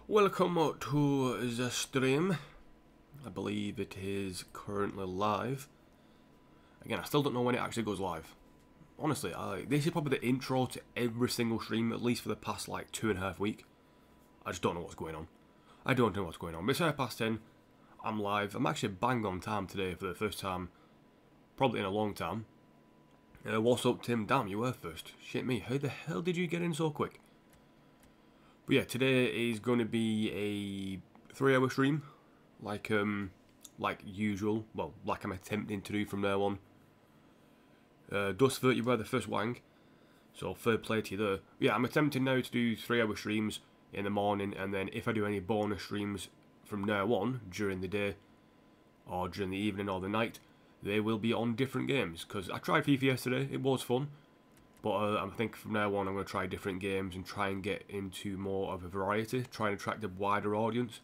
Welcome to the stream. I believe it is currently live. Again, I still don't know when it actually goes live. Honestly, this is probably the intro to every single stream, at least for the past like 2.5 weeks. I just don't know what's going on. I don't know what's going on. But it's 10:30. I'm live. I'm actually bang on time today for the first time, probably in a long time. What's up, Tim? Damn, you were first. Shit me, how the hell did you get in so quick? But yeah, today is going to be a 3-hour stream, like usual. Well, like I'm attempting to do from now on. Dust 30 were the first wang, so third play to you there. Yeah, I'm attempting now to do 3-hour streams in the morning, and then if I do any bonus streams from now on during the day, or during the evening or the night, they will be on different games. Because I tried FIFA yesterday, it was fun. But I think from now on I'm going to try different games and try and get into more of a variety, try and attract a wider audience.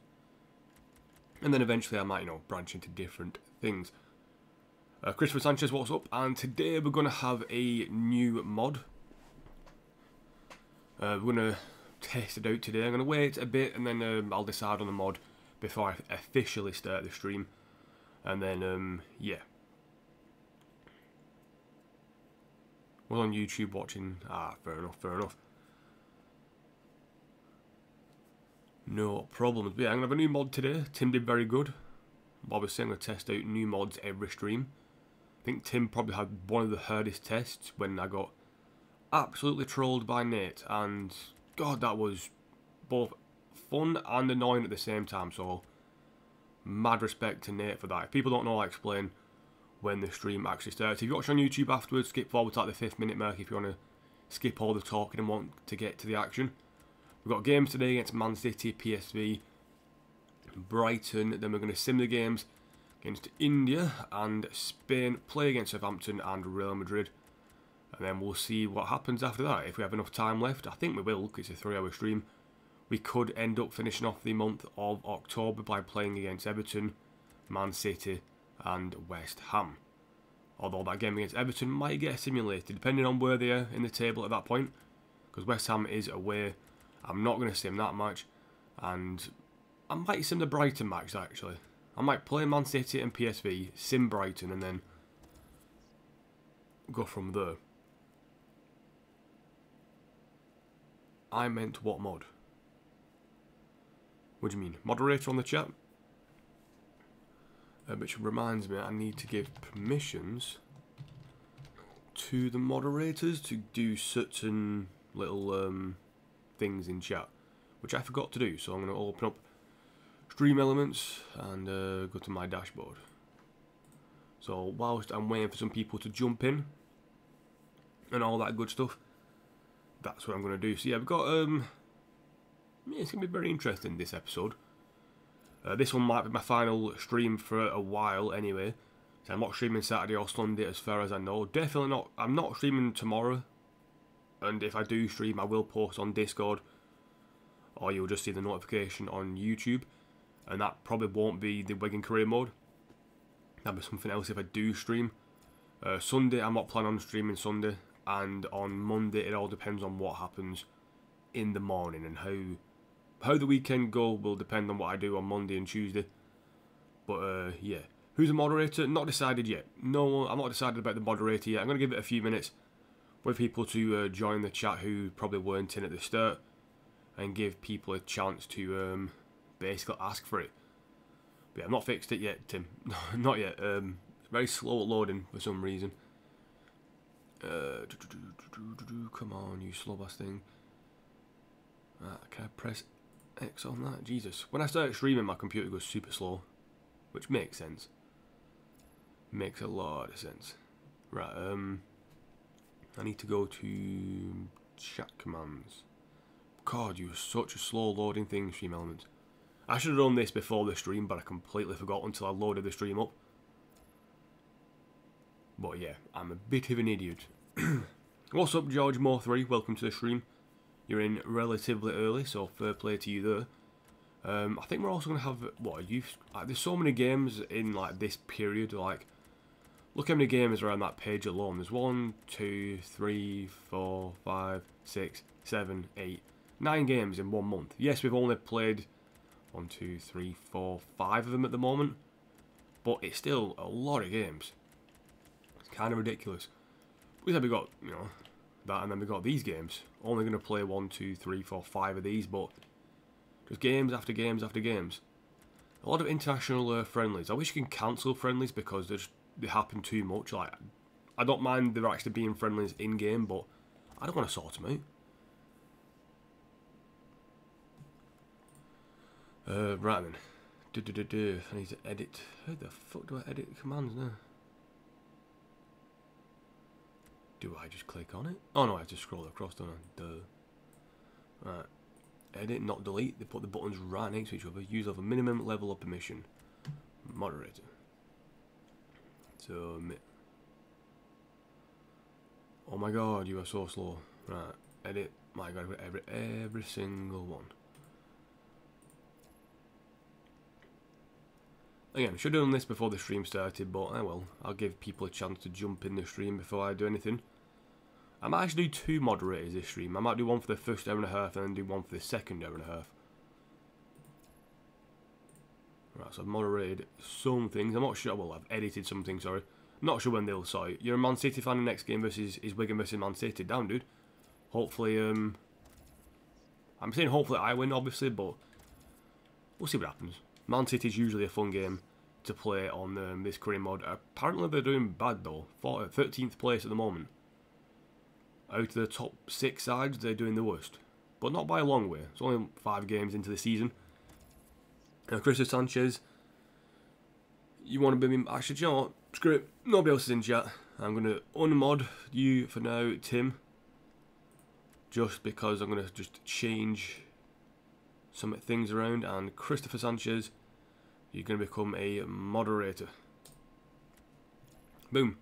And then eventually I might, branch into different things. Christopher Sanchez, what's up? And today we're going to have a new mod. We're going to test it out today. I'm going to wait a bit and then I'll decide on the mod before I officially start the stream. And then, yeah. Was on YouTube watching. Fair enough, fair enough. No problems. But yeah, I'm going to have a new mod today. Tim did very good. Bob was saying I'm going to test out new mods every stream. I think Tim probably had one of the hardest tests when I got absolutely trolled by Nate. And God, that was both fun and annoying at the same time. So, mad respect to Nate for that. If people don't know, I'll explain when the stream actually starts. If you watch on YouTube afterwards, skip forward to like the 5th minute mark if you want to skip all the talking and want to get to the action. We've got games today against Man City, PSV, Brighton. Then we're going to sim the games against India and Spain, play against Southampton and Real Madrid. And then we'll see what happens after that. If we have enough time left, I think we will because it's a 3-hour stream. We could end up finishing off the month of October by playing against Everton, Man City and West Ham. Although that game against Everton might get simulated depending on where they are in the table at that point, because West Ham is away. I'm not going to sim that match, and I might sim the Brighton match actually. I might play Man City and PSV, sim Brighton, and then go from there. I meant what mod? What do you mean? Moderator on the chat? Which reminds me, I need to give permissions to the moderators to do certain little things in chat, which I forgot to do. So I'm going to open up Stream Elements and go to my dashboard. So whilst I'm waiting for some people to jump in and all that good stuff, that's what I'm going to do. So yeah, we've got yeah, it's going to be very interesting this episode. This one might be my final stream for a while anyway. So I'm not streaming Saturday or Sunday as far as I know. Definitely not. I'm not streaming tomorrow. And if I do stream, I will post on Discord. Or you'll just see the notification on YouTube. And that probably won't be the Wigan career mode. That'll be something else if I do stream. Sunday, I'm not planning on streaming Sunday. And on Monday, it all depends on what happens in the morning and how the weekend go will depend on what I do on Monday and Tuesday. But yeah, who's the moderator? Not decided yet. No, I'm not decided about the moderator yet. I'm going to give it a few minutes for people to join the chat who probably weren't in at the start, and give people a chance to basically ask for it. But yeah, I've not fixed it yet, Tim. Not yet. It's very slow at loading for some reason. Come on, you slow ass thing. Can I press X on that? Jesus. When I start streaming, my computer goes super slow, which makes sense. Makes a lot of sense. Right, I need to go to chat commands. God, you're such a slow loading thing, Stream Elements. I should have done this before the stream, but I completely forgot until I loaded the stream up. But yeah, I'm a bit of an idiot. What's up, George Moore 3? Welcome to the stream. You're in relatively early, so fair play to you there. I think we're also going to have, there's so many games in like this period, like, look how many games are on that page alone. There's 1, 2, 3, 4, 5, 6, 7, 8, 9 games in 1 month. Yes, we've only played 1, 2, 3, 4, 5 of them at the moment, but it's still a lot of games. It's kind of ridiculous. We said we got, you know, that, and then we got these games. Only going to play 1, 2, 3, 4, 5 of these, but just games after games after games. A lot of international friendlies. I wish you can cancel friendlies because they happen too much. Like, I don't mind there actually being friendlies in game, but I don't want to sort them out. Right then. I need to edit. How the fuck do I edit commands now? Do I just click on it? Oh no, I have to scroll across, don't I? Duh. Right. Edit, not delete. They put the buttons right next to each other. Use of a minimum level of permission. Moderator. So, oh my god, you are so slow. Right. Edit. My god, I've got every single one. Again, should have done this before the stream started, but I will. I'll give people a chance to jump in the stream before I do anything. I might actually do 2 moderators this stream. I might do one for the first hour and a half and then do one for the second hour and a half. Right, so I've moderated some things. I'm not sure. Well, I've edited some things, sorry. Not sure when they'll saw it. You're a Man City fan. The next game is Wigan versus Man City. Down, dude. Hopefully, I'm saying hopefully I win, obviously, but we'll see what happens. Man City is usually a fun game to play on this career mode. Apparently they're doing bad though. 13th place at the moment. Out of the top 6 sides, they're doing the worst. But not by a long way. It's only 5 games into the season. Now, Christopher Sanchez, you want to be... Actually, do you know what? Screw it. Nobody else is in chat. I'm going to unmod you for now, Tim. Just because I'm going to just change some things around. And Christopher Sanchez, you're going to become a moderator. Boom.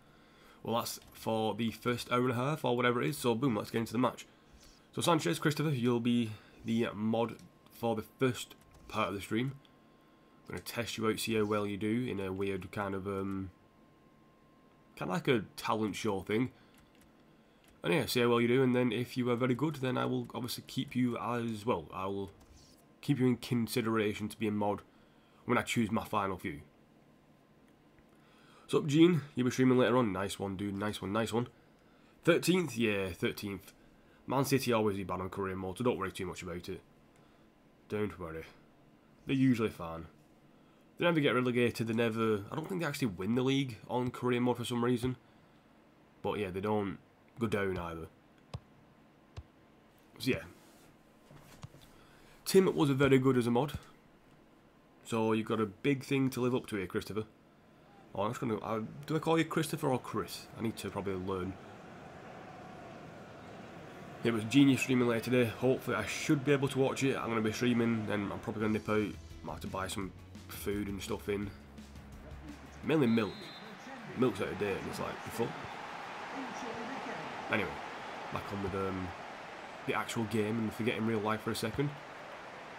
Well, that's for the first hour and a half or whatever it is. So, boom, let's get into the match. So, Sanchez, Christopher, you'll be the mod for the first part of the stream. I'm going to test you out, see how well you do in a weird kind of like a talent show thing. And yeah, see how well you do. And then if you are very good, then I will obviously keep you as well. I will keep you in consideration to be a mod when I choose my final few. So, Gene, you'll be streaming later on. Nice one, dude. Nice one, nice one. 13th? Yeah, 13th. Man City always be bad on career mode, so don't worry too much about it. Don't worry. They're usually fine. They never get relegated. They never... I don't think they actually win the league on career mode for some reason. But yeah, they don't go down either. So yeah. Tim was very good as a mod. So you've got a big thing to live up to here, Christopher. Oh, I'm just gonna... do I call you Christopher or Chris? I need to probably learn. It was Genius streaming later today. Hopefully I should be able to watch it. I'm going to be streaming, then I'm probably going to nip out. Might have to buy some food and stuff in. Mainly milk. Milk's out of date and it's like, the fuck? Anyway, back on with the actual game and forgetting real life for a second.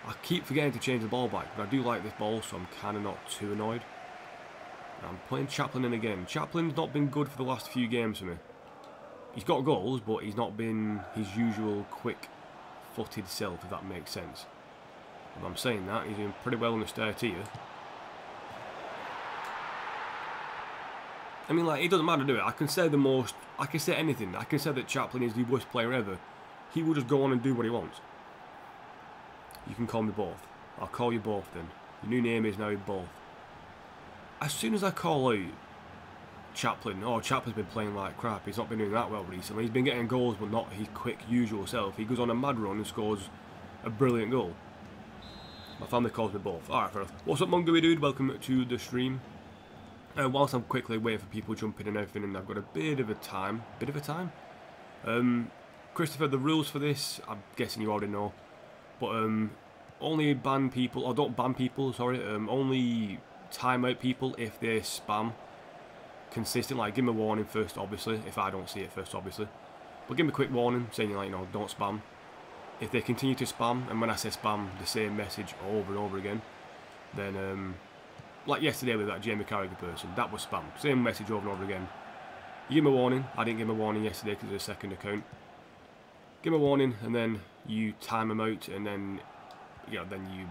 I keep forgetting to change the ball back, but I do like this ball, so I'm kind of not too annoyed. I'm playing Chaplin in again. Chaplin's not been good for the last few games for me. He's got goals, but he's not been his usual quick-footed self, if that makes sense. If I'm saying that, he's doing pretty well in the start here. I mean, like, it doesn't matter, do it? I can say I can say anything. I can say that Chaplin is the worst player ever. He will just go on and do what he wants. You can call me both. I'll call you both then. Your new name is now both. As soon as I call out Chaplin, oh, Chaplin's been playing like crap, he's not been doing that well recently, he's been getting goals but not his quick usual self, he goes on a mad run and scores a brilliant goal. My family calls me both. Alright, fair enough. What's up, Mungary dude? Welcome to the stream. Whilst I'm quickly waiting for people jumping and everything, and I've got a bit of a time, Christopher, the rules for this, I'm guessing you already know, but only ban people, or don't ban people, sorry, only time out people if they spam consistent. Like, give me a warning first, obviously, if I don't see it first, obviously, but give me a quick warning saying, like, you know, don't spam. If they continue to spam, and when I say spam, the same message over and over again, then like yesterday with that Jamie Carragher person, that was spam, same message over and over again. You give me a warning. I didn't give him a warning yesterday because it was a second account. Give me a warning, and then you time them out, and then then you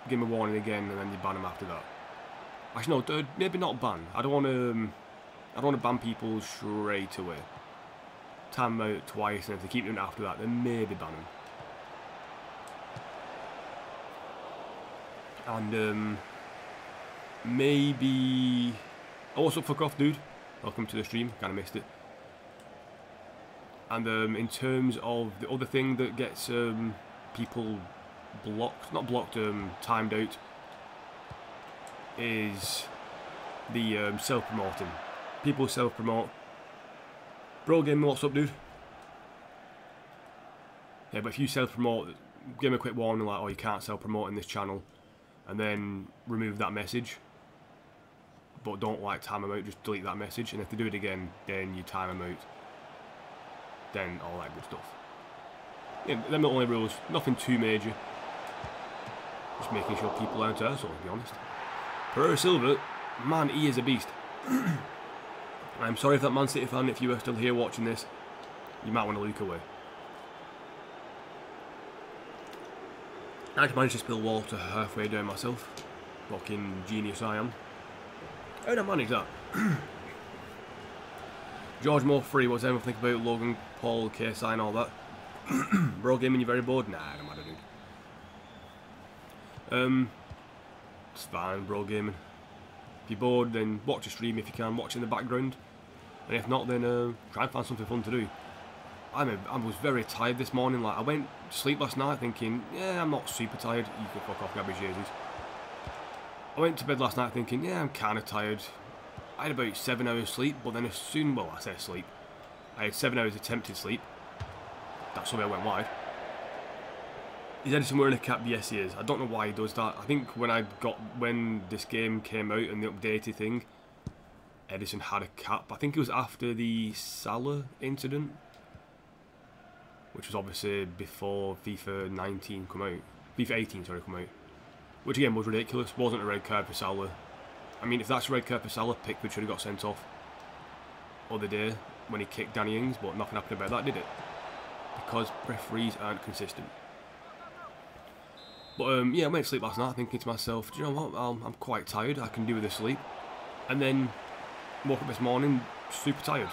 give them a warning again, and then you ban them after that. Actually, no, maybe not ban. I don't want to ban people straight away. Time them out twice, and if they keep doing it after that, then maybe ban them. And maybe. Oh, what's up, fuck off, dude? Welcome to the stream. Kind of missed it. And in terms of the other thing that gets people blocked, not blocked, timed out, is the self-promoting. People self-promote. Bro Gaming, what's up, dude? Yeah, but if you self-promote, give them a quick warning like, oh, you can't self-promote in this channel, and then remove that message. But don't like time them out, just delete that message, and if they do it again, then you time them out. Then all that good stuff. Yeah, them are the only rules, nothing too major. Just making sure people aren't assholes, to be honest. Pereira Silva, man, he is a beast. I'm sorry if that Man City fan, if you are still here watching this, you might want to look away. I managed to spill water halfway down myself. Fucking genius I am. How did I manage that? George Moore free, what's everyone think about Logan Paul, KSI and all that? Bro Gaming, you very bored? Nah, I don't matter, dude. It's fine, Bro Gaming. If you're bored, then watch a stream if you can, watch in the background. And if not, then try and find something fun to do. I was very tired this morning. Like, I went to sleep last night thinking, yeah, I'm not super tired. You can fuck off, Gabby Jesus. I went to bed last night thinking, yeah, I'm kind of tired. I had about 7 hours sleep, but then as soon, well, I say sleep, I had 7 hours attempted sleep. That's why I went wide. Is Edison wearing a cap? Yes, he is. I don't know why he does that. I think when this game came out and the updated thing, Edison had a cap. I think it was after the Salah incident, which was obviously before FIFA 19 come out. FIFA 18, sorry, come out. Which again was ridiculous. Wasn't a red card for Salah. I mean, if that's a red card for Salah, Pickford should have got sent off other day when he kicked Danny Ings, but nothing happened about that, did it? Because referees aren't consistent. But yeah, I went to sleep last night thinking to myself, do you know what, I'm quite tired, I can do with the sleep. And then woke up this morning super tired.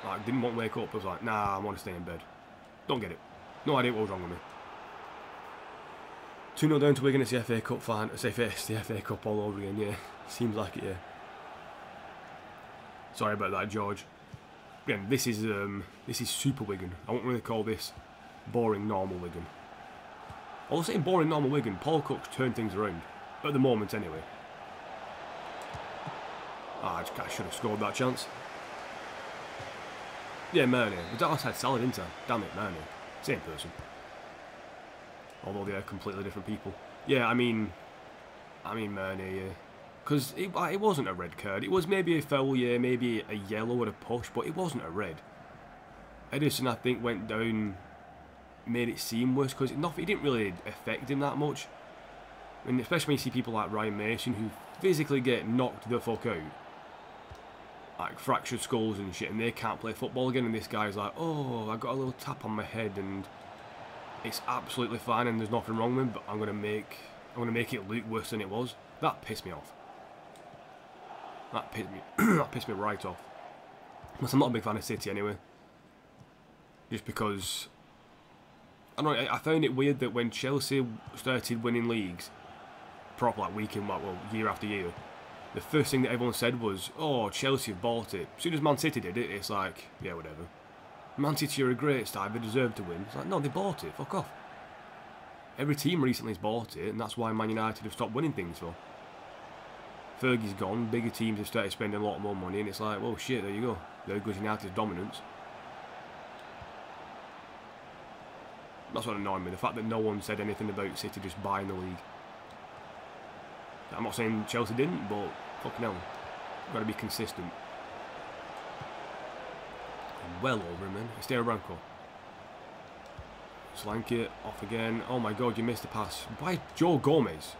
Like, didn't want to wake up, I was like, nah, I want to stay in bed. Don't get it. No idea what was wrong with me. 2-0 down to Wigan, it's the FA Cup final. It's the FA Cup all over again, yeah. Seems like it, yeah. Sorry about that, George. Again, this is Super Wigan. I won't really call this boring normal Wigan. Although saying boring normal Wigan, Paul Cook's turned things around. At the moment, anyway. I should have scored that chance. Yeah, Murney. But I said Salah, didn't I? Damn it, Murney. Same person. Although they are completely different people. Yeah, I mean Murney, yeah. Because it wasn't a red card. It was maybe a foul, yeah, maybe a yellow or a push, but it wasn't a red. Edison, I think, went down, made it seem worse, because it didn't really affect him that much. I mean, especially when you see people like Ryan Mason, who physically get knocked the fuck out. Like, fractured skulls and shit, and they can't play football again, and this guy's like, oh, I got a little tap on my head, and it's absolutely fine, and there's nothing wrong with him, but I'm gonna make it look worse than it was. That pissed me off. That pissed me right off. Plus, I'm not a big fan of City anyway. Just because, I don't know, I found it weird that when Chelsea started winning leagues, proper like week in, well, year after year, the first thing that everyone said was, oh, Chelsea have bought it. As soon as Man City did it, it's like, yeah, whatever. Man City are a great side, they deserve to win. It's like, no, they bought it, fuck off. Every team recently has bought it, and that's why Man United have stopped winning things for. Fergie's gone, bigger teams have started spending a lot more money, and it's like, well, shit, there you go. There goes United's dominance. That's what annoyed me, the fact that no one said anything about City just buying the league. I'm not saying Chelsea didn't, but fucking hell, got to be consistent. Well over him, man. Estero Branco. Slank it, off again. Oh my god, you missed the pass. Why Joe Gomez?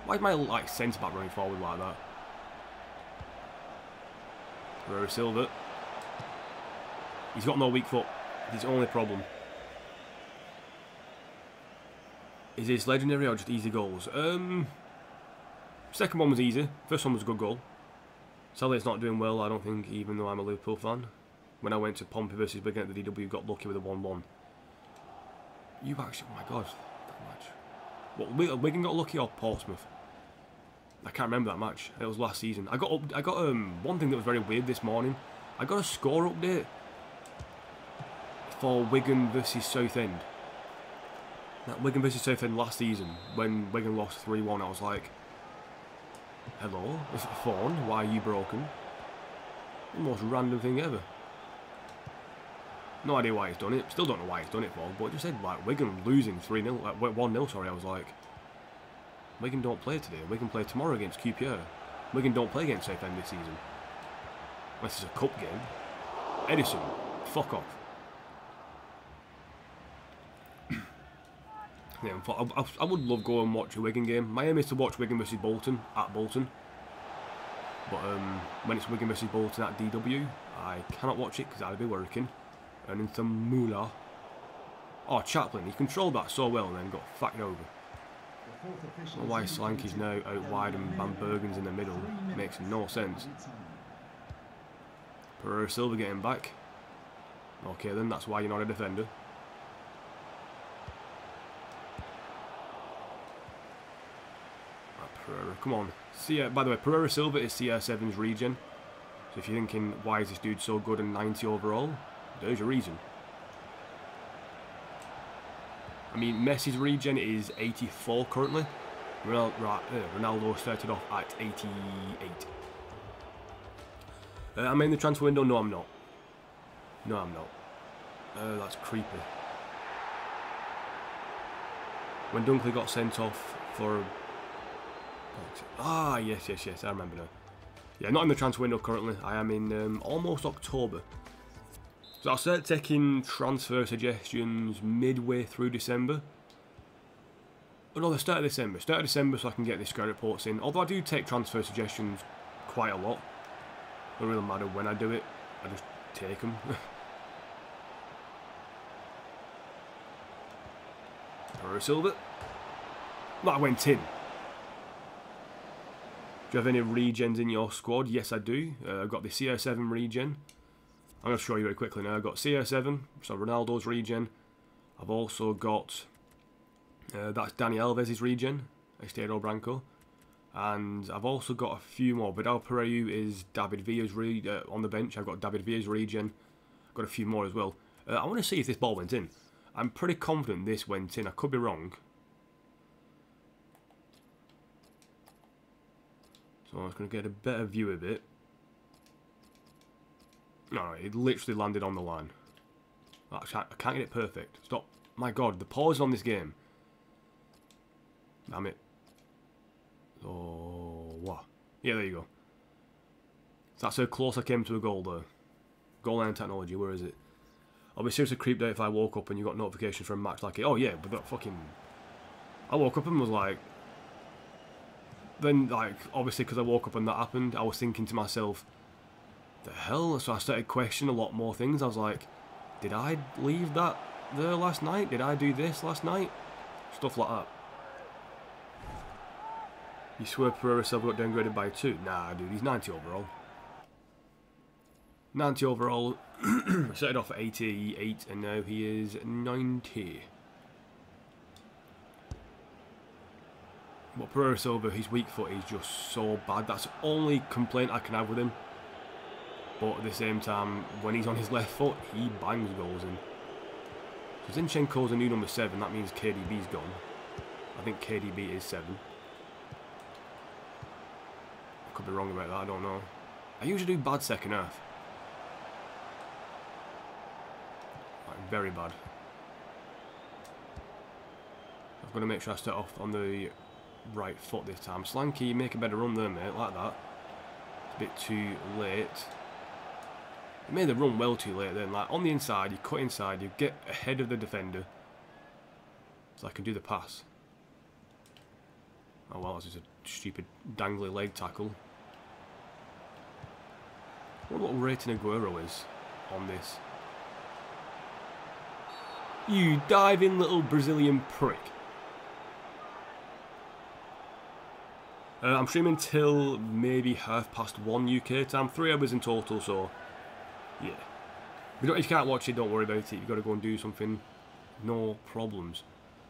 Why is my like centre back running forward like that? Pereira Silva. He's got no weak foot. His only problem. Is this legendary or just easy goals? Second one was easy. First one was a good goal. Sadly, it's not doing well, I don't think, even though I'm a Liverpool fan. When I went to Pompey versus Wigan at the DW, got lucky with a 1-1. You actually... Oh, my God. That match. What, Wigan got lucky or Portsmouth? I can't remember that match. It was last season. I got one thing that was very weird this morning. I got a score update for Wigan versus Southend. That Wigan versus Southend last season, when Wigan lost 3-1, I was like, hello, it's a phone, why are you broken? The most random thing ever. No idea why he's done it, still don't know why he's done it for, but it just said like Wigan losing 3-0, 1-0, sorry, I was like, Wigan don't play today, Wigan play tomorrow against QPR. Wigan don't play against Southend this season. Unless it's a cup game. Edison, fuck off. Yeah, I would love go and watch a Wigan game. My aim is to watch Wigan versus Bolton at Bolton. But when it's Wigan versus Bolton at DW, I cannot watch it because I'll be working, earning some moolah. Oh, Chaplin, he controlled that so well and then got fucked over. Why Slanky's now out wide and Van Bergen's in the middle makes no sense. Pereira Silva getting back. Okay then, that's why you're not a defender. Pereira, come on. By the way, Pereira Silva is CR7's regen. So if you're thinking, why is this dude so good and 90 overall? There's your reason. I mean, Messi's regen is 84 currently. Ronaldo started off at 88. I'm in the transfer window? No, I'm not. No, I'm not. That's creepy. When Dunkley got sent off for... Ah, yes, I remember now. Yeah, not in the transfer window currently. I am in almost October. So I'll start taking transfer suggestions midway through December. Oh no, the start of December. Start of December so I can get the scout reports in. Although I do take transfer suggestions quite a lot. It doesn't really matter when I do it. I just take them. Pereira Silva. That went in. Do you have any regens in your squad? Yes, I do. I've got the CR7 regen. I'm going to show you very quickly now. I've got CR7, so Ronaldo's regen. I've also got... that's Dani Alves' regen, Estero Branco. And I've also got a few more. Vidal Pereira is David Villa's on the bench. I've got David Villa's regen. I've got a few more as well. I want to see if this ball went in. I'm pretty confident this went in. I could be wrong. So I was going to get a better view of it. No, it literally landed on the line. I can't get it perfect. Stop. My God, the pause on this game. Damn it. Oh, what? Yeah, there you go. So that's how close I came to a goal, though. Goal line technology, where is it? I'll be seriously creeped out if I woke up and you got notifications for a match like it. Oh, yeah, but that fucking... I woke up and was like... Then, like, obviously, because I woke up and that happened, I was thinking to myself, the hell? So I started questioning a lot more things. I was like, did I leave that there last night? Did I do this last night? Stuff like that. You swear Pereira Silva got downgraded by 2? Nah, dude, he's 90 overall. 90 overall. Started off at 88 and now he is 90. But Pereira Silva, his weak foot is just so bad. That's the only complaint I can have with him. But at the same time, when he's on his left foot, he bangs goals in. So Zinchenko's a new number 7. That means KDB's gone. I think KDB is 7. I could be wrong about that, I don't know. I usually do bad second half. Like, very bad. I've got to make sure I start off on the right foot this time. Slanky, make a better run there, mate, like that. It's a bit too late. You made the run well too late then. Like, on the inside, you cut inside, you get ahead of the defender. So I can do the pass. Oh well, that's just a stupid dangly leg tackle. I wonder what rating Aguero is on this. You diving little Brazilian prick. I'm streaming till maybe 1:30 UK time. 3 hours in total, so yeah. If you can't watch it, don't worry about it. You've got to go and do something. No problems.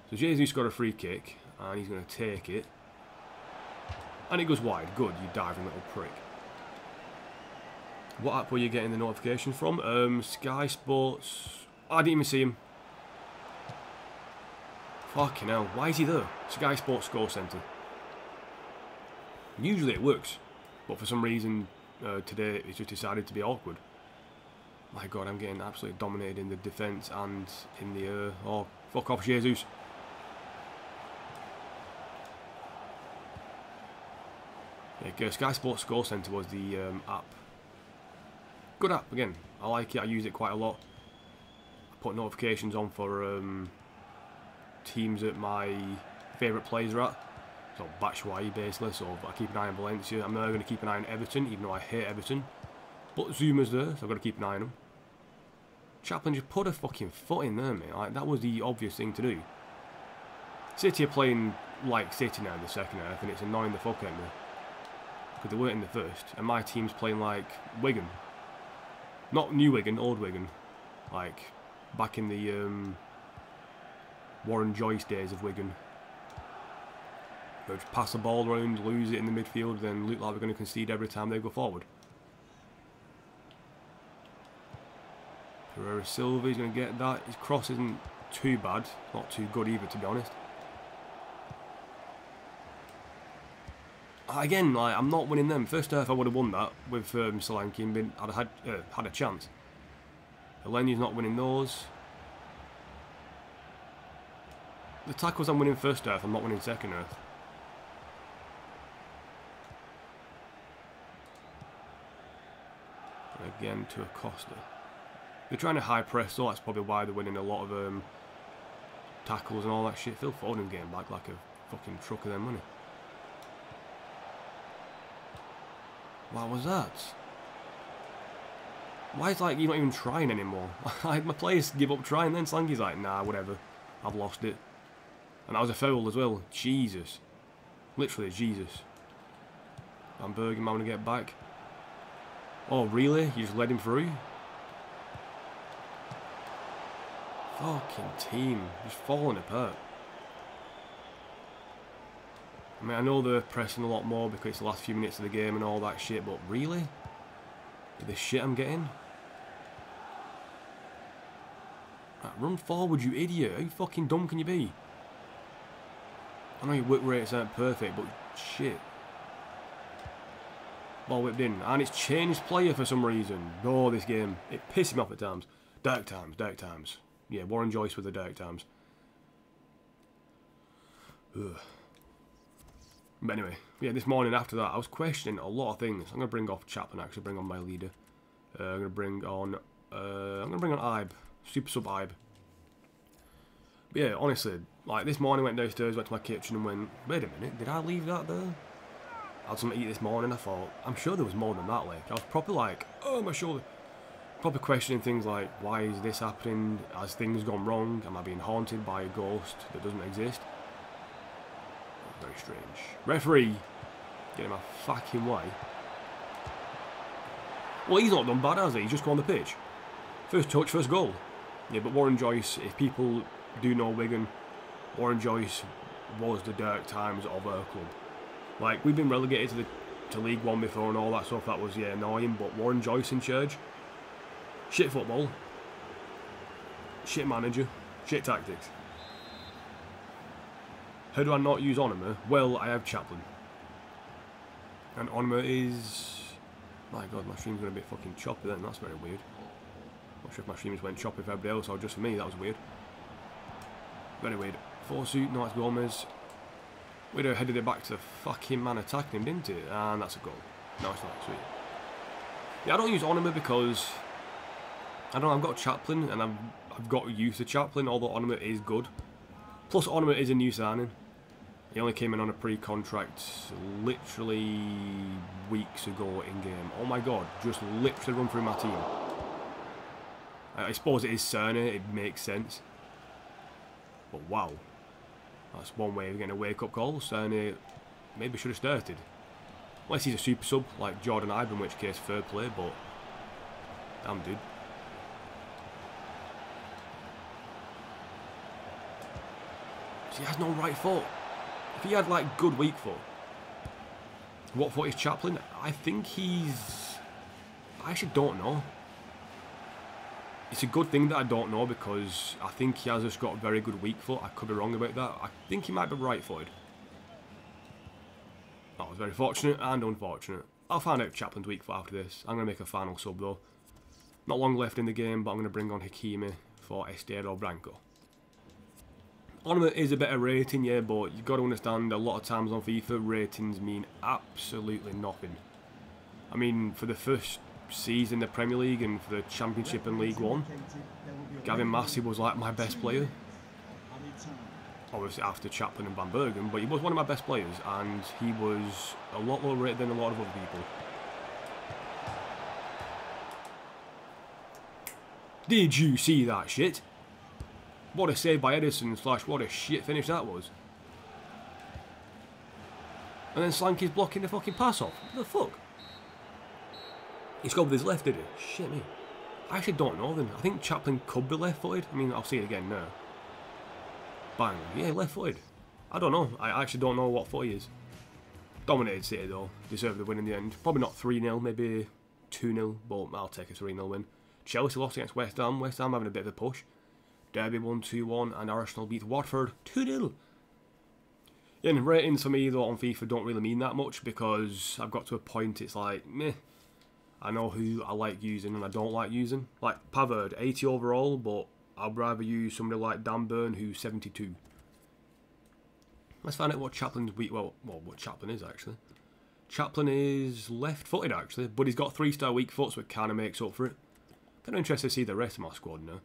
So Jesus got a free kick, and he's going to take it. And it goes wide. Good, you diving little prick. What app were you getting the notification from? Sky Sports. Oh, I didn't even see him. Fucking hell, why is he there? Sky Sports Score Centre. Usually it works, but for some reason today it's just decided to be awkward. My God, I'm getting absolutely dominated in the defence and in the oh, fuck off, Jesus. Yeah, Sky Sports Score Centre was the app. Good app, again. I like it, I use it quite a lot. I put notifications on for teams that my favourite players are at. So Batshuayi basically, so I keep an eye on Valencia. I'm now going to keep an eye on Everton, even though I hate Everton. But Zuma's there, so I've got to keep an eye on him. Chaplin just put a fucking foot in there, mate. Like, that was the obvious thing to do. City are playing like City now in the second half, and it's annoying the fuck out of me. Because they weren't in the first, and my team's playing like Wigan. Not new Wigan, old Wigan. Like, back in the Warren Joyce days of Wigan. They'll just pass the ball around, lose it in the midfield, then look like we're going to concede every time they go forward. Pereira Silva, he's going to get that. His cross isn't too bad, not too good either, to be honest. Again, like, I'm not winning them. First half I would have won that with Solanke and I'd have had a chance. Eleni's not winning those. The tackles I'm winning first half, I'm not winning second half. And again to Acosta. They're trying to high press, so that's probably why they're winning a lot of tackles and all that shit. Phil Foden's getting back like a fucking truck of their money. What was that? Why is like you're not even trying anymore? My players give up trying, then Slanky's like, nah, whatever, I've lost it. And that was a foul as well. Jesus. Literally, Jesus. Van Bergen, man, to get back. Oh, really? You just led him through? Fucking team. Just falling apart. I mean, I know they're pressing a lot more because it's the last few minutes of the game and all that shit, but really? With the shit I'm getting? Right, run forward, you idiot. How fucking dumb can you be? I know your whip rates aren't perfect, but shit. Ball whipped in. And it's changed player for some reason. Oh, this game. It pisses me off at times. Dark times, dark times. Yeah, Warren Joyce with the dark times. Ugh. But anyway, yeah, this morning after that, I was questioning a lot of things. I'm going to bring off Chaplin, actually, bring on my leader. I'm going to bring on Ibe. Super sub Ibe. But yeah, honestly, like this morning, went downstairs, went to my kitchen and went, wait a minute, did I leave that there? I had something to eat this morning. I thought, I'm sure there was more than that, like. I was probably like, oh, my shoulder. Probably questioning things like, why is this happening? Has things gone wrong? Am I being haunted by a ghost that doesn't exist? Very strange. Referee, get in my fucking way. Well, he's not done bad, has he? He's just gone on the pitch. First touch, first goal. Yeah, but Warren Joyce, if people do know Wigan, Warren Joyce was the dark times of our club. Like, we've been relegated to League One before and all that stuff. That was, yeah, annoying. But Warren Joyce in charge. Shit football. Shit manager. Shit tactics. How do I not use Onima? Well, I have Chaplin. And Onima is... My God, my stream's going to be fucking choppy then. That's very weird. Not sure if my streams went choppy for everybody else or just for me. That was weird. Very weird. Forsuit, no, it's Gomez. We'd have headed it back to the fucking man attacking him, didn't it? And that's a goal. No, it's not. Sweet. Yeah, I don't use Onima because... I don't know, I've got Chaplin and I've got used to Chaplin, although Onima is good. Plus, Onima is a new signing. He only came in on a pre-contract literally weeks ago in-game. Oh my God, just literally run through my team. I suppose it is Cerner, it makes sense. But wow. That's one way of getting a wake-up call. Cerner maybe should have started. Unless he's a super sub like Jordan Ibe, in which case fair play, but damn dude. So he has no right foot. If he had like good weak foot, what foot is Chaplin? I think he's... I actually don't know. It's a good thing that I don't know because I think he has just got a very good weak foot. I could be wrong about that. I think he might be right footed. That was very fortunate and unfortunate. I'll find out Chaplin's weak foot after this. I'm going to make a final sub though. Not long left in the game, but I'm going to bring on Hakimi for Estero Branco. Ornament is a better rating, yeah, but you've got to understand a lot of times on FIFA, ratings mean absolutely nothing. I mean, for the first season in the Premier League and for the Championship and League One, Gavin Massey was like my best player. Obviously after Chaplin and Van Bergen, but he was one of my best players and he was a lot lower rated than a lot of other people. Did you see that shit? What a save by Edison / what a shit finish that was. And then Slanky's blocking the fucking pass off. What the fuck? He scored with his left, did he? Shit me. I actually don't know then. I think Chaplin could be left footed. I mean, I'll see it again now. Bang. Yeah, left footed. I don't know. I actually don't know what foot he is. Dominated City though. Deserved the win in the end. Probably not 3-0, maybe 2-0, but I'll take a 3-0 win. Chelsea lost against West Ham. West Ham having a bit of a push. Derby won 2-1 and Arsenal beat Watford 2-0. Yeah, and ratings for me though on FIFA don't really mean that much because I've got to a point it's like, meh. I know who I like using and I don't like using. Like Pavard, 80 overall, but I'd rather use somebody like Dan Burn who's 72. Let's find out what Chaplin's weak, well what Chaplin is actually. Chaplin is left-footed actually, but he's got 3-star weak foot, so it kind of makes up for it. Kind of interested to see the rest of my squad now.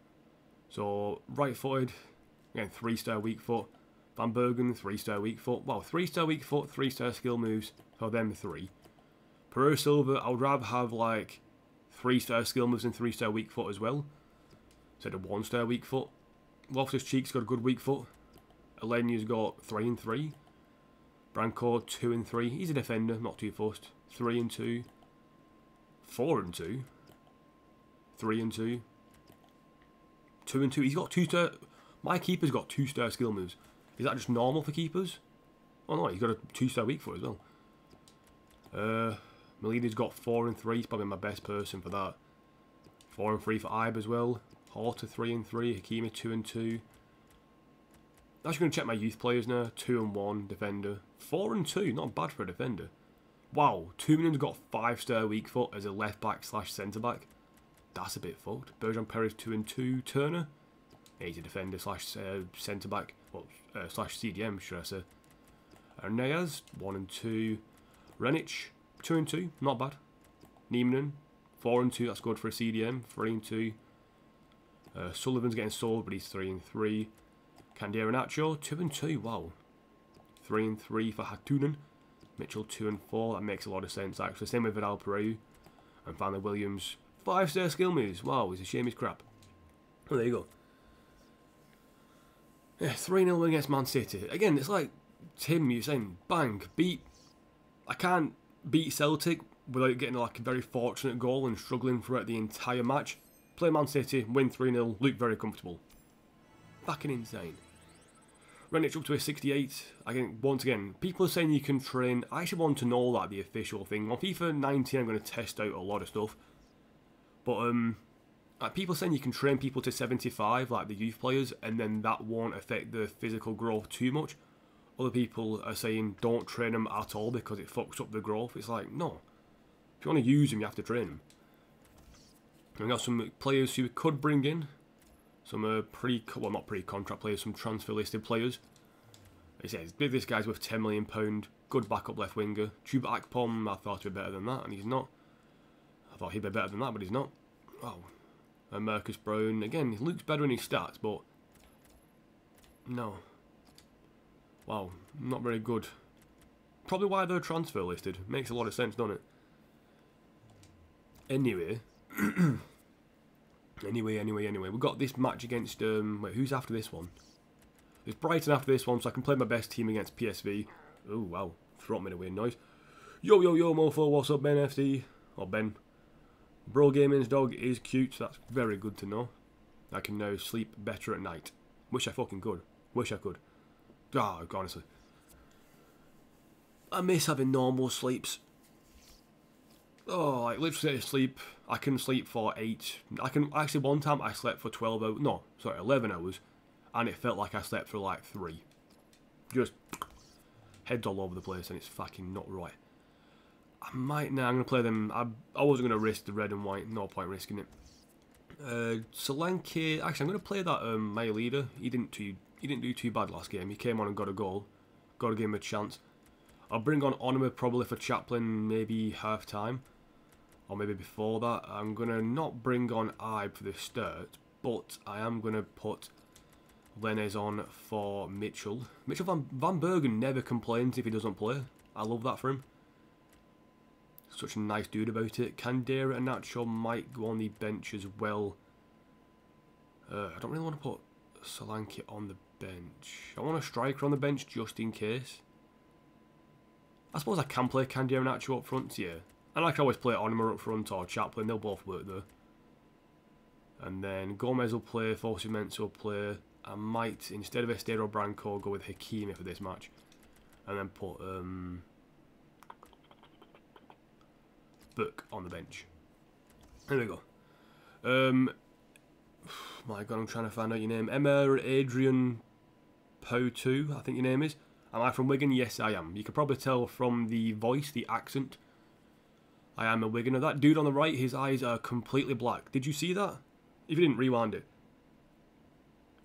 So, right-footed, again, 3-star weak foot. Van Bergen, 3-star weak foot. Well, 3-star weak foot, 3-star skill moves, for them 3. Pereira Silva, I would rather have like 3-star skill moves and 3-star weak foot as well, instead of 1-star weak foot. Loftus Cheek's got a good weak foot. Elenia's got 3 and 3. Branco 2 and 3. He's a defender, not too fussed. 3 and 2. 4 and 2. 3 and 2. 2 and 2. He's got 2-star. My keeper's got 2-star skill moves. Is that just normal for keepers? Oh no, he's got a 2-star weak foot as well. Melina's got 4 and 3. He's probably my best person for that. 4 and 3 for Ibe as well. Horta 3 and 3. Hakimi 2 and 2. I'm actually going to check my youth players now. 2 and 1 defender. 4 and 2. Not bad for a defender. Wow. Tuminen's got 5-star weak foot as a left back / centre back. That's a bit fucked. Bergeron Perez 2 and 2. Turner. He's a defender / centre back. Well, / CDM, should I say. Arneas 1 and 2. Renic 2 and 2. Not bad. Niemanen 4 and 2. That's good for a CDM. 3 and 2. Sullivan's getting sold, but he's 3 and 3. Candera Nacho 2 and 2. Wow. 3 and 3 for Hatunen. Mitchell 2 and 4. That makes a lot of sense actually. Same with Vidal Pereira. And finally Williams. 5-star skill moves. Wow, it's a shame he's crap. Oh, there you go. Yeah, 3-0 win against Man City. Again, it's like Tim, you're saying, bang, beat. I can't beat Celtic without getting like a very fortunate goal and struggling throughout the entire match. Play Man City, win 3-0, look very comfortable. Fucking insane. Renic up to a 68. Again, once again, people are saying you can train. I actually want to know that, the official thing. On FIFA 19, I'm going to test out a lot of stuff. But people saying you can train people to 75, like the youth players, and then that won't affect the physical growth too much. Other people are saying don't train them at all because it fucks up the growth. It's like, no. If you want to use them, you have to train them. We've got some players who we could bring in. Some not pre-contract players, some transfer listed players. It says, this guy's worth £10 million, good backup left winger. Chuba Akpom, I thought he'd be better than that, and he's not. I thought he'd be better than that, but he's not. Wow. And Marcus Brown, again, he looks better in his stats, but no. Wow, not very good. Probably why they're transfer listed. Makes a lot of sense, doesn't it? Anyway. Anyway. We've got this match against, wait, who's after this one? It's Brighton after this one, so I can play my best team against PSV. Oh, wow. Throat made a weird noise. Yo, yo, yo, mofo, what's up, Ben FD? Or Ben. Bro Gaming's dog is cute, so that's very good to know. I can now sleep better at night. Wish I fucking could. Wish I could. Ah, honestly. I miss having normal sleeps. Oh, like literally sleep. I can sleep for 8. I can actually one time I slept for 12 hours. No, sorry, 11 hours, and it felt like I slept for like 3. Just heads all over the place, and it's fucking not right. I might now. I'm gonna play them. I wasn't gonna risk the red and white. No point risking it. Solanke. Actually, I'm gonna play that my leader. He didn't do too bad last game. He came on and got a goal. Got to give him a chance. I'll bring on Onima probably for Chaplin, maybe half time. Or maybe before that. I'm going to not bring on Ibe for the start, but I am going to put Lenez on for Mitchell. Mitchell Van Bergen never complains if he doesn't play. I love that for him. Such a nice dude about it. Candera and Nacho might go on the bench as well. I don't really want to put Solanke on the bench. I want a striker on the bench just in case. I suppose I can play Candera and Nacho up front, yeah. And I can always play Onima up front or Chaplin, they'll both work there. And then Gomez will play, Fosu will play. I might, instead of Estero Branco, go with Hakimi for this match. And then put Book on the bench. There we go. My god, I'm trying to find out your name. Emma Adrian Poe2, I think your name is. Am I from Wigan? Yes, I am. You can probably tell from the voice, the accent. I am a Wiganer. That dude on the right, his eyes are completely black. Did you see that? If you didn't, rewind it.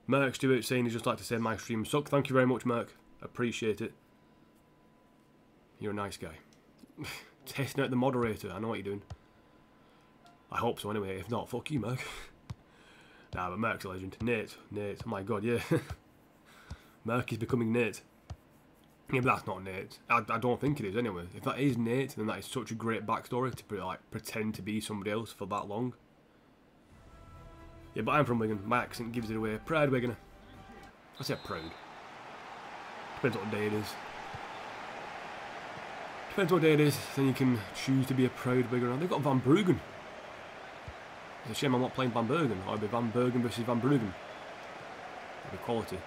Merc Stewart saying he'd just like to say my stream suck. Thank you very much, Merc. Appreciate it. You're a nice guy. Testing out the moderator. I know what you're doing. I hope so anyway. If not, fuck you, Merc. Nah, but Merc's a legend. Nate. Oh my god, yeah. Merc is becoming Nate. Yeah, but that's not Nate. I don't think it is anyway. If that is Nate, then that is such a great backstory to like pretend to be somebody else for that long. Yeah, but I'm from Wigan. My accent gives it away. Proud Wiganer. I say proud. Depends what day it is. Depends what day it is, then you can choose to be a proud Wiganer. They've got Van Bruggen. It's a shame I'm not playing Van Bergen. Or it'd be Van Bergen versus Van Bruggen. That'd be quality.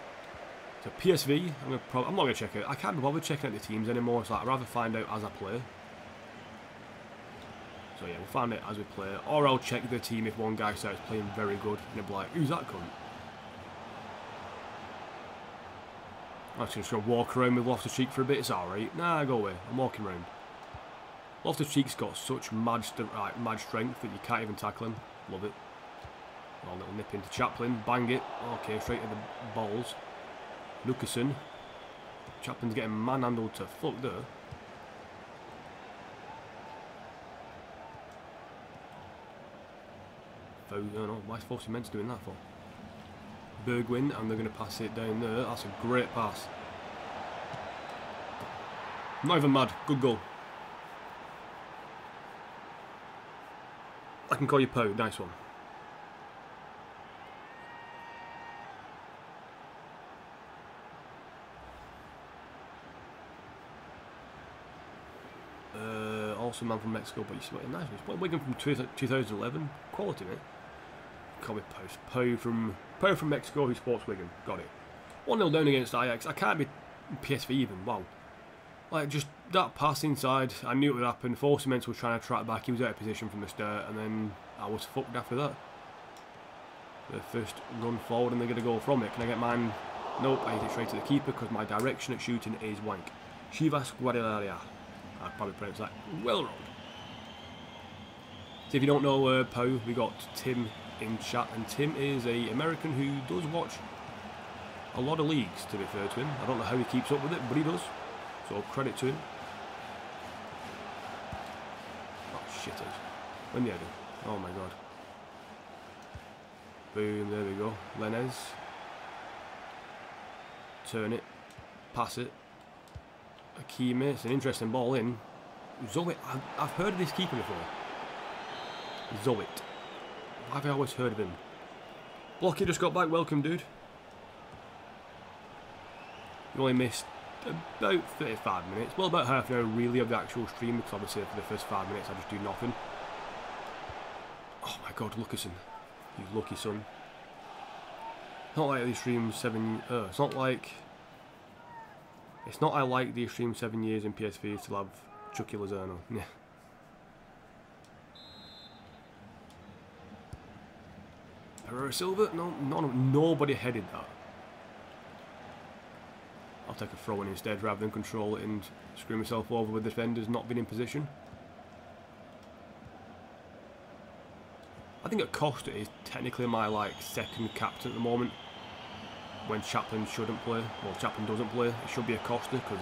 So PSV, I'm not going to check it. I can't be bothered checking out the teams anymore, so I'd rather find out as I play. So yeah, we'll find out as we play. Or I'll check the team if one guy starts playing very good, and it'll be like, who's that cunt? I'm just going to walk around with Loftus-Cheek for a bit. It's alright. Nah, go away. I'm walking around. Loftus-Cheek's got such mad strength that you can't even tackle him. Love it. A little nip into Chaplin. Bang it. Okay, straight to the balls. Lucasen. Chaplin's getting manhandled to fuck there. I don't know. Why is Fosu doing that for? Bergwijn, and they're going to pass it down there. That's a great pass. Not even mad. Good goal. I can call you Poe. Nice one. Also man from Mexico, but he's nice. He's playing Wigan from 2011. Quality, mate. Call me Poe from Mexico who sports Wigan. Got it. 1-0 down against Ajax. I can't be PSV even. Wow. Like, just that pass inside, I knew it would happen. Fosu was trying to track back. He was out of position from the start, and then I was fucked after that. The first run forward, and they're going to go from it. Can I get mine? Nope, I hit it straight to the keeper because my direction at shooting is wank. Chivas Guadalajara. I'd probably pronounce that well wrong. So if you don't know Poe, we got Tim in chat, and Tim is an American who does watch a lot of leagues, to be fair to him. I don't know how he keeps up with it, but he does. So credit to him. Oh shit. When the header. Oh my god. Boom, there we go. Lenez. Turn it. Pass it. Hakimi. It's an interesting ball in. Zoet. I've heard of this keeper before. Zoet. Why have I always heard of him? Blocky just got back. Welcome, dude. You only missed about 35 minutes. Well, about half an hour really of the actual stream, because obviously for the first 5 minutes I just do nothing. Oh my god, Luckerson. You lucky son. Not like the stream 7... it's not like... It's not I like the stream 7 years in PSV to have Chucky Lozano. Yeah. Pereira Silva? No, nobody headed that. I'll take a throw in instead rather than control it and screw myself over with defenders not being in position. I think Acosta is technically my second captain at the moment. When Chaplin shouldn't play, well, Chaplin doesn't play, it should be Acosta because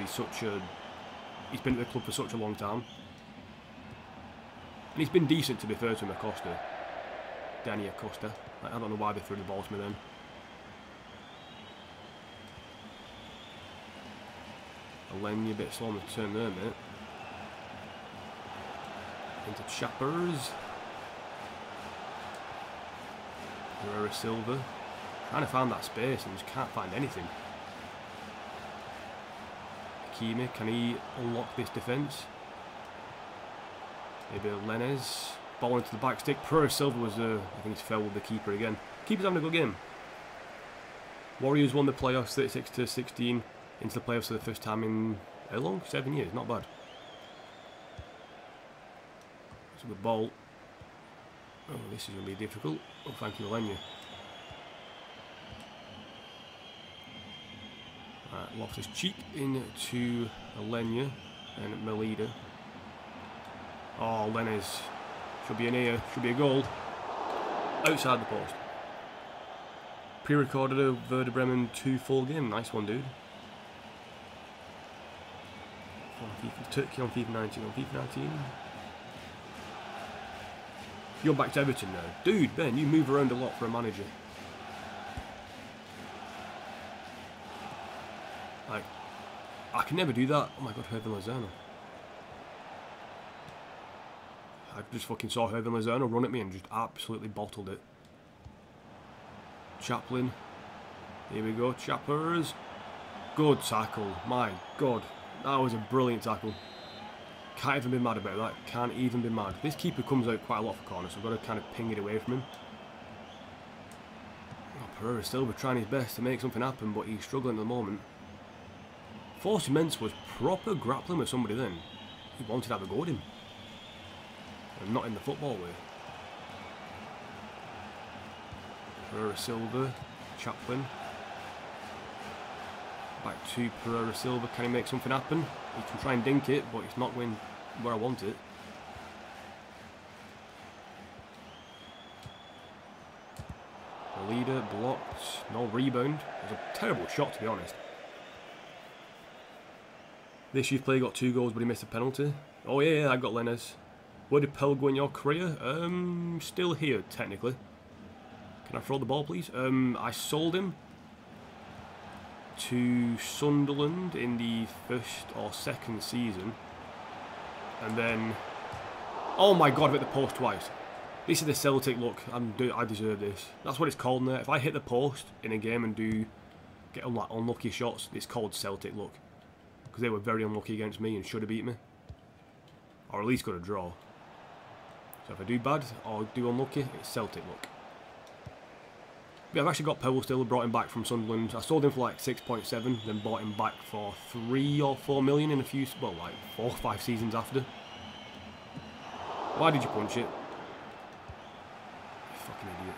he's been at the club for such a long time. And he's been decent, to be fair to him, Acosta. Danny Acosta. I don't know why they threw the ball to me then. Alenya a bit slow on the turn there, mate. Into Chappers. Pereira Silva. Trying to find that space and just can't find anything. Hakimi, can he unlock this defence? Maybe Lenez. Ball into the back stick. Pereira Silva was, I think he's fell with the keeper again. Keeper's having a good game. Warriors won the playoffs 36-16. Into the playoffs for the first time in, how long? 7 years, not bad. It's a good ball. Oh, this is going to be difficult. Oh, thank you, Alenya. Right, Loftus-Cheek into Alenya and Melida. Oh, Lenez. Should be an ear, should be a goal. Outside the post. Pre-recorded a Werder Bremen 2 full game. Nice one, dude. Turkey on FIFA 19. On FIFA 19. You're back to Everton now. Dude, Ben, you move around a lot for a manager. Like, I can never do that. Oh my god, Hervin Lozano. I just fucking saw Hervin Lozano run at me and just absolutely bottled it. Chaplin. Here we go, Chappers. Good tackle. My god. That was a brilliant tackle. Can't even be mad about that. Can't even be mad. This keeper comes out quite a lot for corners, so I've got to kind of ping it away from him. Oh, Pereira Silva trying his best to make something happen, but he's struggling at the moment. Force Immense was proper grappling with somebody then. He wanted to have a go at him. And not in the football way. Pereira Silva, Chaplin. Back to Pereira Silva. Can he make something happen? He can try and dink it, but it's not going where I want it. The leader blocked. No rebound. It was a terrible shot, to be honest. This youth player got 2 goals, but he missed a penalty. Oh yeah, I've got Lenez. Where did Pell go in your career? Still here, technically. Can I throw the ball, please? I sold him to Sunderland in the 1st or 2nd season. And then... Oh my god, I've hit the post twice. This is the Celtic look. I deserve this. That's what it's called now. If I hit the post in a game and get unlucky shots, it's called Celtic look. Because they were very unlucky against me and should have beat me. Or at least got a draw. So if I do bad or do unlucky, it's Celtic look. Yeah, I've actually got Powell still, brought him back from Sunderland. I sold him for like 6.7, then bought him back for 3 or 4 million in a few, well, like 4 or 5 seasons after. Why did you punch it? You fucking idiot.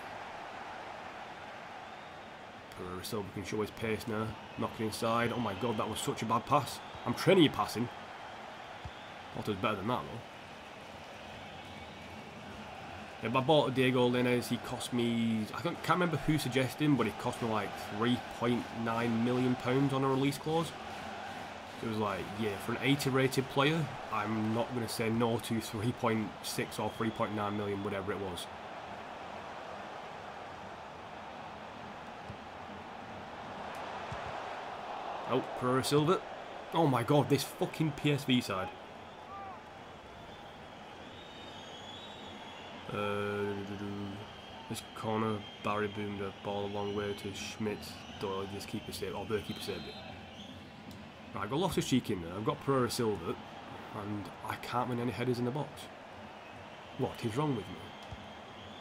Pereira Silva can show his pace now. Knocking inside. Oh my god, that was such a bad pass. I'm training you passing. Otter's better than that though. Yeah, but I bought Diego Lenez. He cost me, I can't remember who suggested him, but it cost me like £3.9 million on a release clause. It was like, yeah, for an 80 rated player, I'm not going to say no to 3.6 or 3.9 million, whatever it was. Oh, Pereira Silva. Oh my god, this fucking PSV side. This corner, Barry boomed the ball a long way to Schmidt. This keeper saved, or the keeper saved it. Right, I've got Loftus Cheek in there. I've got Pereira Silva, and I can't win any headers in the box. What is wrong with me?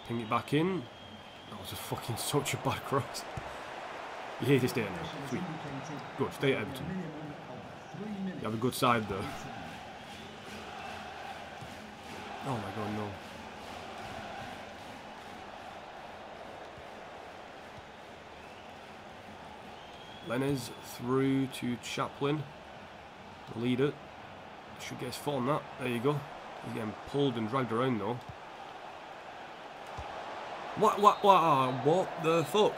Ping it back in. That was fucking such a bad cross. You hate to stay in there. Sweet. Good, stay at Everton. You have a good side though. Oh my god, no. Lenez through to Chaplin. The leader. Should get his foot on that. There you go. He's getting pulled and dragged around though. What the fuck?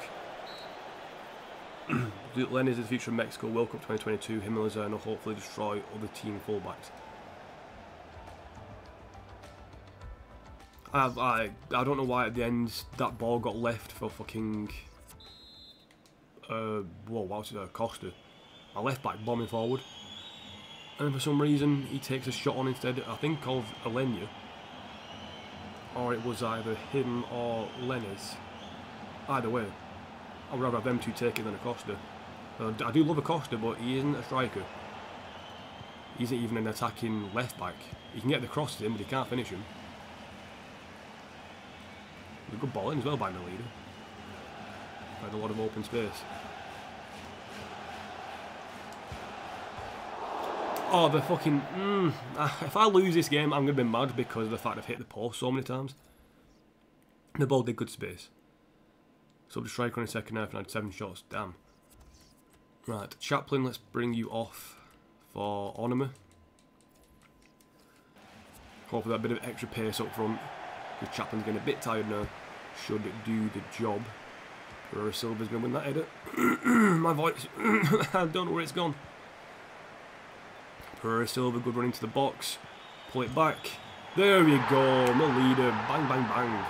Lenez is the future of Mexico. World Cup 2022. Him and Lozano hopefully destroy other team fullbacks. I don't know why at the end that ball got left for fucking whoa, what was it, Costa. My left back bombing forward, and for some reason he takes a shot on instead, I think, of Alenia, or it was either him or Lenez. Either way, I'd rather have them two take it than Acosta. I do love Acosta, but he isn't a striker. He isn't even an attacking left back. He can get the crosses in, but he can't finish him. A good ball in as well by Melida. Had a lot of open space. Oh, the fucking... if I lose this game, I'm going to be mad because of the fact I've hit the post so many times. The ball did good space. So the striker in the second half and had 7 shots. Damn. Right, Chaplin, let's bring you off for Onima. Hopefully that bit of extra pace up front. Because Chaplin's getting a bit tired now. Should do the job. Pereira Silva's going to win that header. My voice. I don't know where it's gone. Pereira Silva, good run into the box. Pull it back. There we go. Melida. Bang, bang, bang.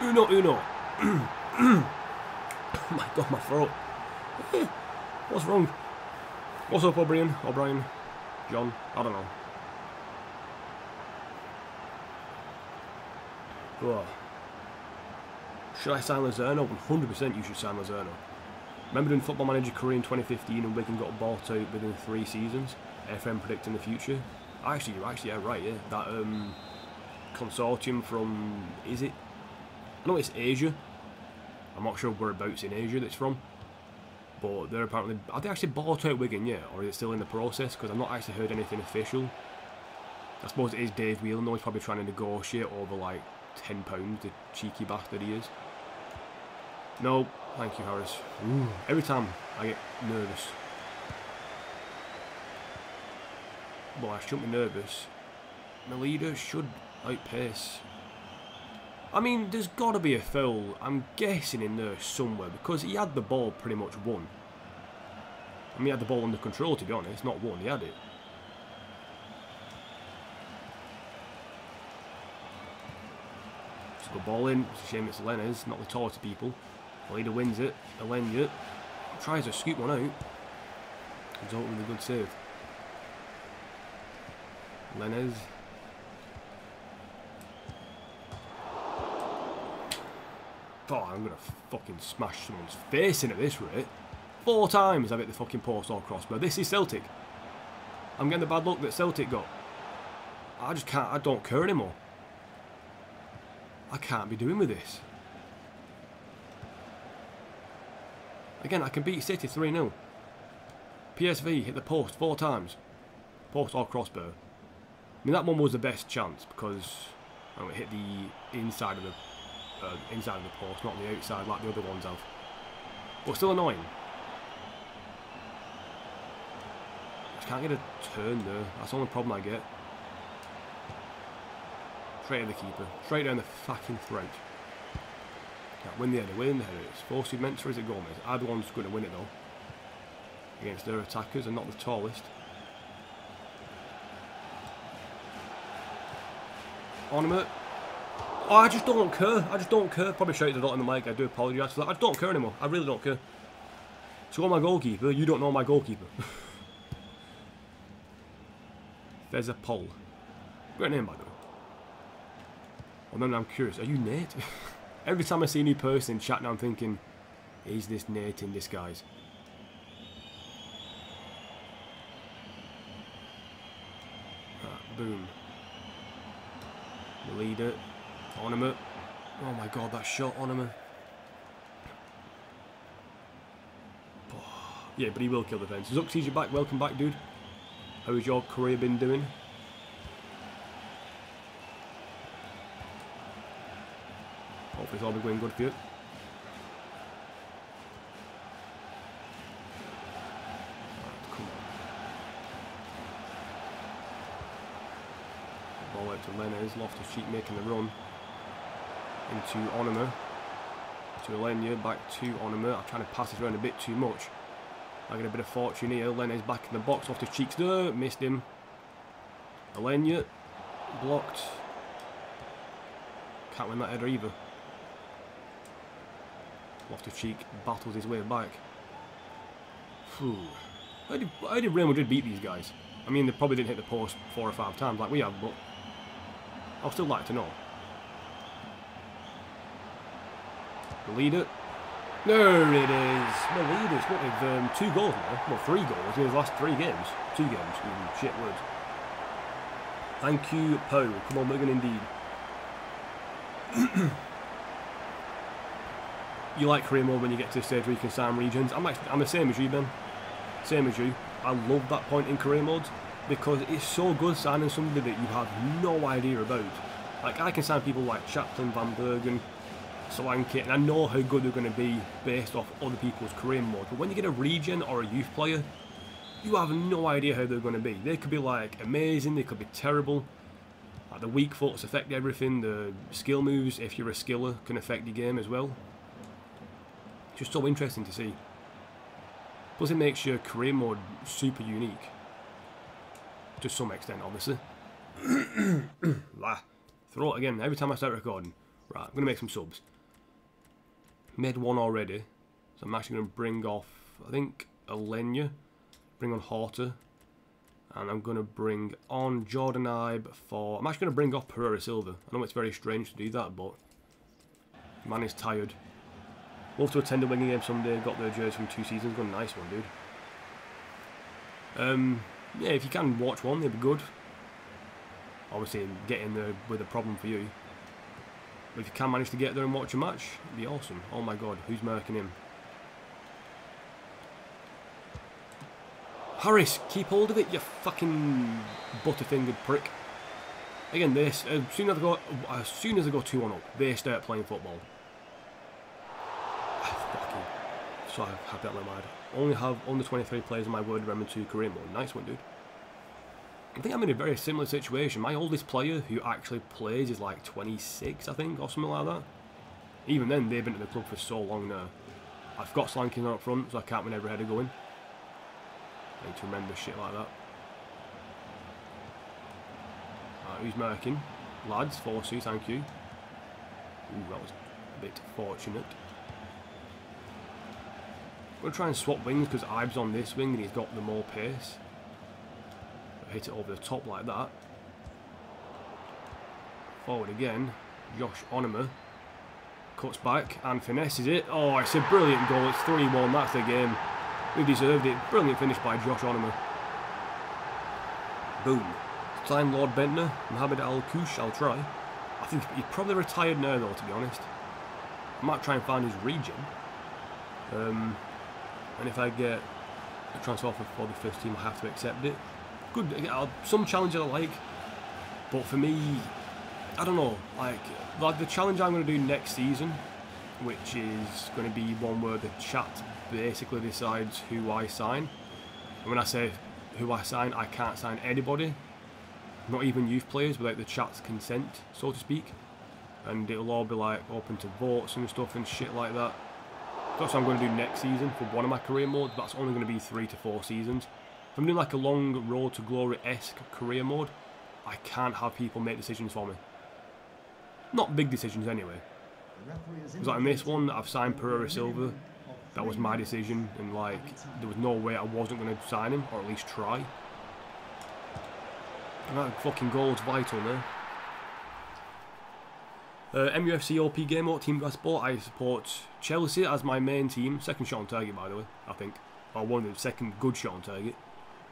Uno, uno. Oh my god, my throat. What's wrong? What's up, O'Brien? John? I don't know. Oh. Should I sign Lozano? 100% you should sign Lozano. Remember doing Football Manager career in 2015 and Wigan got bought out within 3 seasons? FM predicting the future. Actually, yeah, right, yeah. That consortium from, is it? I know it's Asia. I'm not sure whereabouts in Asia that's from. But they're apparently, are they actually bought out Wigan yet? Or is it still in the process? Because I've not actually heard anything official. I suppose it is Dave Whelan though. He's probably trying to negotiate over like £10, the cheeky bastard he is. No, thank you, Harris. Ooh, every time I get nervous. Well, I shouldn't be nervous. Melida should outpace. I mean, there's got to be a foul, I'm guessing, in there somewhere, because he had the ball pretty much won. I mean, he had the ball under control, to be honest, not won, he had it. Good ball in. It's a shame it's Lenez, not the tallest people. Melida wins it. Alenia tries to scoop one out. Result with a good save. Lenez. Oh, I'm gonna fucking smash someone's face in at this rate. 4 times I've hit the fucking post or crossbar. This is Celtic. I'm getting the bad luck that Celtic got. I just can't. I don't care anymore. I can't be doing with this. Again, I can beat City 3-0. PSV hit the post 4 times. Post or crossbar. I mean, that one was the best chance because it hit the inside of the post, not the outside like the other ones have. But still annoying. Just can't get a turn there. That's the only problem I get. Straight at the keeper. Straight down the fucking throat. Can't win the header. Win the header. It's Forsyth Mensah or is it Gomez? Either one's going to win it though. Against their attackers and not the tallest. Onima. Oh, I just don't care. I just don't care. Probably shouted a lot in the mic. I do apologise for that. I just don't care anymore. I really don't care. So my goalkeeper. You don't know my goalkeeper. There's a poll. Great name, by the way. Well, then I'm curious. Are you Nate? Every time I see a new person in chat now, I'm thinking, is this Nate in disguise? Boom. The leader. Onima. Oh my god, that shot, Onima. Yeah, but he will kill the fence. Zuxy's you're back. Welcome back, dude. How's your career been doing? Hopefully it's all been going good for you. Ball out to Lenez. Loftus-Cheek making the run into Onima. To Alenia, back to Onima. I'm trying to pass this around a bit too much. I get a bit of fortune here. Lenez back in the box. Loftus-Cheek's there. Missed him. Alenia. Blocked. Can't win that header either. Loftus-Cheek battles his way back. Phew. How did Real Madrid beat these guys? I mean, they probably didn't hit the post 4 or 5 times like we have, but I'd still like to know. The leader. There it is. The leader's what with 2 goals now. Well, 3 goals in his last 3 games. 2 games. Shit words. Thank you, Poe. Come on, Wigan indeed. You like career mode when you get to the stage where you can sign regions. I'm the same as you, Ben. Same as you. I love that point in career mode because it's so good signing somebody that you have no idea about. Like, I can sign people like Chaplin, Van Bergen, Solanke, and I know how good they're going to be based off other people's career mode. But when you get a regen or a youth player, you have no idea how they're going to be. They could be like amazing, they could be terrible. Like the weak foots affect everything. The skill moves, if you're a skiller, can affect your game as well. Just so interesting to see. Plus it makes your career mode super unique. To some extent, obviously. Throw it again every time I start recording. Right, I'm going to make some subs. Made 1 already. So I'm actually going to bring off, I think, Alenia. Bring on Horta. And I'm going to bring on Jordan Ibe for... I'm actually going to bring off Pereira Silva. I know it's very strange to do that, but... Man is tired. Love to attend a Wigan game someday. Got their jersey from 2 seasons ago. Nice one, dude. Yeah, if you can watch one, they'd be good. Obviously, getting there with a problem for you. But if you can manage to get there and watch a match, it'd be awesome. Oh my god, who's marking him? Harris, keep hold of it, you fucking butterfingered prick. Again, this as soon as they go 2-1 up, they start playing football. So I have that in my mind. Only have under 23 players in my Word Remember 2 career mode. Nice one, dude. I think I'm in a very similar situation. My oldest player who actually plays is like 26, I think, or something like that. Even then, they've been at the club for so long now. I've got Slanking up front, so I can't win every header going. I need to remember shit like that. Who's marking? Lads, 4C, thank you. Ooh, that was a bit fortunate. I'm going to try and swap wings because Ibe's on this wing and he's got the more pace. Hit it over the top like that. Forward again. Josh Onima cuts back and finesses it. Oh, it's a brilliant goal. It's 3-1. That's the game. We deserved it. Brilliant finish by Josh Onima. Boom. Time Lord Bentner. Mohamed Al-Kouch. I'll try. I think he's probably retired now though, to be honest. I might try and find his region. And if I get a transfer offer for the first team, I have to accept it. Good, some challenges I like, but for me, I don't know, like the challenge I'm going to do next season, which is going to be one where the chat basically decides who I sign. And when I say who I sign, I can't sign anybody, not even youth players, without the chat's consent, so to speak. And it'll all be like open to votes and stuff and shit like that. That's what I'm going to do next season for one of my career modes. That's only going to be 3 to 4 seasons. If I'm doing like a long road to glory-esque career mode, I can't have people make decisions for me. Not big decisions anyway. Because like in this one, I've signed Pereira Silva. That was my decision, and like there was no way I wasn't going to sign him, or at least try. And that fucking goal's vital now. MUFC OP game, what team do I support? I support Chelsea as my main team. Second shot on target, by the way, I think. Or one of the second good shot on target.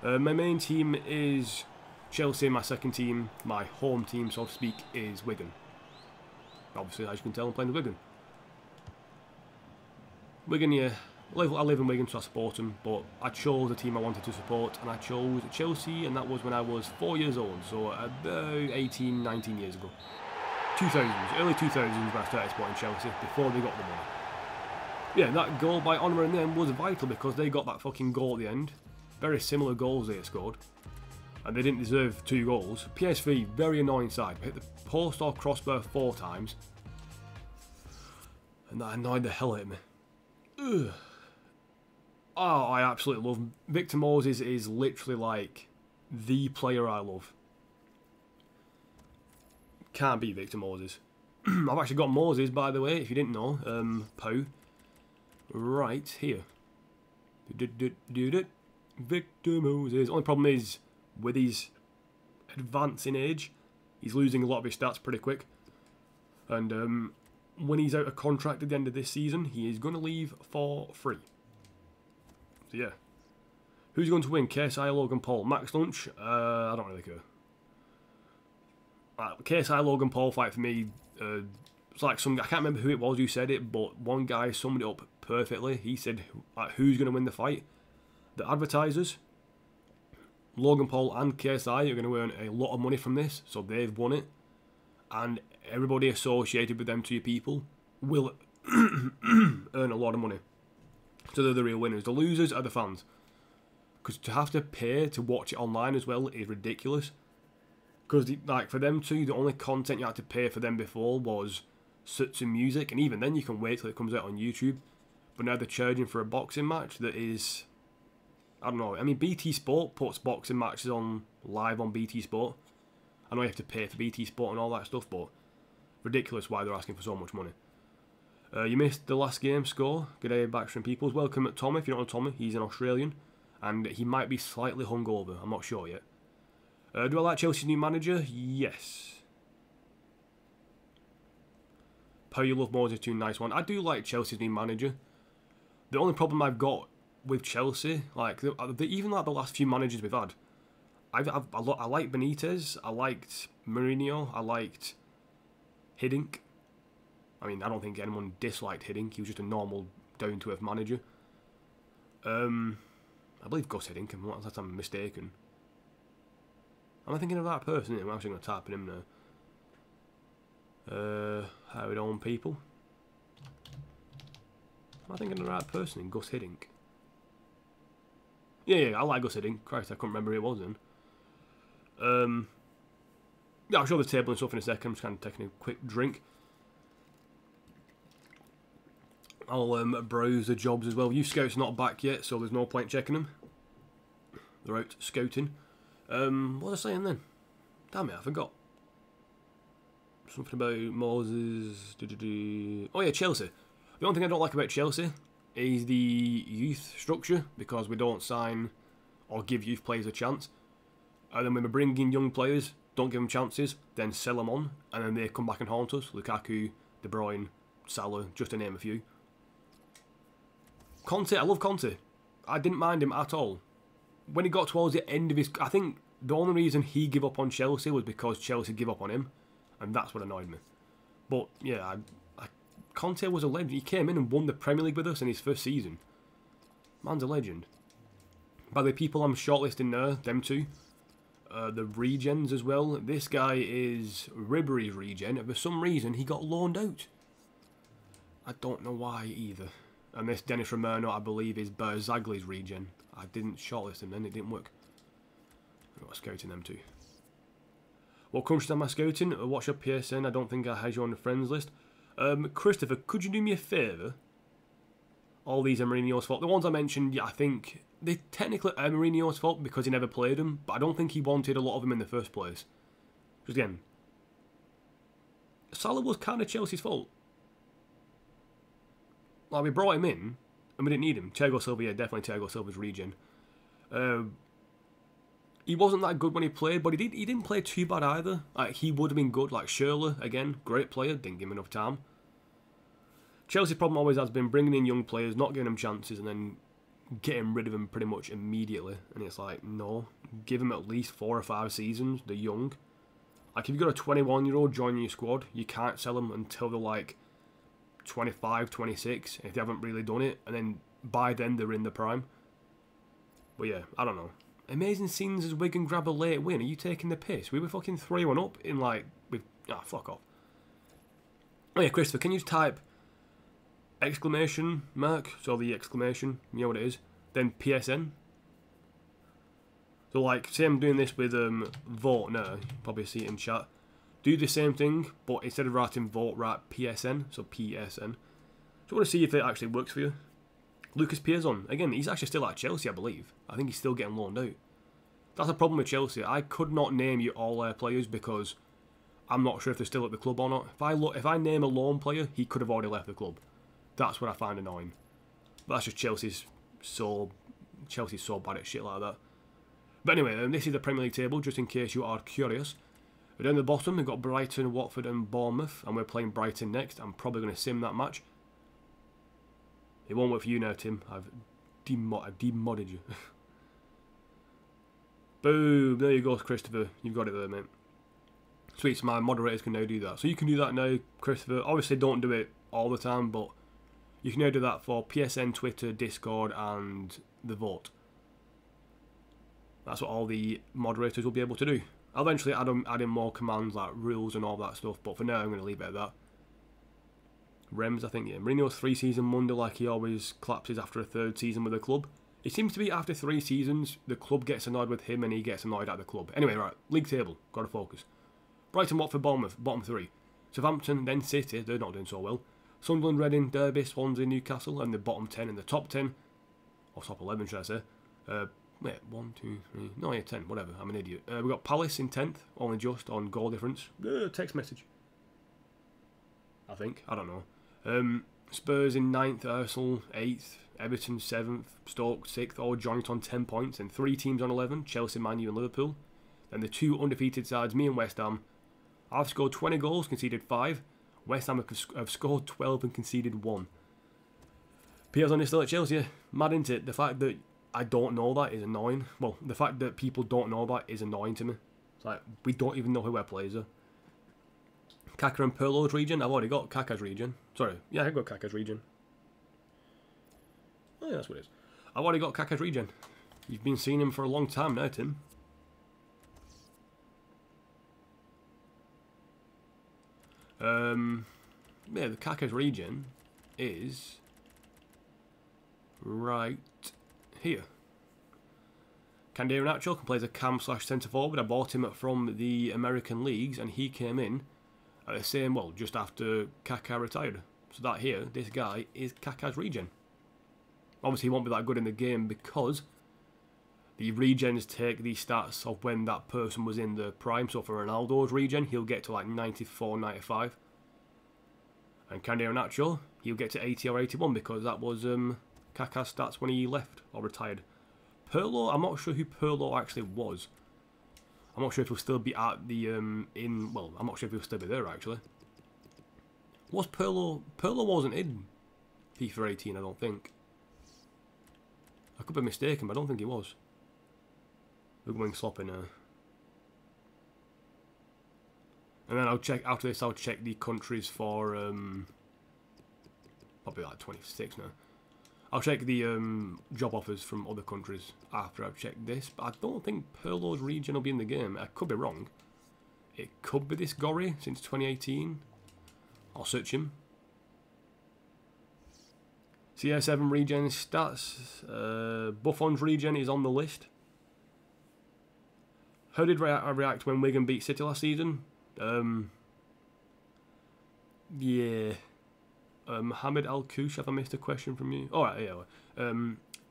My main team is Chelsea, my second team, my home team, so to speak, is Wigan. Obviously, as you can tell, I'm playing the Wigan. Wigan, yeah. I live in Wigan, so I support them, but I chose the team I wanted to support, and I chose Chelsea, and that was when I was 4 years old, so about 18, 19 years ago. 2000s, early 2000s when I started supporting Chelsea, before they got the money. Yeah, that goal by Honour in the end was vital, because they got that fucking goal at the end. Very similar goals they scored, and they didn't deserve 2 goals. PSV, very annoying side, hit the post or crossbar 4 times, and that annoyed the hell out of me. Ugh. Oh, I absolutely love him. Victor Moses is literally like the player I love. Can't beat Victor Moses. I've actually got Moses, by the way, if you didn't know. Poe. Right here. Victor Moses. Only problem is, with his advancing age, he's losing a lot of his stats pretty quick. And when he's out of contract at the end of this season, he is going to leave for free. So yeah. Who's going to win? KSI, Logan Paul. Max Lunch? I don't really care. KSI, Logan Paul fight for me. It's like I can't remember who it was who said it, but one guy summed it up perfectly. He said, who's going to win the fight? The advertisers, Logan Paul and KSI, are going to earn a lot of money from this, so they've won it. And everybody associated with them 2 people will earn a lot of money. So they're the real winners. The losers are the fans. Because to have to pay to watch it online as well is ridiculous. Because like for them 2, the only content you had to pay for them before was certain music. And even then you can wait till it comes out on YouTube. But now they're charging for a boxing match that is... I don't know. I mean, BT Sport puts boxing matches on live on BT Sport. I know you have to pay for BT Sport and all that stuff, but ridiculous why they're asking for so much money. You missed the last game score. G'day, Baxter Peoples. Welcome at Tommy. If you don't know Tommy, he's an Australian, and he might be slightly hungover. I'm not sure yet. Do I like Chelsea's new manager? Yes. How you love Moses too, nice one. I do like Chelsea's new manager. The only problem I've got with Chelsea, like even like the last few managers we've had, I like Benitez. I liked Mourinho. I liked Hiddink. I mean, I don't think anyone disliked Hiddink. He was just a normal, down-to-earth manager. I believe Gus Hiddink, unless I'm mistaken. Am I thinking of that person? I'm actually going to type in him now. How it on, people? Am I thinking of the right person in Gus Hiddink? Yeah, I like Gus Hiddink. Christ, I couldn't remember who it was then. Yeah, I'll show the table and stuff in a second. I'm just kind of taking a quick drink. I'll browse the jobs as well. Youth Scout's not back yet, so there's no point checking them. They're out scouting. What was I saying then? Damn it, I forgot. Something about Moses. Oh yeah, Chelsea. The only thing I don't like about Chelsea is the youth structure, because we don't sign or give youth players a chance. And then when we bring in young players, don't give them chances, then sell them on, and then they come back and haunt us. Lukaku, De Bruyne, Salah, just to name a few. Conte, I love Conte. I didn't mind him at all. When he got towards the end of his... I think the only reason he gave up on Chelsea was because Chelsea gave up on him, and that's what annoyed me. But, yeah, Conte was a legend. He came in and won the Premier League with us in his first season. Man's a legend. By the people I'm shortlisting there, them 2, the regens as well. This guy is Ribery's regen, and for some reason he got loaned out. I don't know why either. And this Dennis Romano, I believe, is Berzagli's regen. I didn't shortlist him then, it didn't work. I got scouting them 2. What countries am I scouting? What's your PSN? I don't think I had you on the friends list. Christopher, could you do me a favour? All these are Mourinho's fault. The ones I mentioned, yeah, I think they technically are Mourinho's fault because he never played them, but I don't think he wanted a lot of them in the first place. Because again, Salah was kind of Chelsea's fault. Like, we brought him in, and we didn't need him. Thiago Silva, yeah, definitely Thiago Silva's regen. He wasn't that good when he played, but he didn't play too bad either. Like, he would have been good. Like, Schürrle, again, great player, didn't give him enough time. Chelsea's problem always has been bringing in young players, not giving them chances, and then getting rid of him pretty much immediately. And it's like, no, give him at least 4 or 5 seasons. They're young. Like, if you've got a 21-year-old joining your squad, you can't sell them until they're like 25, 26, if they haven't really done it. And then by then, they're in the prime. But yeah, I don't know. Amazing scenes as Wigan grab a late win. Are you taking the piss? We were fucking 3-1 up in like, with, fuck off. Oh yeah, Christopher, can you just type exclamation mark, so the exclamation, you know what it is, then PSN. So like, say I'm doing this with vote now, you probably see it in chat. Do the same thing, but instead of writing vote, write PSN, so PSN. So I want to see if it actually works for you. Lucas Piazon, again, he's actually still at Chelsea, I believe. I think he's still getting loaned out. That's a problem with Chelsea. I could not name you all their players because I'm not sure if they're still at the club or not. If I name a loan player, he could have already left the club. That's what I find annoying. But that's just Chelsea's so bad at shit like that. But anyway, this is the Premier League table, just in case you are curious. But down the bottom, we've got Brighton, Watford and Bournemouth, and we're playing Brighton next. I'm probably going to sim that match. It won't work for you now, Tim. I've demodded you. Boom, there you go, Christopher. You've got it there, mate. Sweet, so my moderators can now do that. So you can do that now, Christopher. Obviously, don't do it all the time, but you can now do that for PSN, Twitter, Discord, and the vote. That's what all the moderators will be able to do. I'll eventually add in more commands like rules and all that stuff, but for now I'm going to leave it at that. Rems, I think, yeah. Mourinho's 3-season wonder, like he always collapses after a 3rd season with the club. It seems to be after 3 seasons, the club gets annoyed with him and he gets annoyed at the club. Anyway, right, league table, got to focus. Brighton, Watford, Bournemouth, bottom 3. Southampton, then City, they're not doing so well. Sunderland, Reading, Derby, Swansea, Newcastle, and the bottom 10 in the top 10. Or top 11, should I say. Wait, 1, 2, 3, no, yeah, 10, whatever, I'm an idiot. We've got Palace in 10th, only just on goal difference. Text message. I think, I don't know. Spurs in 9th, Arsenal 8th, Everton 7th, Stoke 6th, all joint on 10 points, and 3 teams on 11, Chelsea, Man U and Liverpool. Then the 2 undefeated sides, me and West Ham. I've scored 20 goals, conceded 5. West Ham have scored 12 and conceded 1. Piazon is still at Chelsea. Mad, isn't it? The fact that I don't know that is annoying. Well, the fact that people don't know that is annoying to me. It's like, we don't even know who our players are. Kaka and Pirlo's region. I've already got Kaka's region. Sorry. Yeah, I've got Kaka's region. Oh, yeah, that's what it is. I've already got Kaka's region. You've been seeing him for a long time now, Tim. Yeah, the Kaka's region is right here. Candido Nacho can play as a cam / centre forward. I bought him from the American leagues and he came in at the same, well, just after Kaka retired. So that here, this guy is Kaka's regen. Obviously he won't be that good in the game because the regens take the stats of when that person was in the prime. So for Ronaldo's regen, he'll get to like 94, 95. And Candido Nacho, he'll get to 80 or 81 because that was Kaka's stats when he left or retired. Pirlo, I'm not sure who Pirlo actually was. I'm not sure if he'll still be at the well, I'm not sure if he'll still be there actually. Was Pirlo? Pirlo wasn't in FIFA 18, I don't think. I could be mistaken, but I don't think he was. We're going sloppy now. And then I'll check after this. I'll check the countries for probably like 26 now. I'll check the job offers from other countries after I've checked this. But I don't think Pirlo's region will be in the game. I could be wrong. It could be this Gori since 2018. I'll search him. CR7 regen stats. Buffon's regen is on the list. How did I react when Wigan beat City last season? Yeah. Mohammed Al Kush, have I missed a question from you? Alright, yeah.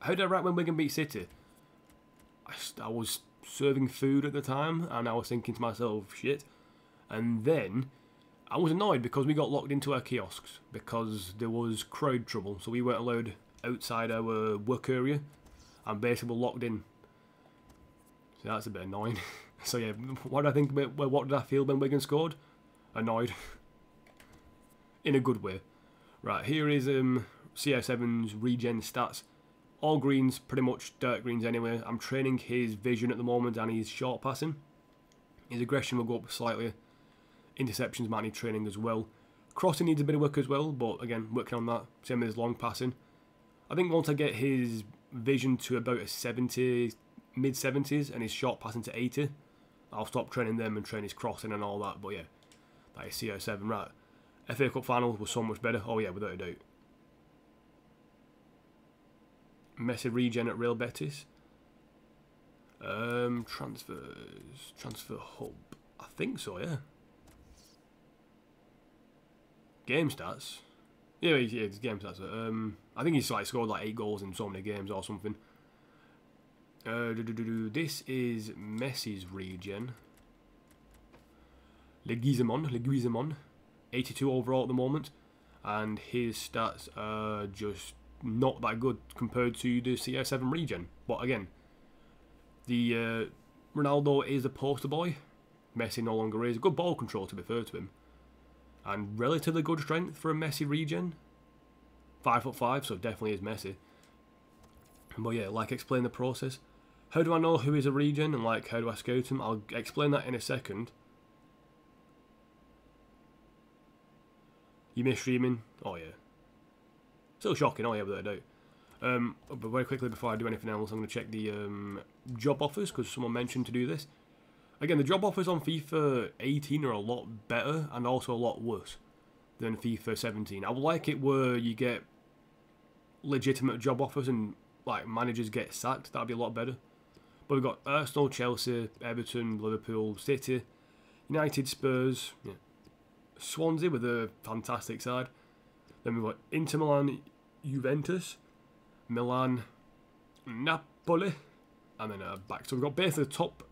How did I react when Wigan beat City? I was serving food at the time and I was thinking to myself, shit. And then I was annoyed because we got locked into our kiosks because there was crowd trouble. So we weren't allowed outside our work area and basically were locked in. So that's a bit annoying. So yeah, what did I think about, what did I feel when Wigan scored? Annoyed. In a good way. Right, here is CR7's regen stats all greens, pretty much dirt greens anyway. I'm training his vision at the moment and his short passing. His aggression will go up slightly. Interceptions might need training as well. Crossing needs a bit of work as well, but again, working on that. Same with his long passing. I think once I get his vision to about a 70, mid-70s, and his short passing to 80, I'll stop training them and train his crossing and all that. But yeah, that is CR7, right. FA Cup final was so much better. Oh yeah, without a doubt. Messi regen at Real Betis. Transfers. Transfer hub. I think so, yeah. Game stats. Yeah, it's game stats. I think he's like scored like 8 goals in so many games or something. This is Messi's regen. Leguizamon. 82 overall at the moment. And his stats are just not that good compared to the CR7 regen. But again, the Ronaldo is the poster boy. Messi no longer is. Good ball control, to be fair to him. And relatively good strength for a Messi regen. 5'5", so definitely is Messi. But yeah, like explain the process. How do I know who is a regen and like how do I scout him? I'll explain that in a second. You miss streaming? Oh yeah. Still shocking, oh yeah, without a doubt. But very quickly before I do anything else, I'm going to check the job offers because someone mentioned to do this. Again, the job offers on FIFA 18 are a lot better and also a lot worse than FIFA 17. I would like it where you get legitimate job offers and like managers get sacked. That'd be a lot better. But we've got Arsenal, Chelsea, Everton, Liverpool, City, United, Spurs, yeah. Swansea with a fantastic side. Then we've got Inter Milan, Juventus, Milan, Napoli, and then back. So we've got basically the top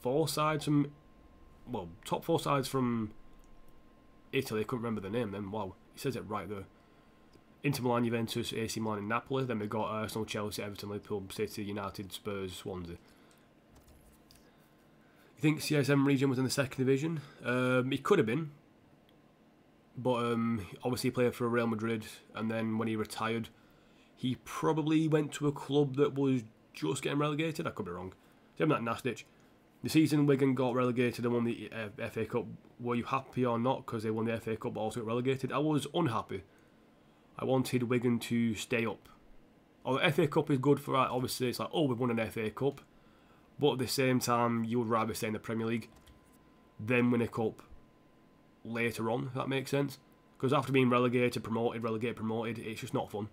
4 sides from, well, top 4 sides from Italy. I couldn't remember the name then. Wow, he says it right there. Inter Milan, Juventus, AC Milan, and Napoli. Then we've got Arsenal, Chelsea, Everton, Liverpool, City, United, Spurs, Swansea. You think CSM region was in the 2nd division? He could have been. But obviously he played for Real Madrid, and then when he retired, he probably went to a club that was just getting relegated. I could be wrong. Same like Nastic. The season Wigan got relegated and won the FA Cup. Were you happy or not because they won the FA Cup but also got relegated? I was unhappy. I wanted Wigan to stay up. Oh, the FA Cup is good for that. Obviously, it's like, oh, we've won an FA Cup. But at the same time, you would rather stay in the Premier League than win a cup later on, if that makes sense. Because after being relegated, promoted, it's just not fun.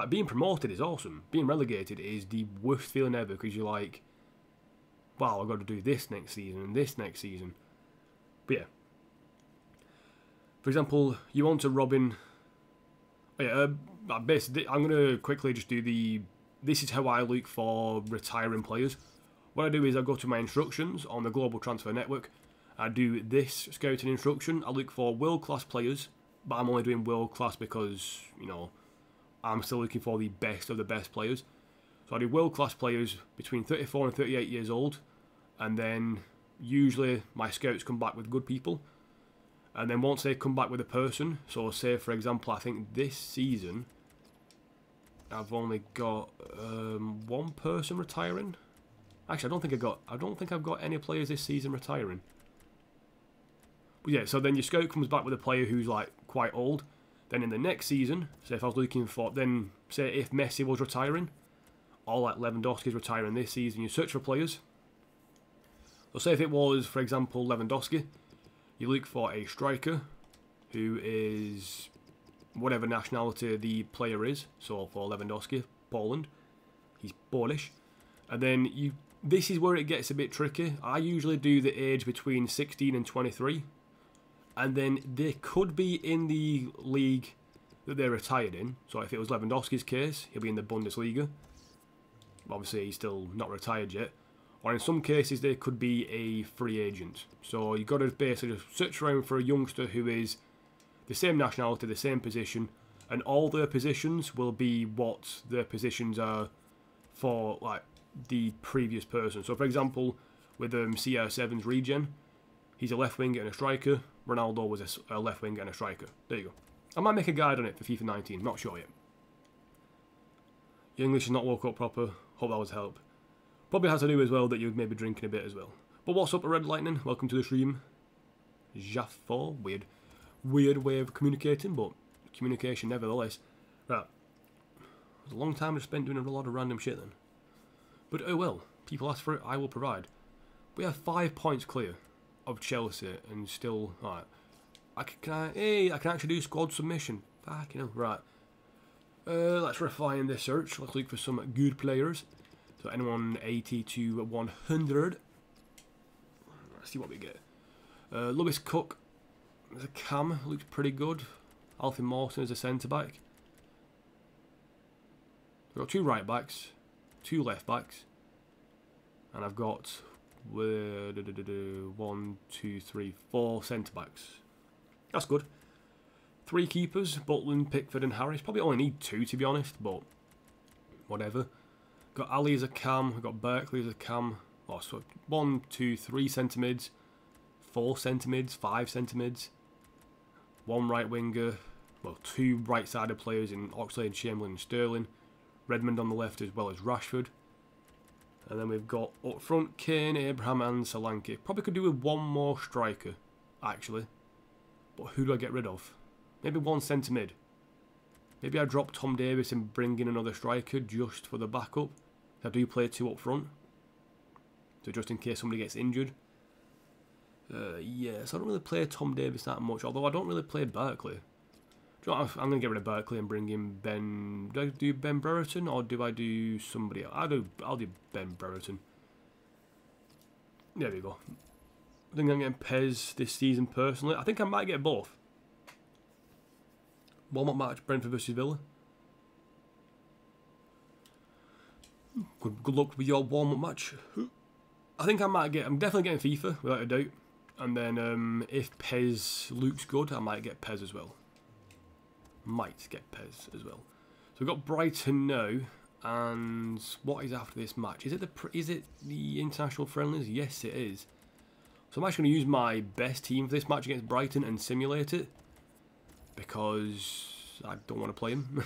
Being promoted is awesome. Being relegated is the worst feeling ever because you're like, wow, I've got to do this next season and this next season. But yeah. For example, you want to Robin. Yeah, basically, I'm going to quickly just do the. This is how I look for retiring players. What I do is I go to my instructions on the Global Transfer Network. I do this scouting instruction. I look for world-class players, but I'm only doing world-class because, you know, I'm still looking for the best of the best players. So I do world-class players between 34 and 38 years old, and then usually my scouts come back with good people. And then once they come back with a person, so say for example, I think this season I've only got 1 person retiring. Actually, I don't think I've got any players this season retiring. But yeah, so then your scout comes back with a player who's like quite old. Then in the next season, say if I was looking for, then say if Messi was retiring, or like Lewandowski's retiring this season, you search for players. So say if it was, for example, Lewandowski, you look for a striker who is whatever nationality the player is. So for Lewandowski, Poland, he's Polish. And then this is where it gets a bit tricky. I usually do the age between 16 and 23. And then they could be in the league that they're retired in. So if it was Lewandowski's case, he'll be in the Bundesliga. Obviously, he's still not retired yet. Or in some cases, they could be a free agent. So you've got to basically just search around for a youngster who is the same nationality, the same position, and all their positions will be what their positions are for like the previous person. So for example, with CR7's regen, he's a left winger and a striker. Ronaldo was a left winger and a striker. There you go. I might make a guide on it for FIFA 19, not sure yet. Your English is not woke up proper. Hope that was help. Probably has to do as well that you're maybe drinking a bit as well. But what's up, Red Lightning? Welcome to the stream. Jaffo. Weird way of communicating, but communication nevertheless. Right. It was a long time I spent doing a lot of random shit then. But oh well. People ask for it, I will provide. We have 5 points clear of Chelsea and still... Alright. I can actually do squad submission. Fucking hell. Right. Let's refine this search. Let's look for some good players. So anyone 80 to 100. Let's see what we get. Lewis Cook as a cam. Looks pretty good. Alfie Mawson as a centre-back. We've got 2 right-backs. 2 left-backs. And I've got 1, 2, 3, 4 centre-backs. That's good. 3 keepers, Butland, Pickford and Harris. Probably only need 2 to be honest, but whatever. Got Ali as a cam, we've got Berkeley as a cam. Oh, so 1, 2, 3 centre mids, 4 centre mids, 5 centre mids, 1 right winger, well 2 right sided players in Oxlade, Chamberlain and Sterling. Redmond on the left as well as Rashford. And then we've got up front Kane, Abraham and Solanke. Probably could do with 1 more striker, actually. But who do I get rid of? Maybe 1 centre mid. Maybe I drop Tom Davis and bring in another striker just for the backup. I do play 2 up front. So just in case somebody gets injured. Yeah, so I don't really play Tom Davis that much. Although I don't really play Berkeley. Do you know what, I'm going to get rid of Berkeley and bring in Ben... Do I do Ben Brereton or do I do somebody else? I'll do Ben Brereton. There we go. I think I'm getting Pez this season personally. I think I might get both. Warm-up match, Brentford versus Villa. Good luck with your warm-up match. I think I'm definitely getting FIFA, without a doubt. And then if Pez looks good, I might get Pez as well. Might get Pez as well. So we've got Brighton now. And what is after this match? Is it the international friendlies? Yes, it is. So I'm actually going to use my best team for this match against Brighton and simulate it. Because I don't want to play him.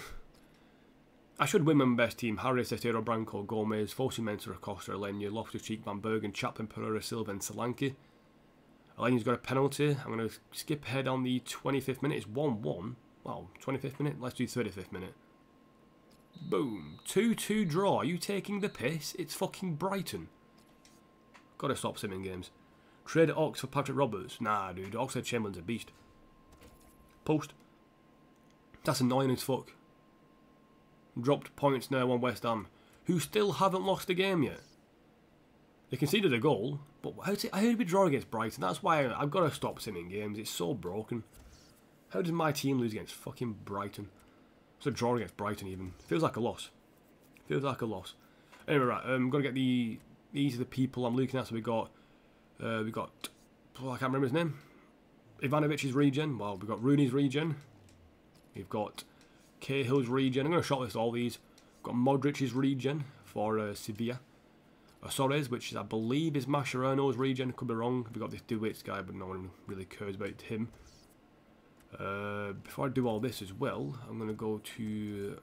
I should win my best team. Harris, Estero, Branco, Gomez, Fosu, Mensah, Acosta, Alenya, Loftus-Cheek, Van Bergen, Chapman, Pereira, Silva and Solanke. Alenya's got a penalty. I'm going to skip ahead on the 25th minute. It's 1-1. Wow, 25th minute? Let's do 35th minute. Boom. 2-2 draw. Are you taking the piss? It's fucking Brighton. Gotta stop simming games. Trade Ox for Patrick Roberts. Nah, dude. Oxlade Chamberlain's a beast. Post. That's annoying as fuck. Dropped points now on West Ham, who still haven't lost a game yet. They conceded a goal, but how did we draw against Brighton? That's why I've got to stop simming games. It's so broken. How did my team lose against fucking Brighton? It's a draw against Brighton even. Feels like a loss. Feels like a loss. Anyway, right, I'm going to get these are the people I'm looking at. So we got, well, I can't remember his name. Ivanovic's regen. Well, we've got Rooney's regen. We've got Cahill's regen. I'm going to shortlist all these. We've got Modric's regen for Sevilla. Soares, which I believe is Mascherano's regen. Could be wrong. We've got this DeWitt's guy, but no one really cares about him. Before I do all this as well, I'm going to go to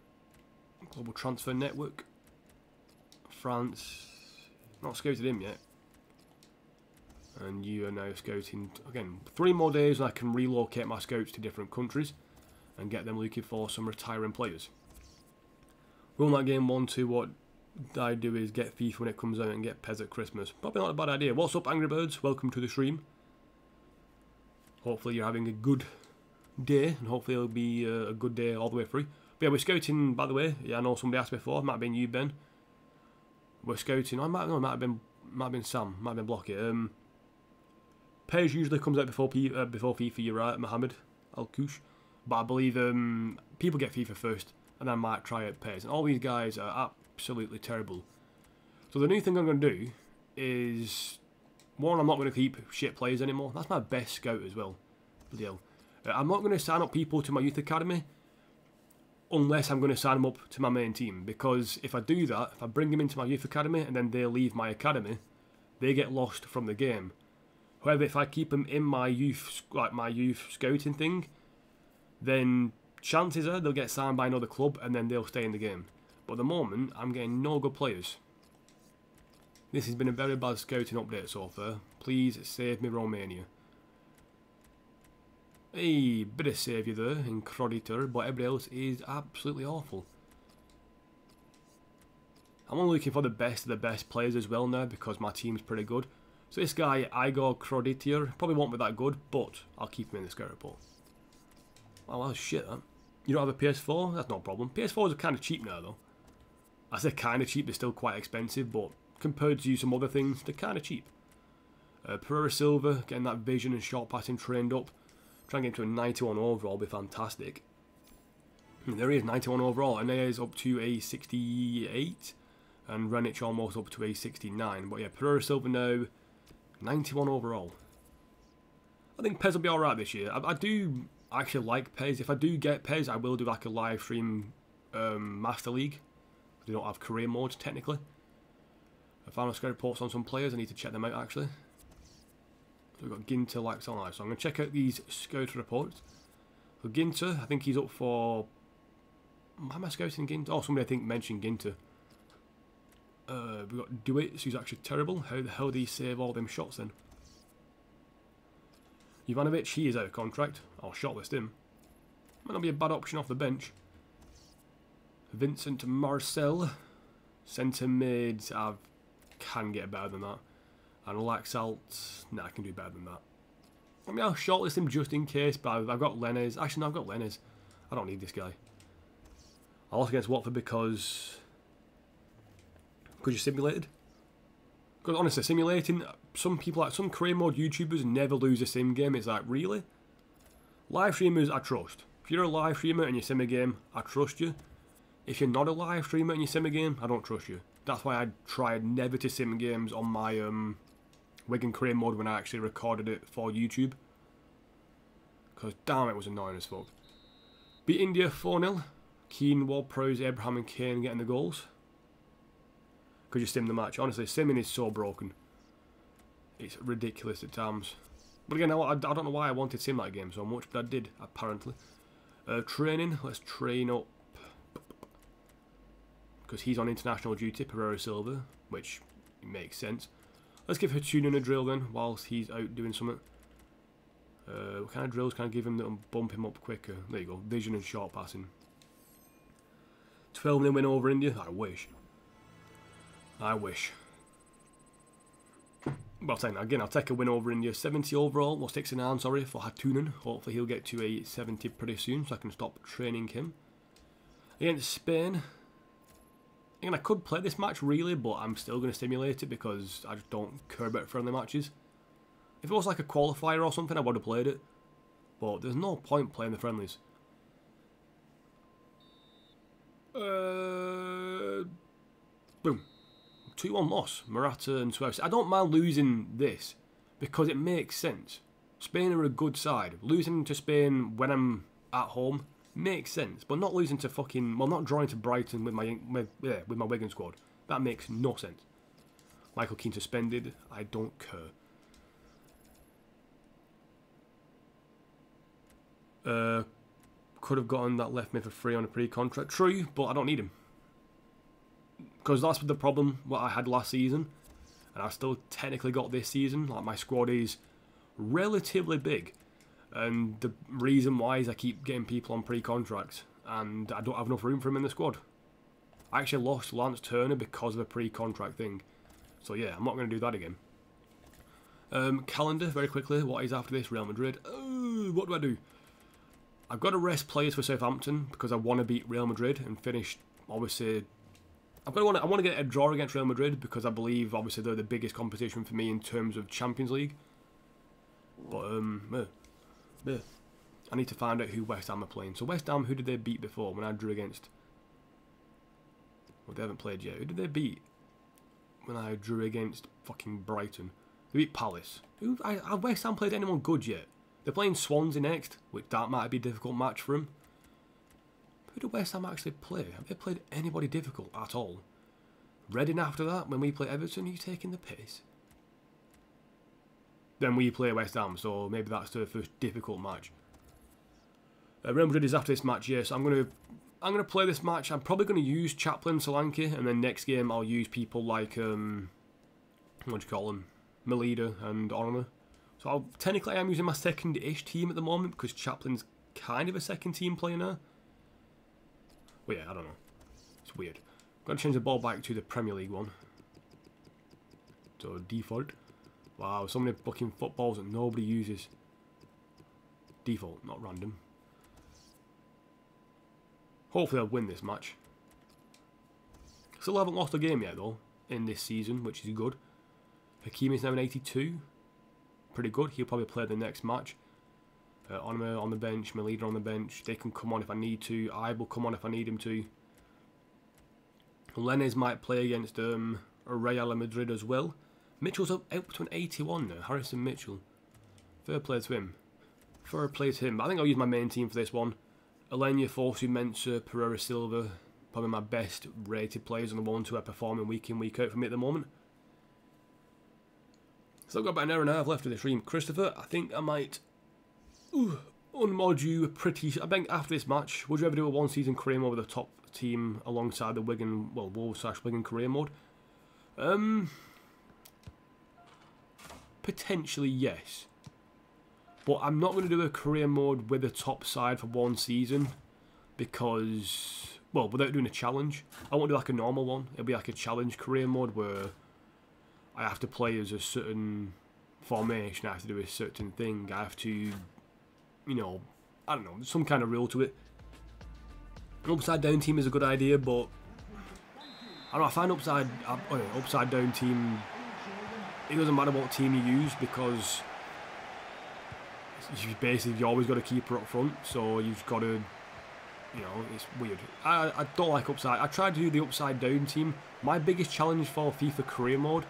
Global Transfer Network. France. Not scouted him yet. And you are now scouting, again, 3 more days and I can relocate my scouts to different countries and get them looking for some retiring players. Run that game 1-2, what I do is get FIFA when it comes out and get Pez at Christmas. Probably not a bad idea. What's up, Angry Birds? Welcome to the stream. Hopefully you're having a good day and hopefully it'll be a good day all the way through. But yeah, we're scouting, by the way. Yeah, I know somebody asked before. It might have been you, Ben. We're scouting. It might have been Sam. Might have been Blocky. Pez usually comes out before FIFA, you're right, Mohammed Al-Kush. But I believe people get FIFA first, and I might try out Pez. And all these guys are absolutely terrible. So the new thing I'm going to do is, one, I'm not going to keep shit players anymore. That's my best scout as well. Bloody hell. I'm not going to sign up people to my youth academy unless I'm going to sign them up to my main team. Because if I do that, if I bring them into my youth academy and then they leave my academy, they get lost from the game. However, if I keep them in my youth, like my youth scouting thing, then chances are they'll get signed by another club and then they'll stay in the game. But at the moment, I'm getting no good players. This has been a very bad scouting update so far. Please save me, Romania. Hey, bit of saviour there in Creditor, but everybody else is absolutely awful. I'm only looking for the best of the best players as well now because my team's pretty good. So this guy, Igor Creditor, probably won't be that good, but I'll keep him in the scout report. Wow, that's shit, that. You don't have a PS4? That's no problem. PS4s are kind of cheap now, though. I say kind of cheap, they're still quite expensive, but compared to some other things, they're kind of cheap. Pereira Silva, getting that vision and shot passing trained up. Trying to get him to a 91 overall would be fantastic. And there he is, 91 overall, and there is up to a 68. And Renic almost up to a 69. But yeah, Pereira Silva now, 91 overall. I think Pez will be alright this year. I do actually like Pez. If I do get Pez, I will do like a live stream Master League. They don't have career modes technically. Final scout reports on some players. I need to check them out actually. So we've got Ginter, likes on live. So I'm going to check out these scout reports. So Ginter, I think he's up for... Why am I scouting Ginter? Oh, somebody I think mentioned Ginter. We've got Duits, who's actually terrible. How the hell do he save all them shots then? Ivanovic, he is out of contract. I'll shortlist him. Might not be a bad option off the bench. Vincent Marcel. Centre mids, I can get better than that. And Laxalt, nah, I can do better than that. I mean, I'll shortlist him just in case, but I've got Lennes. Actually, no, I've got Lennes. I don't need this guy. I lost against Watford because you simulated. Because honestly, simulating, some people, like some career mode YouTubers never lose a sim game. It's like, really? Live streamers, I trust. If you're a live streamer and you sim a game, I trust you. If you're not a live streamer and you sim a game, I don't trust you. That's why I tried never to sim games on my Wigan career mode when I actually recorded it for YouTube. Because damn, it was annoying as fuck. Beat India 4-0. Keane, Ward-Prowse, Abraham and Kane getting the goals. Because you sim the match. Honestly, simming is so broken. It's ridiculous at times. But again, I don't know why I wanted to sim that game so much, but I did, apparently. Training, let's train up. Because he's on international duty, Pereira Silva, which makes sense. Let's give Hattunen a drill then, whilst he's out doing something. What kind of drills can I give him that'll bump him up quicker? There you go, vision and short passing. 12-0 win over India, I wish. I wish. Well, again, I'll take a win over India. 70 overall, well 69, sorry, for Hattunen. Hopefully he'll get to a 70 pretty soon, so I can stop training him. Against Spain. Again, I could play this match really, but I'm still going to simulate it because I just don't care about friendly matches. If it was like a qualifier or something, I would have played it. But there's no point playing the friendlies. Boom. 2-1 loss. Morata and Suarez. I don't mind losing this because it makes sense. Spain are a good side. Losing to Spain when I'm at home makes sense, but not losing to fucking... Well, not drawing to Brighton with my Wigan squad. That makes no sense. Michael Keane suspended. I don't care. Could have gotten that left mid for free on a pre-contract. True, but I don't need him. Because that's the problem what I had last season. And I still technically got this season. Like, my squad is relatively big. And the reason why is I keep getting people on pre-contracts. And I don't have enough room for him in the squad. I actually lost Lance Turner because of a pre-contract thing. So yeah, I'm not going to do that again. Calendar, very quickly. What is after this? Real Madrid. What do I do? I've got to rest players for Southampton because I want to beat Real Madrid and finish, obviously... I want to get a draw against Real Madrid because I believe, obviously, they're the biggest competition for me in terms of Champions League. But, yeah. I need to find out who West Ham are playing. So West Ham, who did they beat before when I drew against... Well, they haven't played yet. Who did they beat when I drew against fucking Brighton? They beat Palace. Have West Ham played anyone good yet? They're playing Swansea next, which that might be a difficult match for them. Who do West Ham actually play? Have they played anybody difficult at all? Reading after that, when we play Everton, are you taking the piss? Then we play West Ham, so maybe that's the first difficult match. Real Madrid is after this match, yeah, so I'm going to I'm going to play this match. I'm probably going to use Chaplin, Solanke, and then next game I'll use people like, what do you call them? Melida and Honor. So technically I'm using my second-ish team at the moment because Chaplin's kind of a second team player now. Well, yeah, I don't know. It's weird. I'm going to change the ball back to the Premier League one. So default. Wow, so many fucking footballs that nobody uses. Default, not random. Hopefully I'll win this match. Still haven't lost a game yet though in this season, which is good. Hakimi's now an 82. Pretty good. He'll probably play the next match. Onima on the bench, Melida on the bench. They can come on if I need to. I will come on if I need him to. Lenez might play against Real Madrid as well. Mitchell's up to an 81 now. Harrison Mitchell. Fair play to him. Fair play to him. But I think I'll use my main team for this one. Alenia, Forsu, Mensah, Pereira Silva. Probably my best rated players and the ones who are performing week in, week out for me at the moment. So I've got about an hour and a half left of the stream. Christopher, I think I might unmod you pretty... I think after this match, would you ever do a one-season career mode with a top team alongside the Wigan... Well, Wolves/Wigan career mode? Potentially, yes. But I'm not going to do a career mode with a top side for one season because... Well, without doing a challenge. I won't do like a normal one. It'll be like a challenge career mode where I have to play as a certain formation. I have to do a certain thing. I have to, you know, I don't know, some kind of rule to it. An upside down team is a good idea, but I don't know, I find upside down team, it doesn't matter what team you use because you always got a keeper up front, so you've got to, you know, it's weird. I don't like upside. I tried to do the upside down team. My biggest challenge for FIFA career mode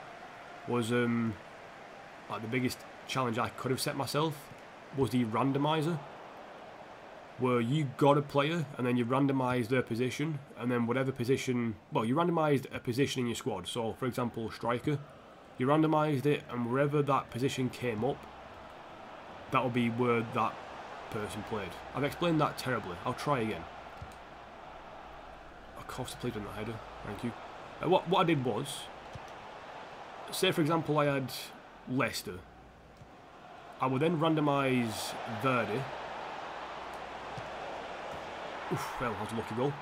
was like the biggest challenge I could have set myself was the randomizer, where you got a player and then you randomise their position, and then whatever position, well, you randomised a position in your squad. So for example, striker, you randomised it, and wherever that position came up, that will be where that person played. I've explained that terribly. I'll try again. Costa played on that header. Thank you. What I did was, say for example I had Leicester. I would then randomise Verdi. Oof, well, that was a lucky goal.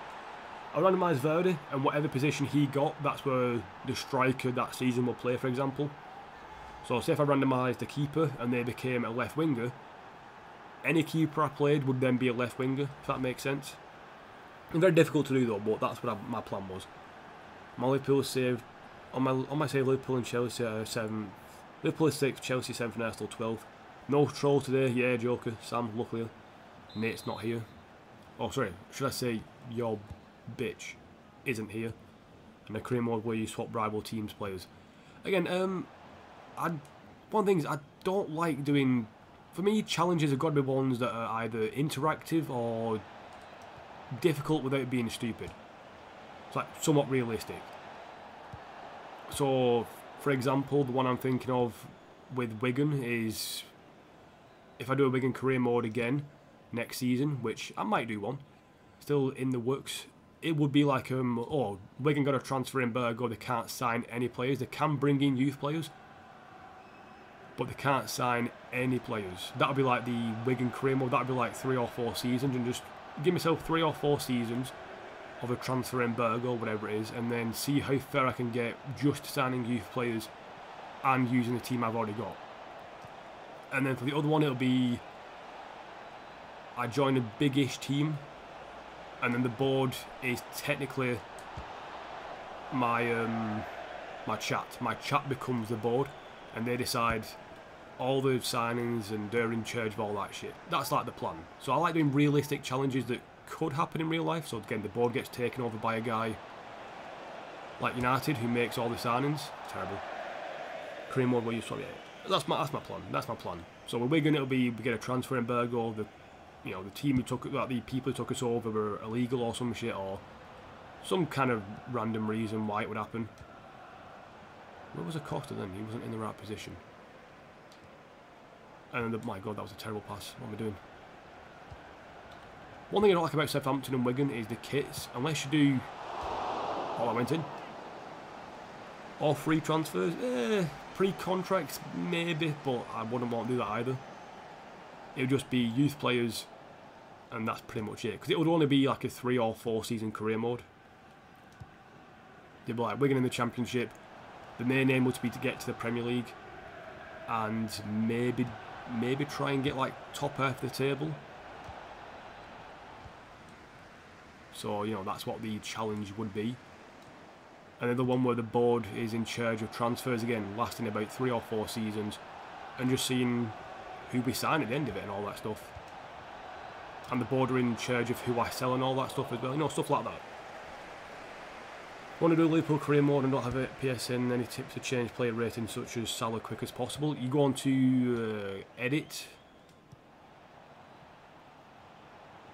I randomise Verdi, and whatever position he got, that's where the striker that season will play, for example. So say if I randomised the keeper and they became a left winger, any keeper I played would then be a left winger, if that makes sense. Very difficult to do though, but that's what my plan was. My Liverpool saved on my save. Liverpool and Chelsea are 7th. Liverpool is 6th, Chelsea 7th, and Arsenal 12th. No troll today, yeah, Joker. Sam, luckily, Nate's not here. Oh, sorry, should I say your bitch isn't here? And a career mode where you swap rival teams' players. Again, one thing is I don't like doing. For me, challenges have got to be ones that are either interactive or difficult without being stupid. It's like somewhat realistic. So, for example, the one I'm thinking of with Wigan is if I do a Wigan career mode again next season, which I might do one, still in the works. It would be like oh, Wigan got a transfer in Bergo, they can't sign any players. They can bring in youth players, but they can't sign any players. That would be like the Wigan career mode. That would be like 3 or 4 seasons, and just give myself 3 or 4 seasons of a transfer in Berg or whatever it is, and then see how far I can get just signing youth players and using the team I've already got. And then for the other one, it'll be I join a big-ish team, and then the board is technically my my chat. My chat becomes the board, and they decide all the signings, and they're in charge of all that shit. That's like the plan. So I like doing realistic challenges that could happen in real life. So again, the board gets taken over by a guy like United who makes all the signings. Terrible. Career mode where you swap. Yeah, that's my plan. That's my plan. So with Wigan, it'll be we get a transfer in Bergo. The team who took the people who took us over were illegal or some shit, or some kind of random reason why it would happen. Where was Acosta then? He wasn't in the right position. And my god, that was a terrible pass. What am I doing? One thing I don't like about Southampton and Wigan is the kits. Unless you do... Oh, I went in. Or free transfers. Pre-contracts, maybe, but I wouldn't want to do that either. It would just be youth players, and that's pretty much it. Because it would only be like a 3 or 4 season career mode. You'd be like Wigan in the Championship. The main aim would be to get to the Premier League, and maybe try and get like top half of the table. So, you know, that's what the challenge would be. Another one where the board is in charge of transfers again, lasting about 3 or 4 seasons, and just seeing who we sign at the end of it and all that stuff. And the board are in charge of who I sell and all that stuff as well, you know, stuff like that. Want to do a Liverpool career mode and not have it PSN? Any tips to change player ratings such as Salah quick as possible? You go on to edit.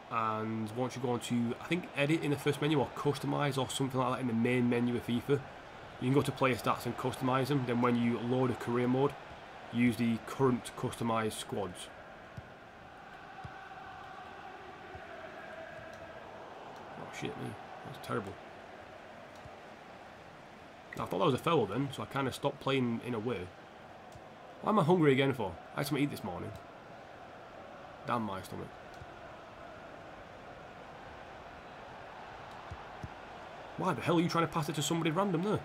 And once you go on to, I think, edit in the first menu or customise or something like that in the main menu of FIFA, you can go to player stats and customise them. Then when you load a career mode, use the current customised squads. Oh shit me, that's terrible. I thought that was a foul then, so I kind of stopped playing in a way. Why am I hungry again for? I had something to eat this morning. Damn my stomach. Why the hell are you trying to pass it to somebody random there?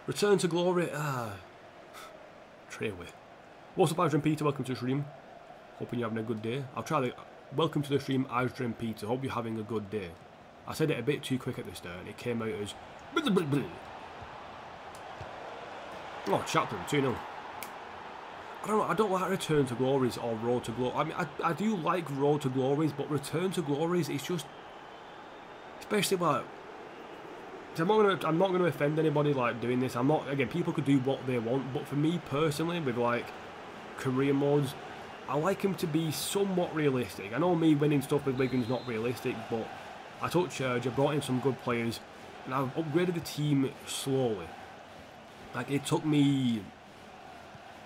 Return to glory. Tray away. What's up, Adrian Peter? Welcome to the stream. Hoping you're having a good day. I'll try the... Welcome to the stream, Adrian Peter. Hope you're having a good day. I said it a bit too quick at the start and it came out as... Oh, Chaplin, 2-0. I don't know, I don't like Return to Glories or Road to Glory. I mean, I do like Road to Glories, but Return to Glories, it's just... Especially like... I'm not going to offend anybody like doing this. I'm not... Again, people could do what they want, but for me personally, with like career modes, I like them to be somewhat realistic. I know me winning stuff with Wigan's not realistic, but I took charge, I brought in some good players, and I've upgraded the team slowly. Like, it took me...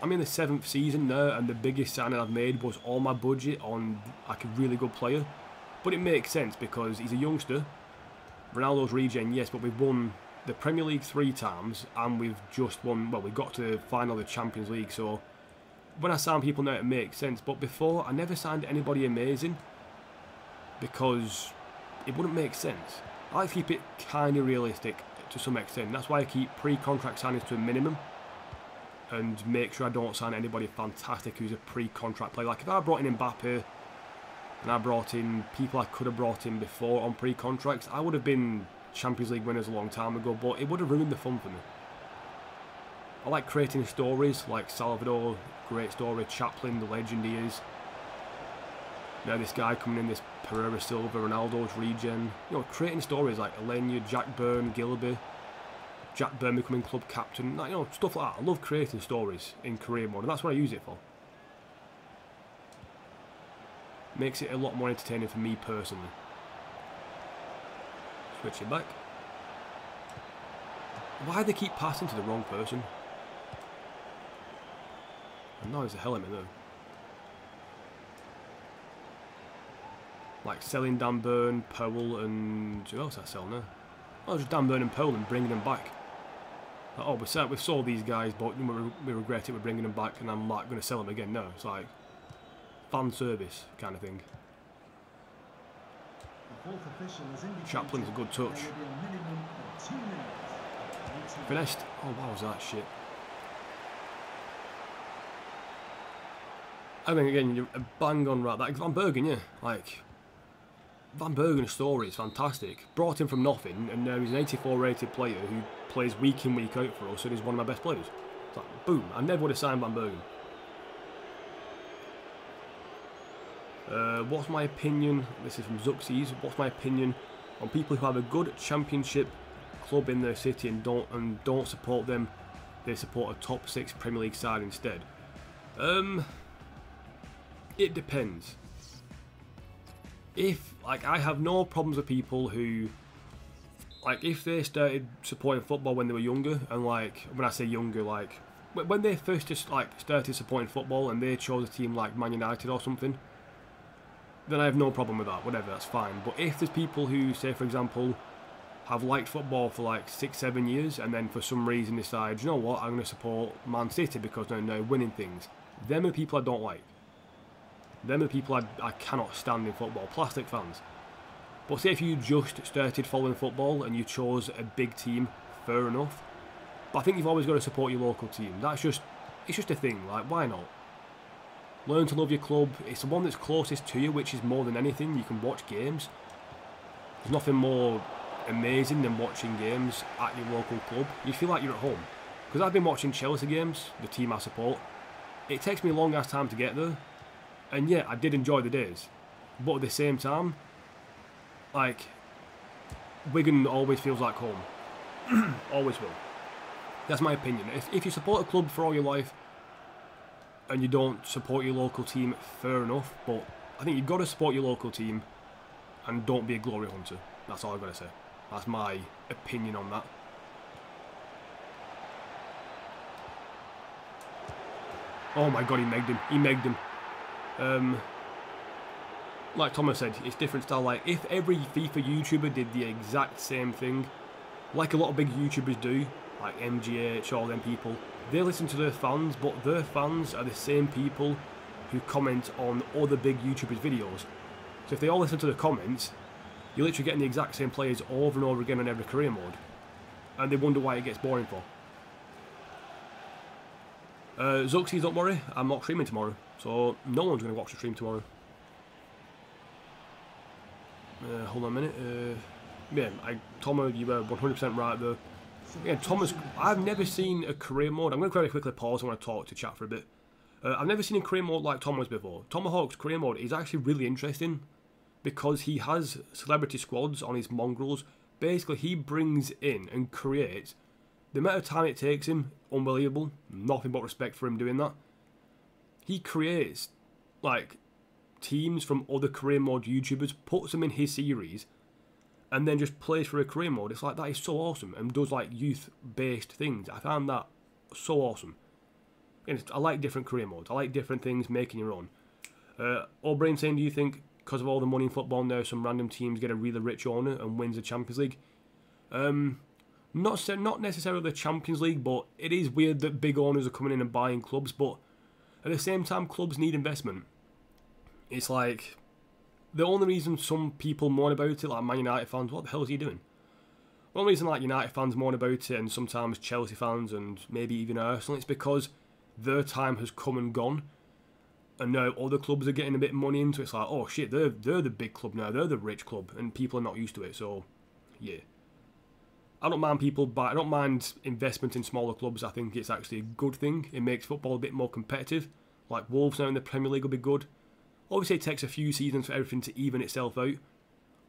I'm in the 7th season now, and the biggest signing I've made was all my budget on like a really good player. But it makes sense because he's a youngster. Ronaldo's regen, yes, but we've won the Premier League 3 times, and we've just won... Well, we got to the final of the Champions League, so... When I sign people now, it makes sense. But before, I never signed anybody amazing because it wouldn't make sense. I like to keep it kind of realistic to some extent. That's why I keep pre-contract signings to a minimum and make sure I don't sign anybody fantastic who's a pre-contract player. Like if I brought in Mbappe and I brought in people I could have brought in before on pre-contracts, I would have been Champions League winners a long time ago, but it would have ruined the fun for me. I like creating stories like Salvador, great story, Chaplin, the legend he is. Now this guy coming in, this Pereira Silva, Ronaldo's regen. You know, creating stories like Alenia, Jack Byrne, Gilby, Jack Byrne becoming club captain. You know, stuff like that. I love creating stories in career mode, and that's what I use it for. Makes it a lot more entertaining for me personally. Switch it back. Why do they keep passing to the wrong person? Annoys the hell out of me though. Like selling Dan Burn, Powell, and who else I sell now? Oh, just Dan Burn and Powell and bringing them back. Like, oh, we've sold these guys, but we regret it. We're bringing them back, and I'm like going to sell them again. No, it's like fan service kind of thing. Chaplin's a good touch. Finessed. Oh, wow, was that shit? I mean, again, you're a bang on right. That Van Bergen, yeah, like Van Bergen's story is fantastic. Brought him from nothing, and now he's an 84 rated player who plays week in, week out for us, and is one of my best players. It's like, boom, I never would have signed Van Bergen. What's my opinion? This is from Zuxies. What's my opinion on people who have a good championship club in their city and don't support them? They support a top 6 Premier League side instead. It depends. If, like, I have no problems with people who, like, if they started supporting football when they were younger, and, like, when I say younger, like, when they first just, like, started supporting football and they chose a team like Man United or something, then I have no problem with that, whatever, that's fine. But if there's people who, say for example, have liked football for like 6-7 years and then for some reason decide, you know what, I'm going to support Man City because they're now winning things, them are the people I don't like. Them are the people I cannot stand in football, plastic fans. But say if you just started following football and you chose a big team, fair enough. But I think you've always got to support your local team. It's just a thing, like, why not? Learn to love your club. It's the one that's closest to you, which is more than anything. You can watch games. There's nothing more amazing than watching games at your local club. You feel like you're at home. Because I've been watching Chelsea games, the team I support. It takes me a long ass time to get there. And yeah, I did enjoy the days. But at the same time, like, Wigan always feels like home. Always will. That's my opinion. If you support a club for all your life and you don't support your local team, fair enough. But I think you've got to support your local team and don't be a glory hunter. That's all I've got to say. That's my opinion on that. Oh my god, he megged him. He megged him. Like Thomas said, it's different style. Like, if every FIFA YouTuber did the exact same thing, like a lot of big YouTubers do, like MGH, all them people, they listen to their fans, but their fans are the same people who comment on other big YouTubers' videos. So if they all listen to the comments, you're literally getting the exact same players over and over again on every career mode. And they wonder why it gets boring for. Zuxies, don't worry, I'm not streaming tomorrow. So no one's going to watch the stream tomorrow. Hold on a minute. Yeah, Tomo, you were 100% right there. Yeah, Thomas, I've never seen a career mode. I'm going to very quickly pause. I want to talk to chat for a bit. I've never seen a career mode like Tomo's before. Tomahawk's career mode is actually really interesting because he has celebrity squads on his mongrels. Basically, he brings in and creates. The amount of time it takes him, unbelievable. Nothing but respect for him doing that. He creates, like, teams from other career mode YouTubers, puts them in his series, and then just plays for a career mode. It's like, that is so awesome, and does like youth-based things. I found that so awesome. And I like different career modes. I like different things, making your own. O'Brien saying, do you think because of all the money in football now, some random teams get a really rich owner and wins the Champions League? Not necessarily the Champions League, but it is weird that big owners are coming in and buying clubs. But at the same time, clubs need investment. It's like, the only reason some people moan about it, like Man United fans, what the hell is he doing? The only reason like United fans moan about it, and sometimes Chelsea fans, and maybe even Arsenal, it's because their time has come and gone, and now other clubs are getting a bit of money into it. It's like, oh shit, they're the big club now, they're the rich club, and people are not used to it. So yeah, I don't mind people, but I don't mind investment in smaller clubs. I think it's actually a good thing. It makes football a bit more competitive. Like Wolves now in the Premier League will be good. Obviously, it takes a few seasons for everything to even itself out,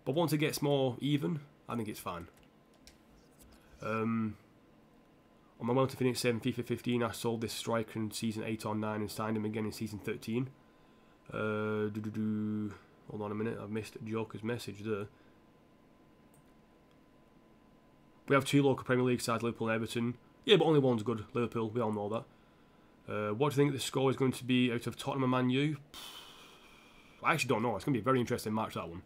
but once it gets more even, I think it's fine. On my way to finish 7 FIFA 15, I sold this striker in season 8 or 9 and signed him again in season 13. Hold on a minute, I've missed Joker's message there. We have 2 local Premier League sides, Liverpool and Everton. Yeah, but only one's good, Liverpool, we all know that. What do you think the score is going to be out of Tottenham and Man U? I actually don't know. It's going to be a very interesting match, that one.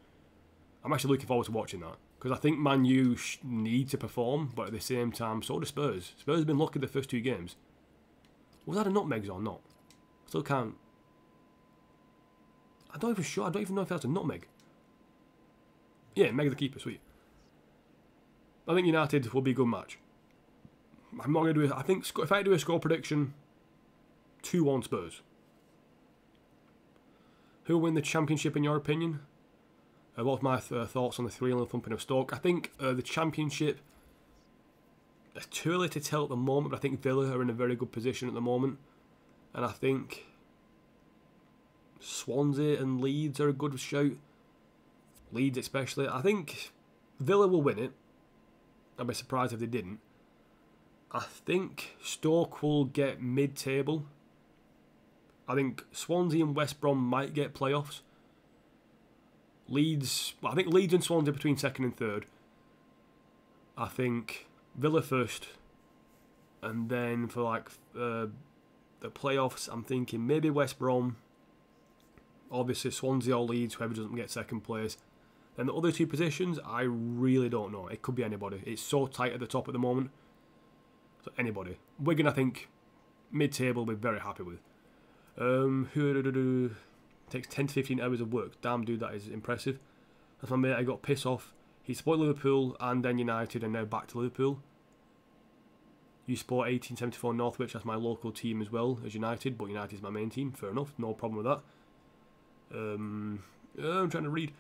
I'm actually looking forward to watching that. Because I think Man U need to perform, but at the same time, so do Spurs. Spurs have been lucky the first 2 games. Was that a nutmeg or not? Still can't... I'm not even sure. I don't even know if that's a nutmeg. Yeah, meg the keeper, sweet. I think United will be a good match. I'm not going to do... I think if I do a score prediction, 2-1 Spurs. Who will win the Championship in your opinion? What's my thoughts on the 3-0 thumping of Stoke? I think the Championship, it's too early to tell at the moment, but I think Villa are in a very good position at the moment. And I think Swansea and Leeds are a good shout. Leeds especially. I think Villa will win it. I'd be surprised if they didn't. I think Stoke will get mid-table. I think Swansea and West Brom might get playoffs. Leeds, well, I think Leeds and Swansea between 2nd and 3rd. I think Villa first. And then for like the playoffs, I'm thinking maybe West Brom, Obviously, Swansea or Leeds, whoever doesn't get second place. Then the other two positions, I really don't know. It could be anybody. It's so tight at the top at the moment. So anybody. Wigan, I think, mid-table, we're very happy with. Takes 10 to 15 hours of work. Damn, dude, that is impressive. That's my mate. I got pissed off. He supported Liverpool and then United and now back to Liverpool. You support 1874 Northwich. That's my local team as well as United, but United is my main team. Fair enough. No problem with that. I'm trying to read.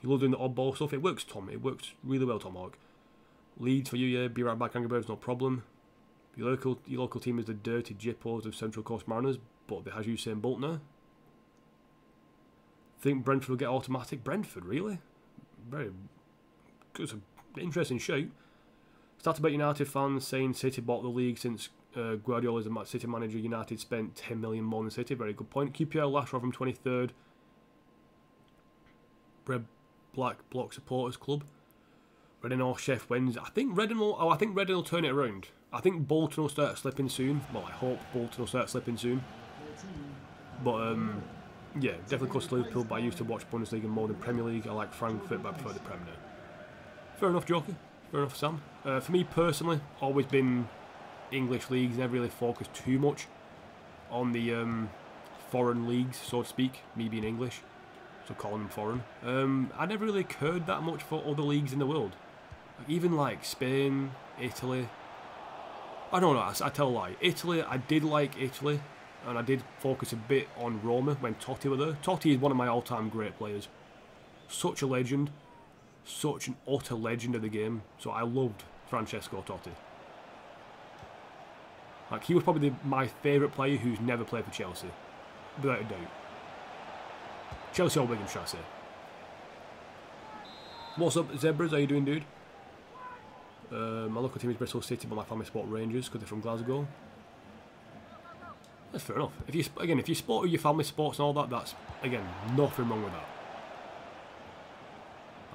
You love doing the oddball stuff. It works, Tom. It works really well, Tom Hawk. Leeds for you, yeah. Be right back, Angry Birds, no problem. Your local team is the Dirty Jippos of Central Coast Mariners, but it has Usain Bolt now. Think Brentford will get automatic. Brentford, really? Very good. It's an interesting shout. Stats about United fans saying City bought the league since Guardiola is a City manager. United spent 10 million more than City. Very good point. QPR last row from 23rd. Red Black Block Supporters Club. Reading or Chef Wednesday. I think Reading will turn it around. I think Bolton will start slipping soon. Well, I hope Bolton will start slipping soon. But yeah, definitely close to Liverpool. But I used to watch Bundesliga more than Premier League. I like Frankfurt, but I prefer the Premier. Fair enough, Joker. Fair enough, Sam. For me personally, always been English leagues. Never really focused too much on the foreign leagues, so to speak. Me being English, so calling them foreign. I never really cared that much for other leagues in the world. Even like Spain, Italy. I don't know, I tell a lie. Italy, I did like Italy, and I did focus a bit on Roma when Totti were there. Totti is one of my all-time great players. Such a legend. Such an utter legend of the game. So I loved Francesco Totti. Like, he was probably my favourite player who's never played for Chelsea. Without a doubt. Chelsea or Wigan, should I say. What's up, Zebras? How you doing, dude? My local team is Bristol City, but my family support Rangers because they're from Glasgow. That's fair enough. If you support who your family supports and all that, that's, again, nothing wrong with that.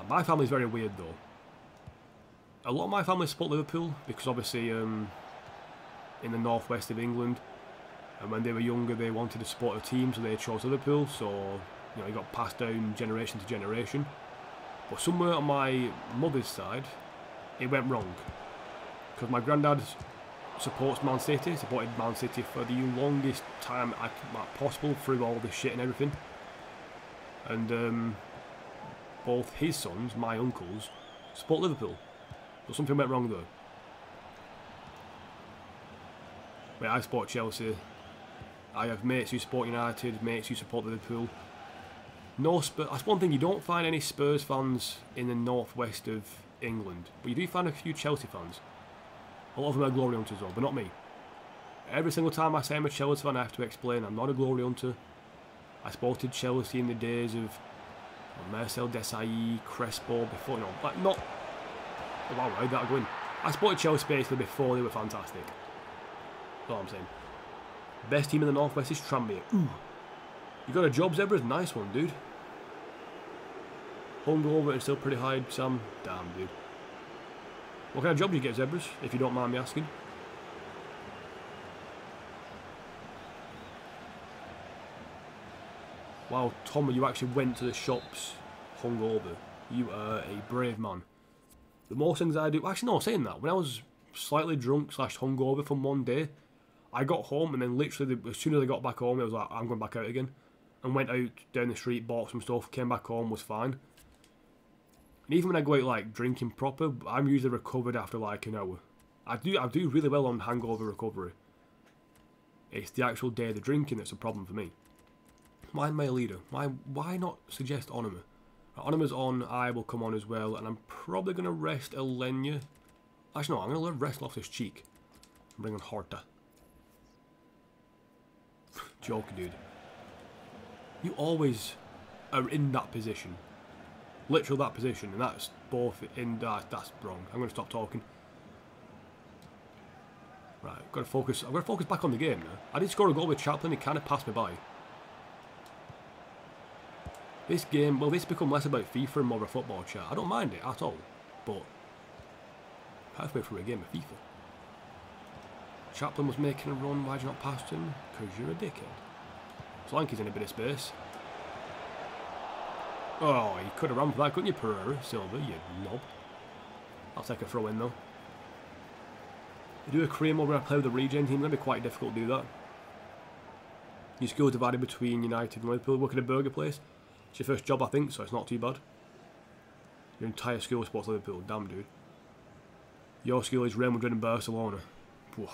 My family's very weird, though. A lot of my family support Liverpool because, obviously, in the northwest of England, and when they were younger, they wanted to support a team, so they chose Liverpool. So, you know, it got passed down generation to generation. But somewhere on my mother's side, it went wrong, because my granddad supports Man City, supported Man City for the longest time possible through all this shit and everything, and both his sons, my uncles, support Liverpool, but something went wrong though. Wait, I support Chelsea, I have mates who support United, mates who support Liverpool. No Spurs. That's one thing, you don't find any Spurs fans in the northwest of England, but you do find a few Chelsea fans. A lot of them are glory hunters though, but not me. Every single time I say I'm a Chelsea fan, I have to explain I'm not a glory hunter. I supported Chelsea in the days of Marcel Desailly, Crespo, before, no, like not. Oh, wow, how'd that go in? I supported Chelsea basically before they were fantastic. That's all I'm saying. Best team in the northwest is Tranmere. Ooh, you got a job, Zebras? Nice one, dude. Hungover and still pretty high, Sam. Damn, dude. What kind of job do you get, Zebras, if you don't mind me asking? Wow, Tom, you actually went to the shops hungover. You are a brave man. The most things I do... Actually, no, saying that, when I was slightly drunk / hungover from one day, I got home and then literally, as soon as I got back home, it was like, I'm going back out again. And went out down the street, bought some stuff, came back home, was fine. And even when I go out like drinking proper, I'm usually recovered after like an hour. I do really well on hangover recovery. It's the actual day of the drinking that's a problem for me. Why am I a leader? Why not suggest Onima? Onima's on, I will come on as well, and I'm probably going to rest Elenia. Actually no, I'm going to rest Loftus Cheek. And bring on Horta. Joke, dude. You always are in that position. Literal that position, and that's both in that. That's wrong. I'm going to stop talking. Right, I've got to focus. I've got to focus back on the game now. I did score a goal with Chaplin. He kind of passed me by. This game, well, this become less about FIFA and more of a football chat. I don't mind it at all, but halfway through a game of FIFA, Chaplin was making a run. Why'd you not pass him? Because you're a dickhead. Solanke's in a bit of space. Oh, you could have run for that, couldn't you, Pereira? Silva, you knob. I'll take a throw in though. You do a career mode where I play with the regen team, it's going to be quite difficult to do that. Your skills divided between United and Liverpool. Working a burger place. It's your first job, I think, so it's not too bad. Your entire skill sports Liverpool, damn dude. Your skill is Real Madrid and Barcelona. Whoa.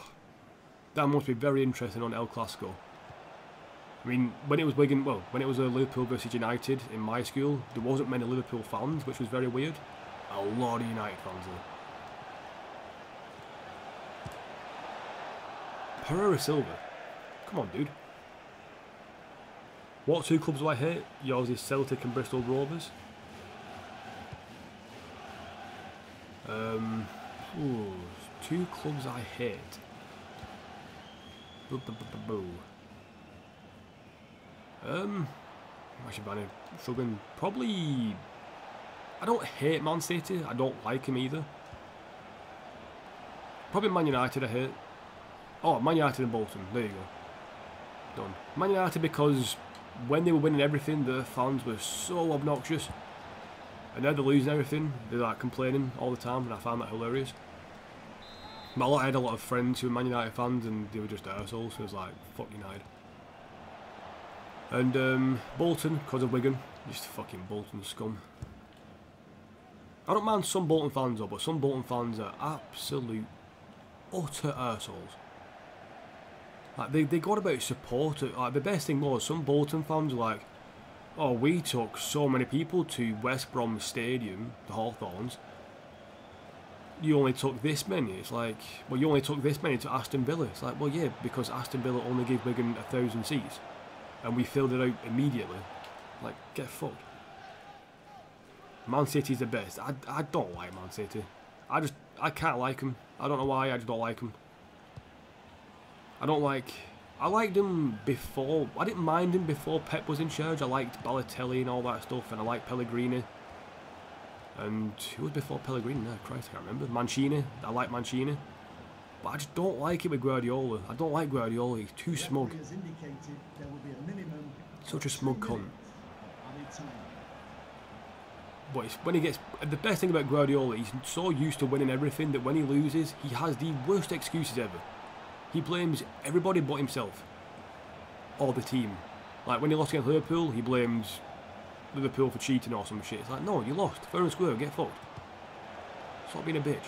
That must be very interesting on El Clasico. I mean, when it was Wigan, well, when it was a Liverpool versus United in my school, there wasn't many Liverpool fans, which was very weird. A lot of United fans though. Pereira Silva. Come on, dude. What two clubs do I hate? Yours is Celtic and Bristol Rovers. Ooh, two clubs I hate. Actually, struggling. Probably. I don't hate Man City. I don't like him either. Probably Man United I hate. Oh, Man United and Bolton. There you go. Done. Man United because when they were winning everything, the fans were so obnoxious. And now they're losing everything. They're like complaining all the time, and I found that hilarious. But I had a lot of friends who were Man United fans, and they were just arseholes. So it was like, fuck United. And Bolton, because of Wigan, just fucking Bolton scum. I don't mind some Bolton fans though, but some Bolton fans are absolute utter arseholes. Like they got about support. Like the best thing was some Bolton fans were like, "Oh, we took so many people to West Brom Stadium, the Hawthorns. You only took this many." It's like, well, you only took this many to Aston Villa. It's like, well, yeah, because Aston Villa only gave Wigan 1,000 seats, and we filled it out immediately. Like, get fucked. Man City's the best. I don't like Man City. I can't like them. I don't know why. I just don't like them. I liked him before. I didn't mind him before Pep was in charge. I liked Balotelli and all that stuff, and I liked Pellegrini. And who was before Pellegrini? No, Christ, I can't remember. Mancini. I like Mancini. But I just don't like it with Guardiola. I don't like Guardiola. He's too smug. Such a smug cunt. But it's when he gets... The best thing about Guardiola, he's so used to winning everything that when he loses, he has the worst excuses ever. He blames everybody but himself. Or the team. Like when he lost against Liverpool, he blames Liverpool for cheating or some shit. It's like, no, you lost. Fair and square, get fucked. Stop being a bitch.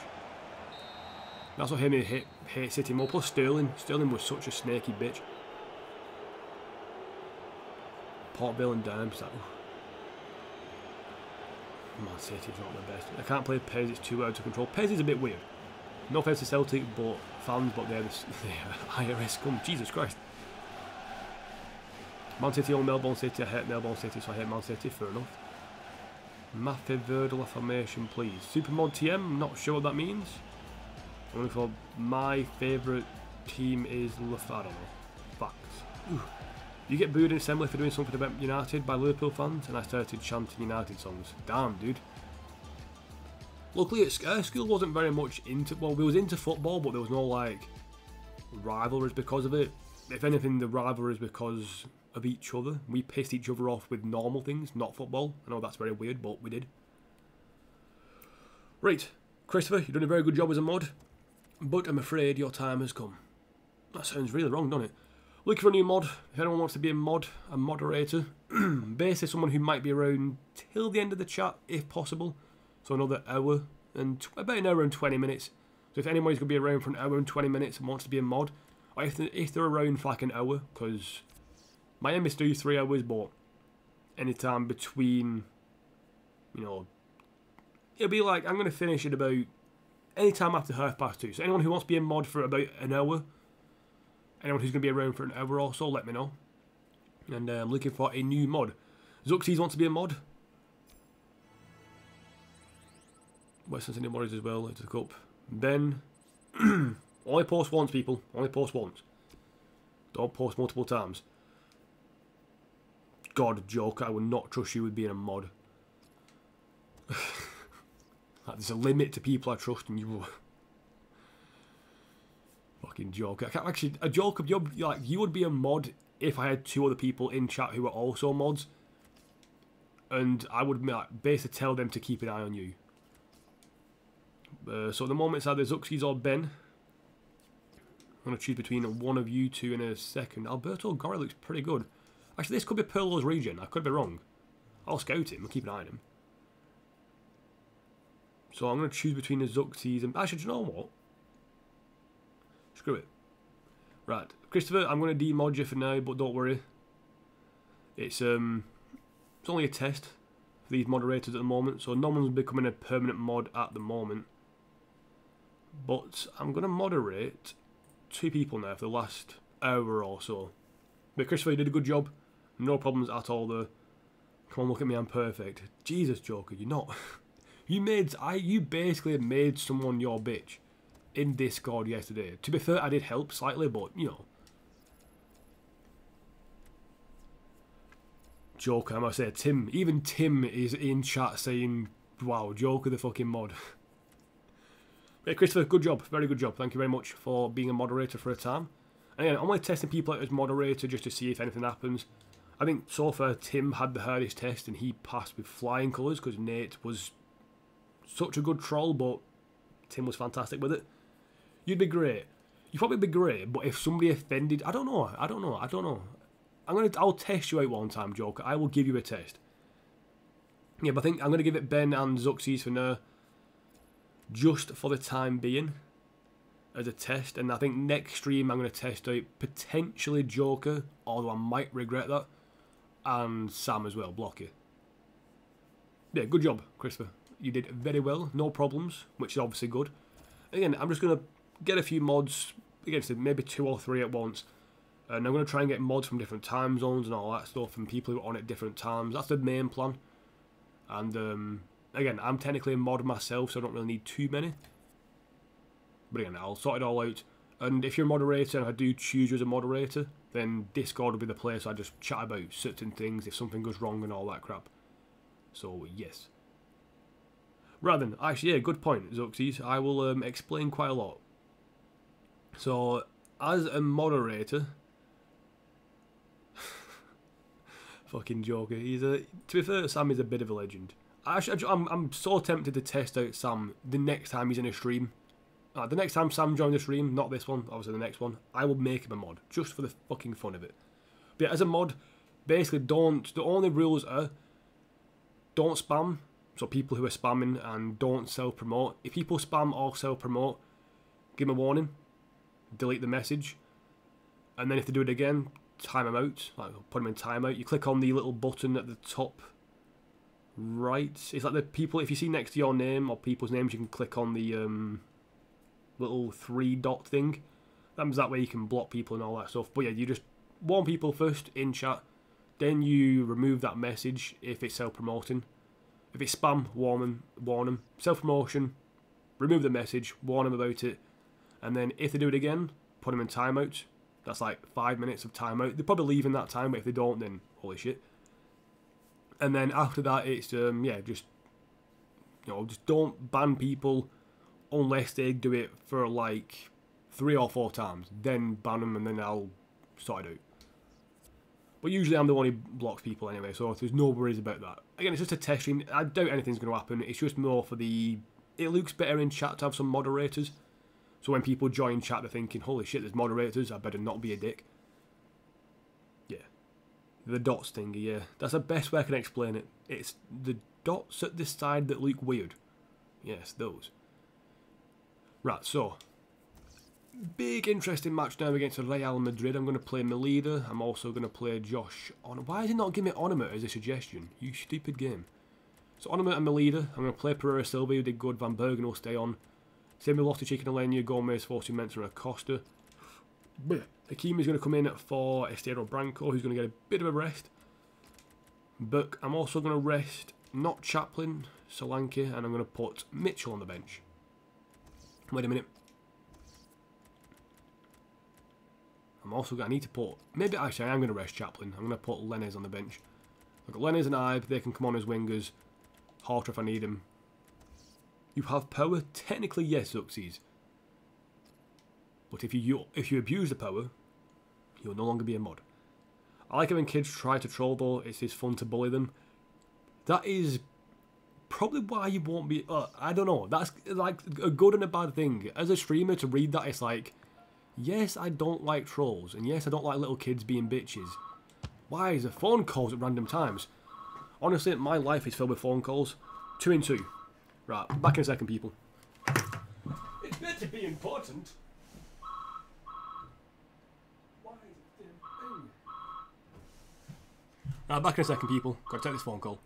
That's what made me hate City more. Plus Sterling. Sterling was such a snaky bitch. Port Vale and Durham. Like, Man City's not the best. I can't play Pez, it's too out of control. Pez is a bit weird. No offense to Celtic, but fans, but they're the IRS scum. Jesus Christ. Man City or Melbourne City. I hate Melbourne City, so I hate Man City. Fair enough. Matthew Verdal affirmation, please. Supermod TM, I'm not sure what that means. Only for my favourite team is I don't know. Facts. Ooh. You get booed in assembly for doing something about United by Liverpool fans, and I started chanting United songs. Damn, dude. Luckily, our school wasn't very much into... Well, we was into football, but there was no, like, rivalries because of it. If anything, the rivalry is because of each other. We pissed each other off with normal things, not football. I know that's very weird, but we did. Right. Christopher, you've done a very good job as a mod, but I'm afraid your time has come. That sounds really wrong, doesn't it? Looking for a new mod. If anyone wants to be a moderator, basically someone who might be around till the end of the chat, if possible. So another hour and about an hour and 20 minutes. So if anybody's going to be around for an hour and 20 minutes and wants to be a mod, or if they're around for like an hour, because my aim is to do 3 hours, but anytime between, you know, it'll be like I'm going to finish at about anytime after 2:30. So anyone who wants to be a mod for about an hour, anyone who's going to be around for an hour or so, let me know. And I'm looking for a new mod. Zuxies wants to be a mod. Western Sydney Warriors as well, it's a cup. Ben, only post once, people. Only post once. Don't post multiple times. God, Joker, I would not trust you with being a mod. Like, there's a limit to people I trust, and you... Fucking Joker. I can't actually... A Joker, like, you would be a mod if I had 2 other people in chat who were also mods, and I would basically tell them to keep an eye on you. So at the moment it's either Zuxies or Ben. I'm going to choose between one of you two in a second. Alberto Gorri looks pretty good. Actually, this could be Perlo's region. I could be wrong. I'll scout him. I'll keep an eye on him. So I'm going to choose between the Zuxies and... Actually, do you know what? Screw it. Right. Christopher, I'm going to demod you for now, but don't worry. It's only a test for these moderators at the moment, so no one's becoming a permanent mod at the moment. But I'm going to moderate 2 people now for the last hour or so. But Christopher, you did a good job. No problems at all there. Come on, look at me, I'm perfect. Jesus, Joker, you're not. You basically made someone your bitch in Discord yesterday. To be fair, I did help slightly, but, you know. Joker, I must say, Tim. Even Tim is in chat saying, wow, Joker the fucking mod. Hey, Christopher, good job. Very good job. Thank you very much for being a moderator for a time. And again, I'm only testing people out as moderator just to see if anything happens. I think so far Tim had the hardest test and he passed with flying colours because Nate was such a good troll, but Tim was fantastic with it. You'd be great. You'd probably be great, but if somebody offended... I don't know. I'll test you out one time, Joker. I will give you a test. Yeah, but I think I'm going to give it Ben and Zuxies for now. Just for the time being. As a test. And I think next stream I'm going to test out potentially Joker. Although I might regret that. And Sam as well, Blocky. Yeah, good job, Christopher. You did very well. No problems. Which is obviously good. Again, I'm just going to get a few mods. Against maybe 2 or 3 at once. And I'm going to try and get mods from different time zones and all that stuff. And people who are on at different times. That's the main plan. And again, I'm technically a mod myself, so I don't really need too many. But again, I'll sort it all out. And if you're a moderator and I do choose you as a moderator, then Discord will be the place I just chat about certain things if something goes wrong and all that crap. So, yes. Right then, actually, yeah, good point, Zuxies. I will explain quite a lot. So, as a moderator... Fucking Joker. To be fair, Sam is a bit of a legend. Actually, I'm so tempted to test out Sam the next time he's in a stream. The next time Sam joins the stream, not this one, obviously the next one, I will make him a mod, just for the fucking fun of it. But yeah, as a mod, basically the only rules are, don't spam, so people who are spamming, and don't self-promote. If people spam or self-promote, give them a warning, delete the message, and then if they do it again, time them out, like put them in timeout. You click on the little button at the top right. It's like the people, if you see next to your name or people's names, you can click on the little 3 dot thing. That way you can block people and all that stuff. But yeah, you just warn people first in chat, then you remove that message if it's self-promoting. If it's spam, warn them. Self-promotion, remove the message, warn them about it, and then if they do it again, put them in timeout. That's like 5 minutes of timeout. They're probably leaving that time, but if they don't, then holy shit. And then after that, it's yeah, just just don't ban people unless they do it for like 3 or 4 times. Then ban them, and then I'll sort it out. But usually I'm the one who blocks people anyway, so there's no worries about that. Again, it's just a test stream. I doubt anything's going to happen. It's just more for the... It looks better in chat to have some moderators. So when people join chat, they're thinking, holy shit, there's moderators, I better not be a dick. Yeah. The dots thingy, yeah. That's the best way I can explain it. It's the dots at this side that look weird. Yes, those. Right, so. Big interesting match now against Real Madrid. I'm going to play Melida. I'm also going to play Josh. Why is it not giving me Onima as a suggestion? You stupid game. So Onima and Melida. I'm going to play Pereira Silva, who did good. Van Bergen will stay on. Same with Loftus-Cheek and Alenia, Gomez, Fortune, Mensah and Acosta. Hakimi's going to come in for Estero Branco, who's going to get a bit of a rest. But I'm also going to rest not Chaplin, Solanke, and I'm going to put Mitchell on the bench. Wait a minute. I need to put... Maybe actually I am going to rest Chaplin. I'm going to put Lennes on the bench. I've got Lennes and Ibe, they can come on as wingers. Harter if I need him. You have power? Technically, yes, Zuxies. But if you abuse the power, you'll no longer be a mod. I like it when kids try to troll though. It's just fun to bully them. That is probably why you won't be... I don't know. That's like a good and a bad thing. As a streamer, to read that, it's like... Yes, I don't like trolls. And yes, I don't like little kids being bitches. Why is there phone calls at random times? Honestly, my life is filled with phone calls. 2 in 2. Right, back in a second, people. It's better be important. Why is it a thing? Right, back in a second, people. Gotta take this phone call.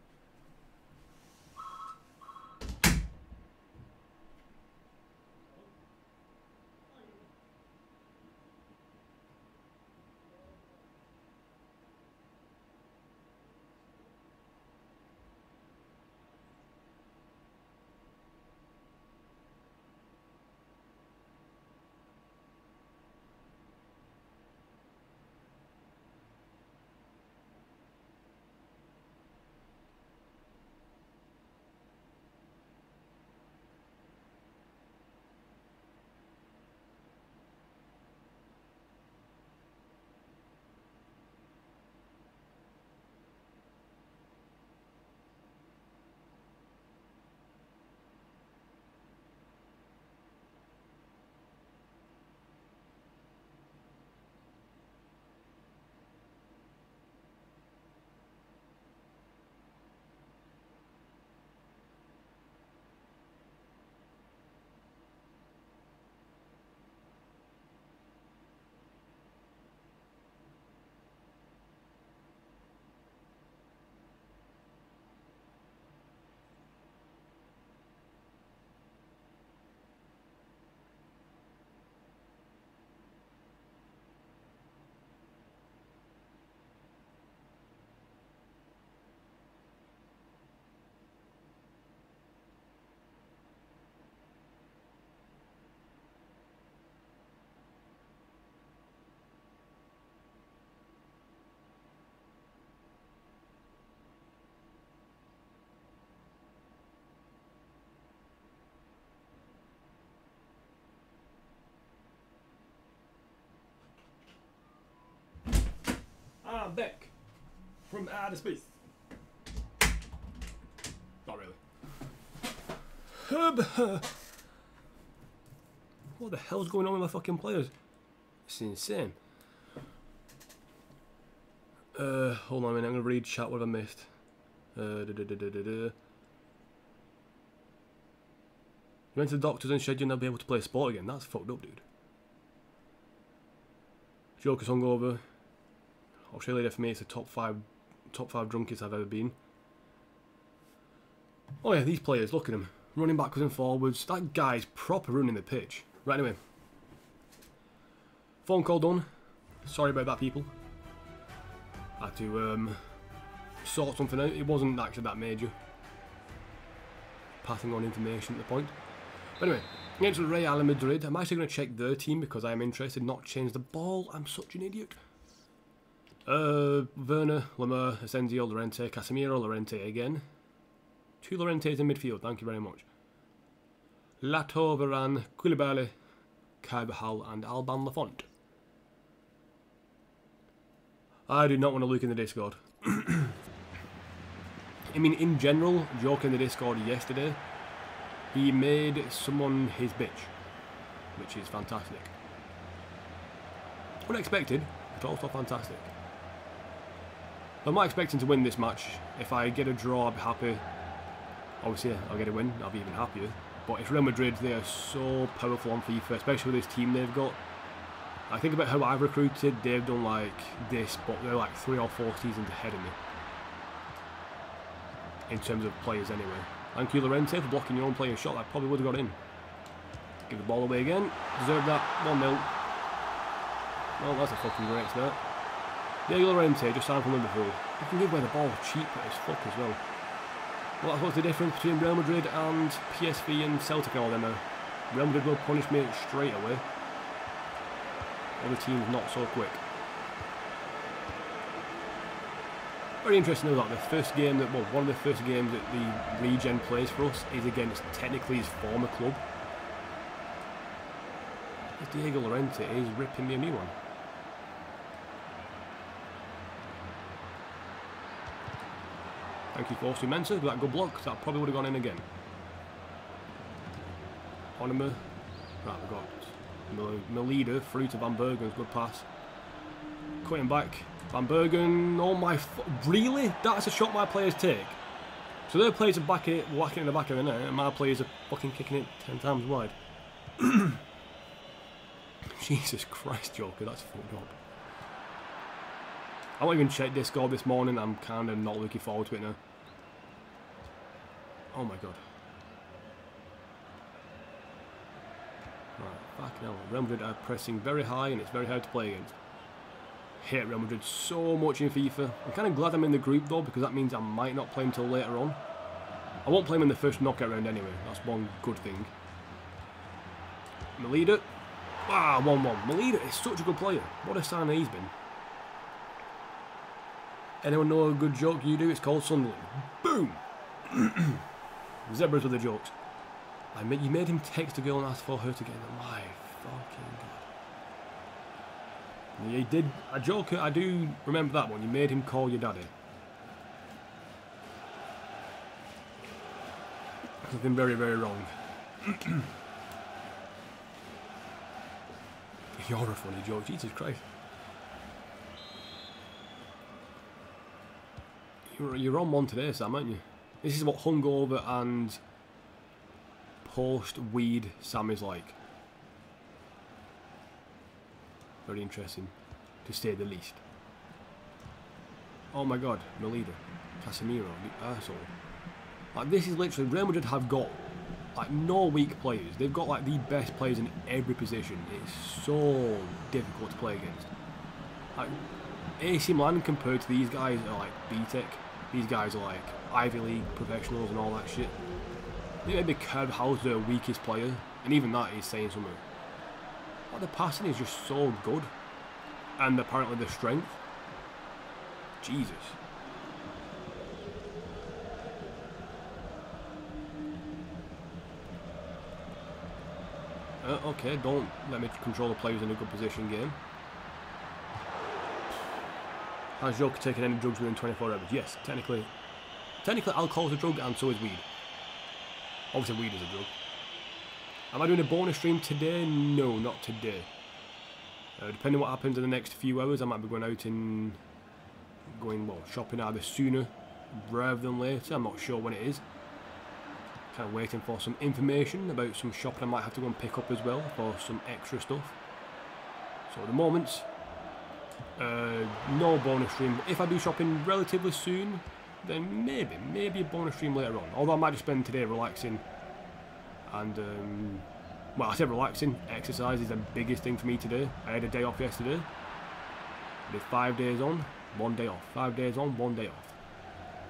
I'm back from outer space. Not really. What the hell's going on with my fucking players? It's insane. Hold on a minute, I'm gonna read chat. What have I missed? You went to the doctors and said you'll never be able to play sport again. That's fucked up, dude. Joker's hungover. Australia for me is the top five drunkest I've ever been. Oh yeah, these players, look at them. Running backwards and forwards. That guy's proper running the pitch. Right, anyway. Phone call done. Sorry about that, people. I had to sort something out. It wasn't actually that major. Passing on information at the point. But anyway, against Real Madrid, I'm actually going to check their team because I am interested, not change the ball. I'm such an idiot. Werner, Lemar, Asensio, Llorente, Casemiro, Llorente again. 2 Llorentes in midfield, thank you very much. Lato, Varane, Koulibaly, Carvajal and Alban Lafont. I do not want to look in the Discord. I mean, in general, joke in the Discord yesterday, he made someone his bitch, which is fantastic. Unexpected, but also fantastic. I'm not expecting to win this match. If I get a draw, I'll be happy. Obviously, I'll get a win, I'll be even happier. But it's Real Madrid, they are so powerful on FIFA, especially with this team they've got. I think about how I've recruited, they've done like this, but they're like 3 or 4 seasons ahead of me. In terms of players anyway. Thank you, Llorente, for blocking your own player's shot. That probably would have got in. Give the ball away again. Deserve that. 1-0. Well, that's a fucking great start. Diego Llorente, just signed from Liverpool. You can give away the ball cheap as fuck as well. Well, that's what's the difference between Real Madrid and PSV and Celtic and all them now. Real Madrid will punish me straight away. Other teams not so quick. Very interesting though that the first game that, well, one of the first games that the Regen plays for us is against technically his former club. Diego Llorente is ripping me a new one. Thank you, Force Mensa. With that good block, that probably would have gone in again. Onimer. Right, we've got Melida through to Van Bergen's good pass. Cutting back. Van Bergen. Oh my. Really? That's a shot my players take. So their players are whacking it in the back of the net, and my players are fucking kicking it 10 times wide. Jesus Christ, Joker, that's fucked up. I won't even check this goal this morning. I'm kind of not looking forward to it now. Oh my god. Right, back now. Real Madrid are pressing very high, and it's very hard to play against. I hate Real Madrid so much in FIFA. I'm kind of glad I'm in the group though, because that means I might not play until later on. I won't play him in the first knockout round anyway. That's one good thing. Melida. Ah, 1-1. Melida is such a good player. What a sign he's been. Anyone know a good joke you do? It's called Sunderland. Boom! Zebras with the jokes. You made him text a girl and ask for her to get in the my fucking god. Yeah, he did. A joker, I do remember that one. You made him call your daddy. Something very, very wrong. You're a funny joke, Jesus Christ. You're on one today, Sam, aren't you? This is what hungover and post-weed Sam is like. Very interesting, to say the least. Oh my god, Melida. Casemiro, the arsehole. Like, this is literally, Real Madrid have got like no weak players. They've got like the best players in every position. It's so difficult to play against. Like, AC Milan compared to these guys are like B-Tech. These guys are like Ivy League professionals and all that shit. I think maybe Carvajal's their weakest player, and even that is saying something. Like, the passing is just so good, and apparently the strength. Jesus. Okay, don't let me control the players in a good position game. Has Joker taken any drugs within 24 hours? Yes, technically alcohol is a drug, and so is weed. Obviously weed is a drug. Am I doing a bonus stream today? No, not today. Depending on what happens in the next few hours, I might be going out and shopping either sooner rather than later. I'm not sure when it is. Kind of waiting for some information about some shopping I might have to go and pick up as well for some extra stuff. So at the moment, no bonus stream. If I do shopping relatively soon, then maybe a bonus stream later on. Although I might just spend today relaxing and well, I said relaxing. Exercise is the biggest thing for me today. I had a day off yesterday. I did 5 days on, 1 day off. 5 days on, 1 day off.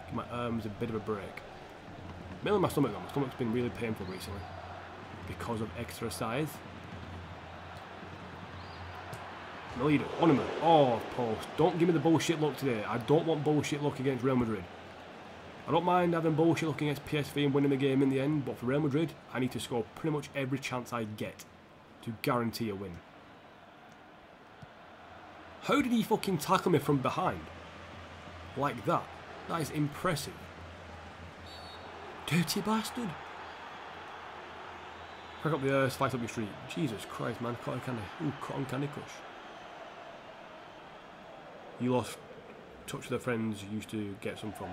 Give my arms a bit of a break. Mainly my stomach though. My stomach's been really painful recently because of exercise. Melida, Onimer. Oh, post. Don't give me the bullshit luck today. I don't want bullshit luck against Real Madrid. I don't mind having bullshit luck against PSV and winning the game in the end, but for Real Madrid, I need to score pretty much every chance I get to guarantee a win. How did he fucking tackle me from behind? Like that? That is impressive. Dirty bastard. Crack up the earth, slice up your street. Jesus Christ, man. Cotton candy. Ooh, cotton candy kush. You lost touch with the friends you used to get some from.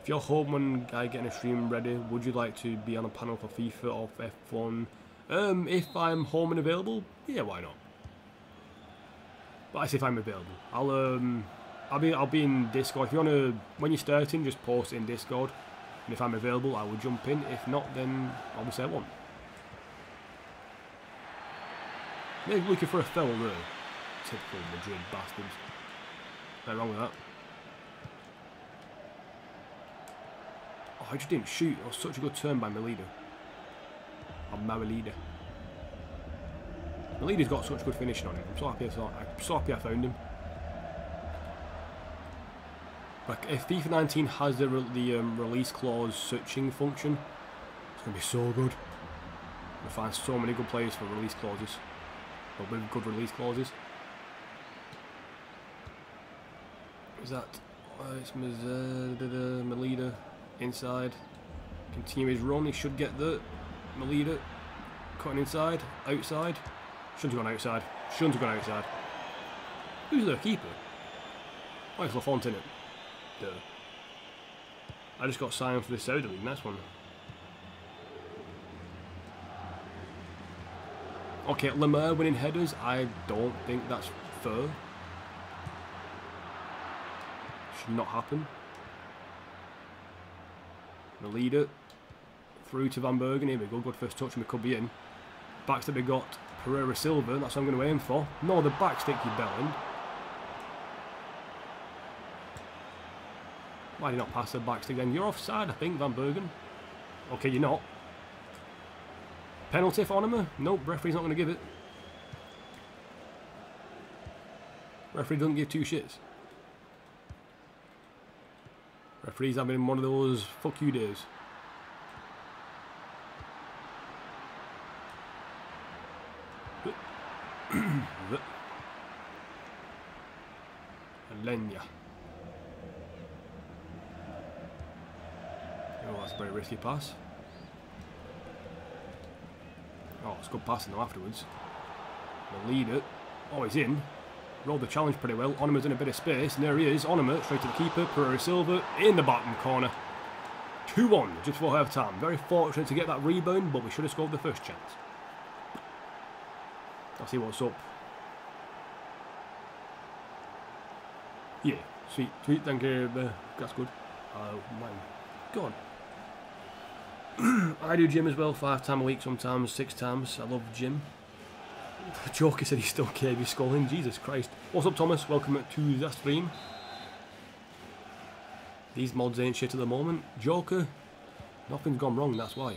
If you're home when I getting a stream ready, would you like to be on a panel for FIFA or for F1? If I'm home and available, yeah, why not? But I say if I'm available. I'll be in Discord. If you wanna, when you're starting, just post it in Discord. And if I'm available, I will jump in. If not, then obviously I won't. They're looking for a foul there. Typical Madrid bastards. Nothing wrong with that. Oh, I just didn't shoot. It was such a good turn by Melida. Or Marilida. Melida's got such good finishing on him. I'm so happy I found him. Like, if FIFA 19 has the release clause searching function, it's going to be so good. You'll find so many good players for release clauses. Or with good release clauses. Is that... it's Melida inside. Continue his run, he should get the Melida cutting inside, outside. Shouldn't have gone outside. Shouldn't have gone outside. Who's their keeper? Oh, it's Lafont, innit? Duh. I just got signed for the Saudi League, nice one. Okay, Lemaire winning headers, I don't think that's fair. Should not happen. Melida through to Van Bergen. Here we go, good first touch and we could be in. Backstep we got Pereira Silva, that's what I'm going to aim for. No, the backstick, you bellend. Why did you not pass the backstick again? You're offside, I think, Van Bergen. Okay, you're not. Penalty for Onema? Nope, referee's not going to give it. Referee doesn't give two shits. Referee's having one of those fuck you days. Lenya. Oh, that's a very risky pass. Oh, it's good passing though afterwards. We'll lead it. Oh, he's in. Rolled the challenge pretty well. Onema's in a bit of space, and there he is. Onema straight to the keeper. Pereira Silva in the bottom corner. 2-1 just before half time. Very fortunate to get that rebound, but we should have scored the first chance. I'll see what's up. Yeah, sweet, sweet, thank you. That's good. Oh my god. I do gym as well, 5 times a week, sometimes 6 times. I love gym. Joker said he's still KB sculling. Jesus Christ. What's up, Thomas? Welcome to the stream. These mods ain't shit at the moment. Joker, nothing's gone wrong, that's why.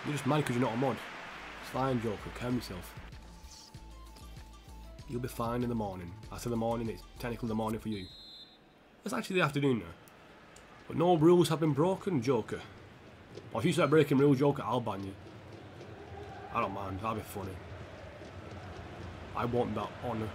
You're just mad because you're not a mod. It's fine, Joker, calm yourself. You'll be fine in the morning. I said the morning, it's technically the morning for you. It's actually the afternoon now. But no rules have been broken, Joker. Or if you start breaking rules, Joker, I'll ban you. I don't mind, that'll be funny. I want that honour.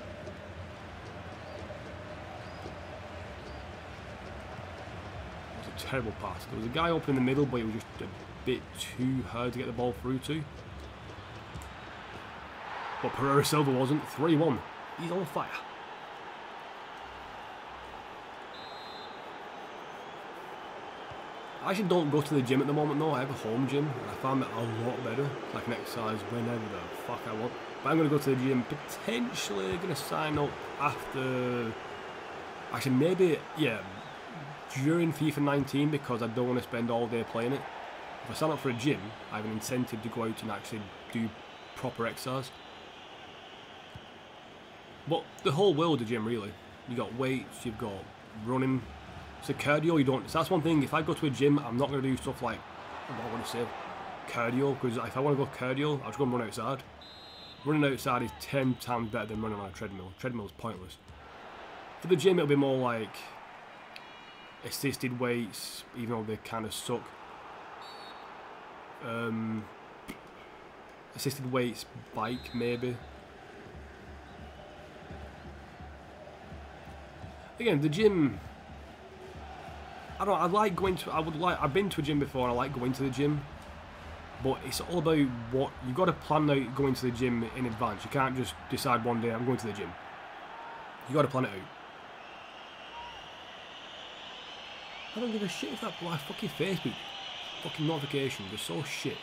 It's a terrible pass. There was a guy up in the middle, but it was just a bit too hard to get the ball through to. But Pereira Silva wasn't. 3-1. He's on fire. I actually don't go to the gym at the moment though. I have a home gym and I find that a lot better. I can exercise whenever the fuck I want. But I'm going to go to the gym, potentially going to sign up after... Actually maybe, yeah, during FIFA 19 because I don't want to spend all day playing it. If I sign up for a gym, I have an incentive to go out and actually do proper exercise. But the whole world of gym really. You got weights, you've got running. So cardio, you don't. So that's one thing. If I go to a gym, I'm not going to do stuff like, what I want to say, cardio. Because if I want to go cardio, I'll just go and run outside. Running outside is 10 times better than running on a treadmill. Treadmill is pointless. For the gym, it'll be more like assisted weights, even though they kind of suck. Assisted weights, bike maybe. Again, the gym, I don't know, I like going to, I've been to a gym before and I like going to the gym, but it's all about what, you've got to plan out going to the gym in advance. You can't just decide one day, I'm going to the gym. You've got to plan it out. I don't give a shit if that black fucking Facebook, fucking notification, they're so shit.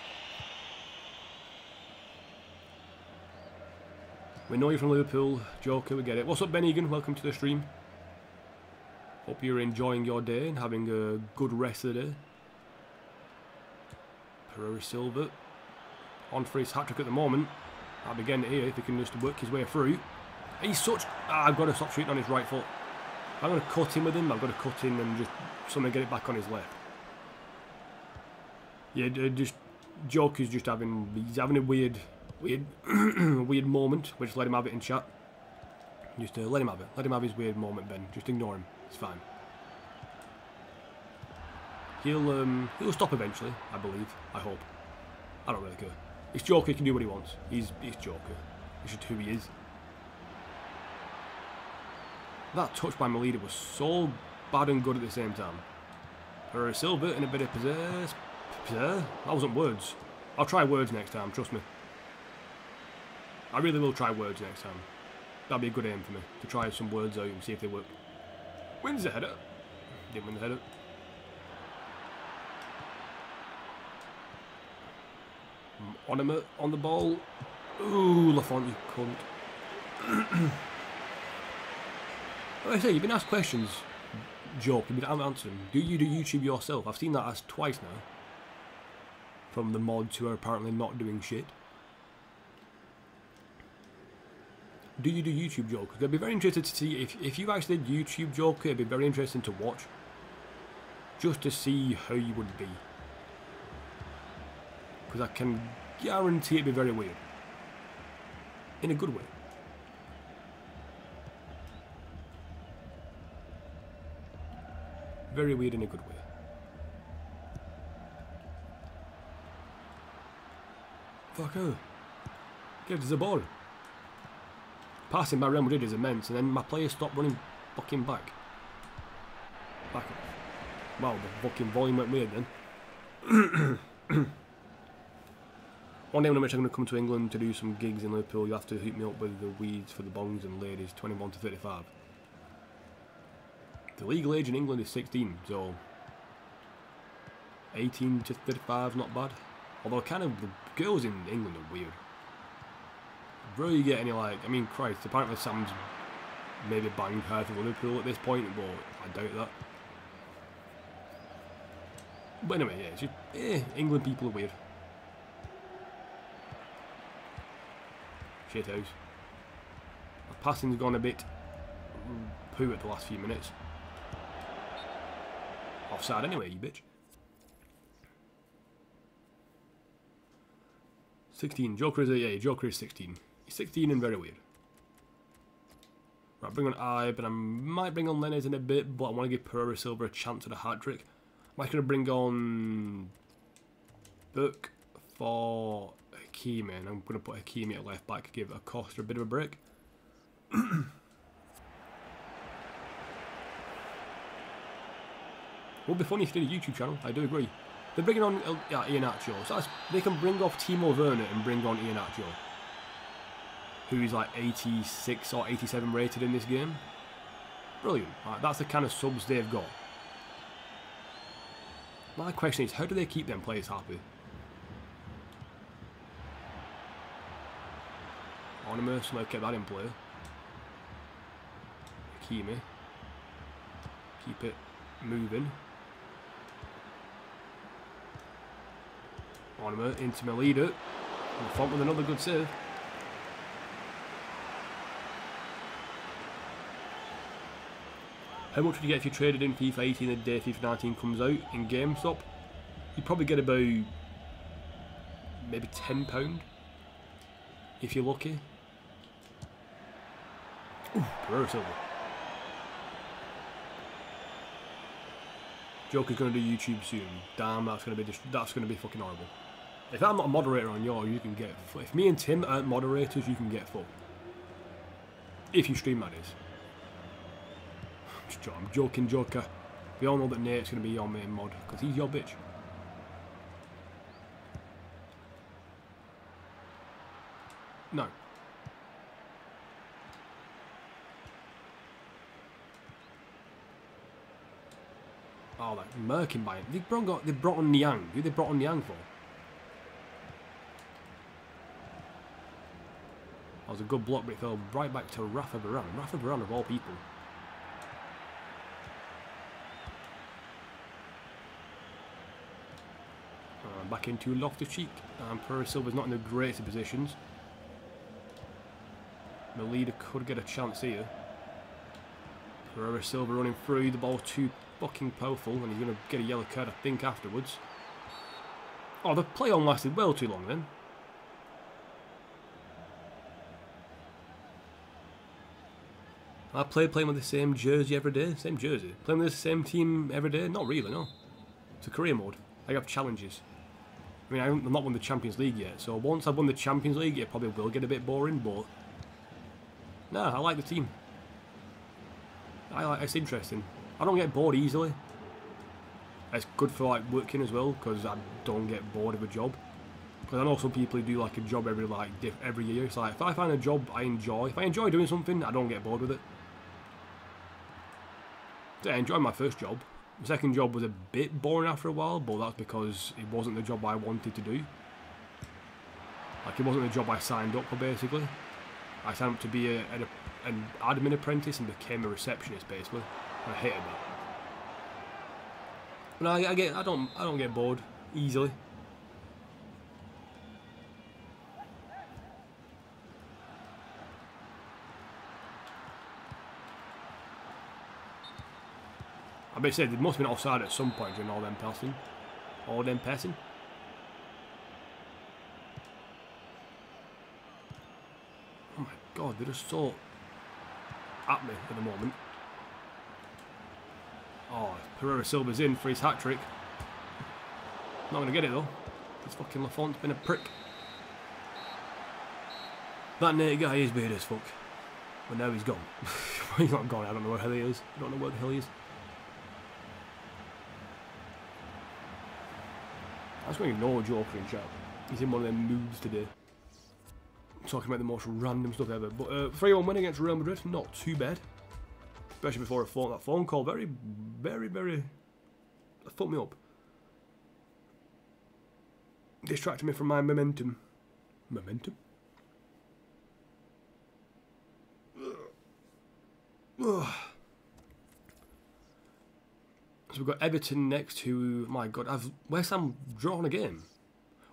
We know you're from Liverpool, Joker, we get it. What's up, Ben Egan? Welcome to the stream. Hope you're enjoying your day and having a good rest of the day. Pereira Silva on for his hat-trick at the moment. I'll be getting it here if he can just work his way through. He's such... I've got to stop shooting on his right foot. If I'm going to cut in with him, I've got to cut in and just somehow get it back on his left. Yeah, just... Joker's just having... He's having a weird moment. We just let him have it in chat. Just let him have it. Let him have his weird moment, Ben. Just ignore him. It's fine. He'll stop eventually, I believe. I hope. I don't really care. It's Joker, he can do what he wants. He's Joker. It's just who he is. That touch by Melida was so bad and good at the same time. Pereira Silva in a bit of possess. That wasn't words. I'll try words next time, trust me. I really will try words next time. That'd be a good aim for me, to try some words out and see if they work. Wins the header. Didn't win the header. Onima on the ball. Ooh, Lafont, you cunt. Like I say, you've been asked questions, joke, you've been answering. Do you do YouTube yourself? I've seen that asked twice now. From the mods who are apparently not doing shit. Do you do YouTube Joker? I'd be very interested to see if you actually did YouTube Joker. It'd be very interesting to watch, just to see how you would be. Because I can guarantee it'd be very weird, in a good way. Very weird in a good way. Fuck her. Get the ball. Passing by Real Madrid is immense, and then my players stop running fucking back. Back up. Wow, the fucking volume went weird then. One day when I'm going to come to England to do some gigs in Liverpool, you have to hook me up with the weeds for the bongs and ladies, 21 to 35. The legal age in England is 16, so 18 to 35 not bad. Although kind of the girls in England are weird. Really get any like, I mean Christ, apparently Sam's maybe banged her for Liverpool at this point, but I doubt that. But anyway, yeah, it's just, England people are weird. Shit house. My passing's gone a bit poo at the last few minutes. Offside anyway, you bitch. 16. Joker is 16. He's 16 and very weird. Right, bring on Ibe, and I might bring on Lenez in a bit, but I want to give Pereira Silva a chance at a hat-trick. I'm actually going to bring on Book for Hakimi, and I'm going to put Hakimi at left back, give Acosta a bit of a break. Would be funny if you did a YouTube channel, I do agree. They're bringing on Iheanacho, so they can bring off Timo Werner and bring on Iheanacho, who's like 86 or 87 rated in this game. Brilliant. Right, that's the kind of subs they've got. My question is, how do they keep them players happy? Onima, somehow kept that in play. Hakimi. Keep it moving. Onima into Melida. And Font with another good save. How much would you get if you traded in FIFA 18 the day FIFA 19 comes out in GameStop? You'd probably get about maybe £10 if you're lucky. Ooh, Pereira Silva. Joker's going to do YouTube soon. Damn, that's going to be fucking horrible. If I'm not a moderator on yours, you can get. If me and Tim aren't moderators, you can get fucked. If you stream, that is. I'm joking, Joker. We all know that Nate's going to be your main mod, because he's your bitch. No. Oh, that Merkin by him. They brought on Niang. Who they brought on Niang for? That was a good block, but it fell right back to Rafa Varane. Rafa Varane of all people. Back into Loftus-Cheek, and Pereira Silva's not in the greatest of positions. Melida could get a chance here. Pereira Silva running through, the ball too fucking powerful, and he's going to get a yellow card, I think, afterwards. Oh, the play on lasted well too long then. I playing with the same jersey every day, same jersey. Playing with the same team every day? Not really, no. It's a career mode. I have challenges. I mean, I've not won the Champions League yet, so once I've won the Champions League, it probably will get a bit boring, but... Nah, I like the team. It's interesting. I don't get bored easily. It's good for like working as well because I don't get bored of a job. Because I know some people who do like a job every year. It's like if I find a job I enjoy, if I enjoy doing something, I don't get bored with it. So I enjoyed my first job. The second job was a bit boring after a while, but that's because it wasn't the job I wanted to do. Like it wasn't the job I signed up for basically. I signed up to be an admin apprentice and became a receptionist basically. I hated that. But I don't get bored easily. I bet said they must have been offside at some point during all them passing. Oh my god, they're just so at me at the moment. Oh, Pereira Silva's in for his hat-trick. Not going to get it though. This fucking Lafont's been a prick. That Nate guy is weird as fuck. But now he's gone. He's not gone, I don't know where the hell he is. I don't know where the hell he is. I was going to ignore Joker in chat. He's in one of them moods today. Talking about the most random stuff ever. But 3-1 win against Real Madrid, not too bad. Especially before that phone call. Very, very, very... That fucked me up. Distracted me from my momentum. Momentum? So we've got Everton next, who, my god, West Ham drawn a game.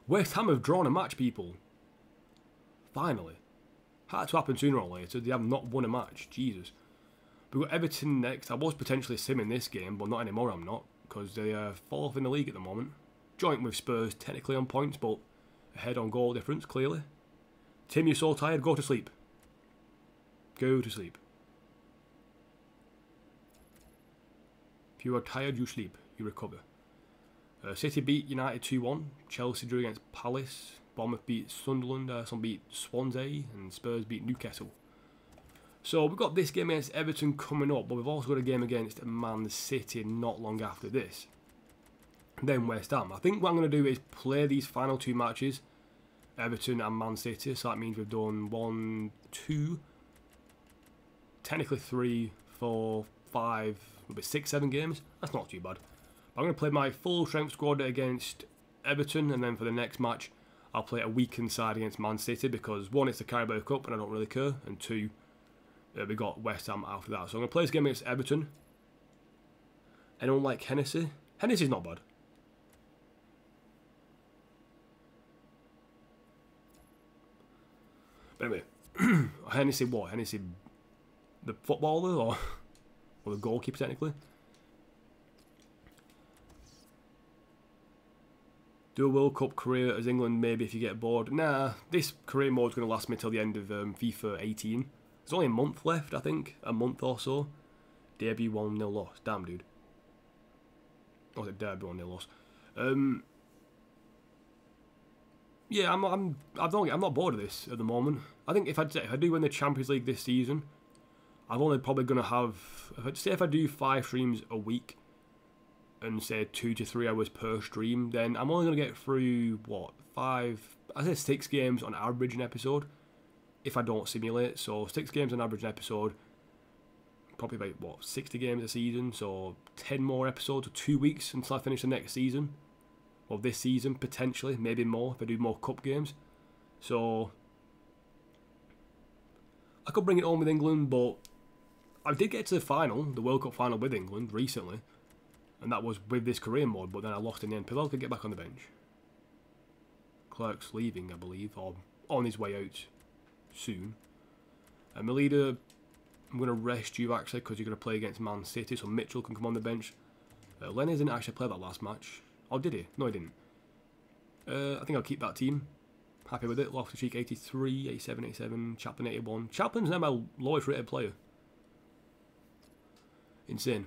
West Ham have drawn a match, people. Finally. Had to happen sooner or later. They have not won a match. Jesus. We've got Everton next. I was potentially simming this game, but not anymore I'm not. Because they are 4th in the league at the moment. Joint with Spurs, technically on points, but ahead on goal difference, clearly. Tim, you're so tired, go to sleep. Go to sleep. If you are tired, you sleep. You recover. City beat United 2-1. Chelsea drew against Palace. Bournemouth beat Sunderland. Some beat Swansea. And Spurs beat Newcastle. So we've got this game against Everton coming up. But we've also got a game against Man City not long after this. And then West Ham. I think what I'm going to do is play these final 2 matches. Everton and Man City. So that means we've done 1, 2. Technically 3, 4, 5... Maybe 6, 7 games. That's not too bad. But I'm going to play my full strength squad against Everton, and then for the next match, I'll play a weakened side against Man City because 1, it's the Carabao Cup, and I don't really care, and 2, we got West Ham after that. So I'm going to play this game against Everton. Anyone like Hennessy? Hennessy's not bad. But anyway, Hennessy what? Hennessy the footballer or the goalkeeper technically? Do a World Cup career as England maybe if you get bored. Nah, this career mode's going to last me till the end of FIFA 18. There's only a month left, I think. A month or so. Debut 1-0 loss. Damn, dude. Or was it debut 1-0 loss? Yeah, I'm not bored of this at the moment. I think if I do win the Champions League this season, I'm only probably going to have... If I do 5 streams a week, and say 2 to 3 hours per stream, then I'm only going to get through, what, 6 games on average an episode, if I don't simulate. So 6 games on average an episode, probably about, what, 60 games a season, so 10 more episodes or 2 weeks until I finish the next season. Well, this season, potentially, maybe more, if I do more cup games. So, I could bring it on with England, but I did get to the final, the World Cup final with England, recently. And that was with this career mode, but then I lost in the end. Pillow could get back on the bench. Clerk's leaving, I believe, or on his way out soon. And Melida, I'm going to rest you actually, because you're going to play against Man City, so Mitchell can come on the bench. Lenny didn't actually play that last match. Oh, did he? No, he didn't. I think I'll keep that team. Happy with it. Loftus-Cheek 83, 87, 87, Chaplin 81. Chaplin's now my lowest rated player. Insane.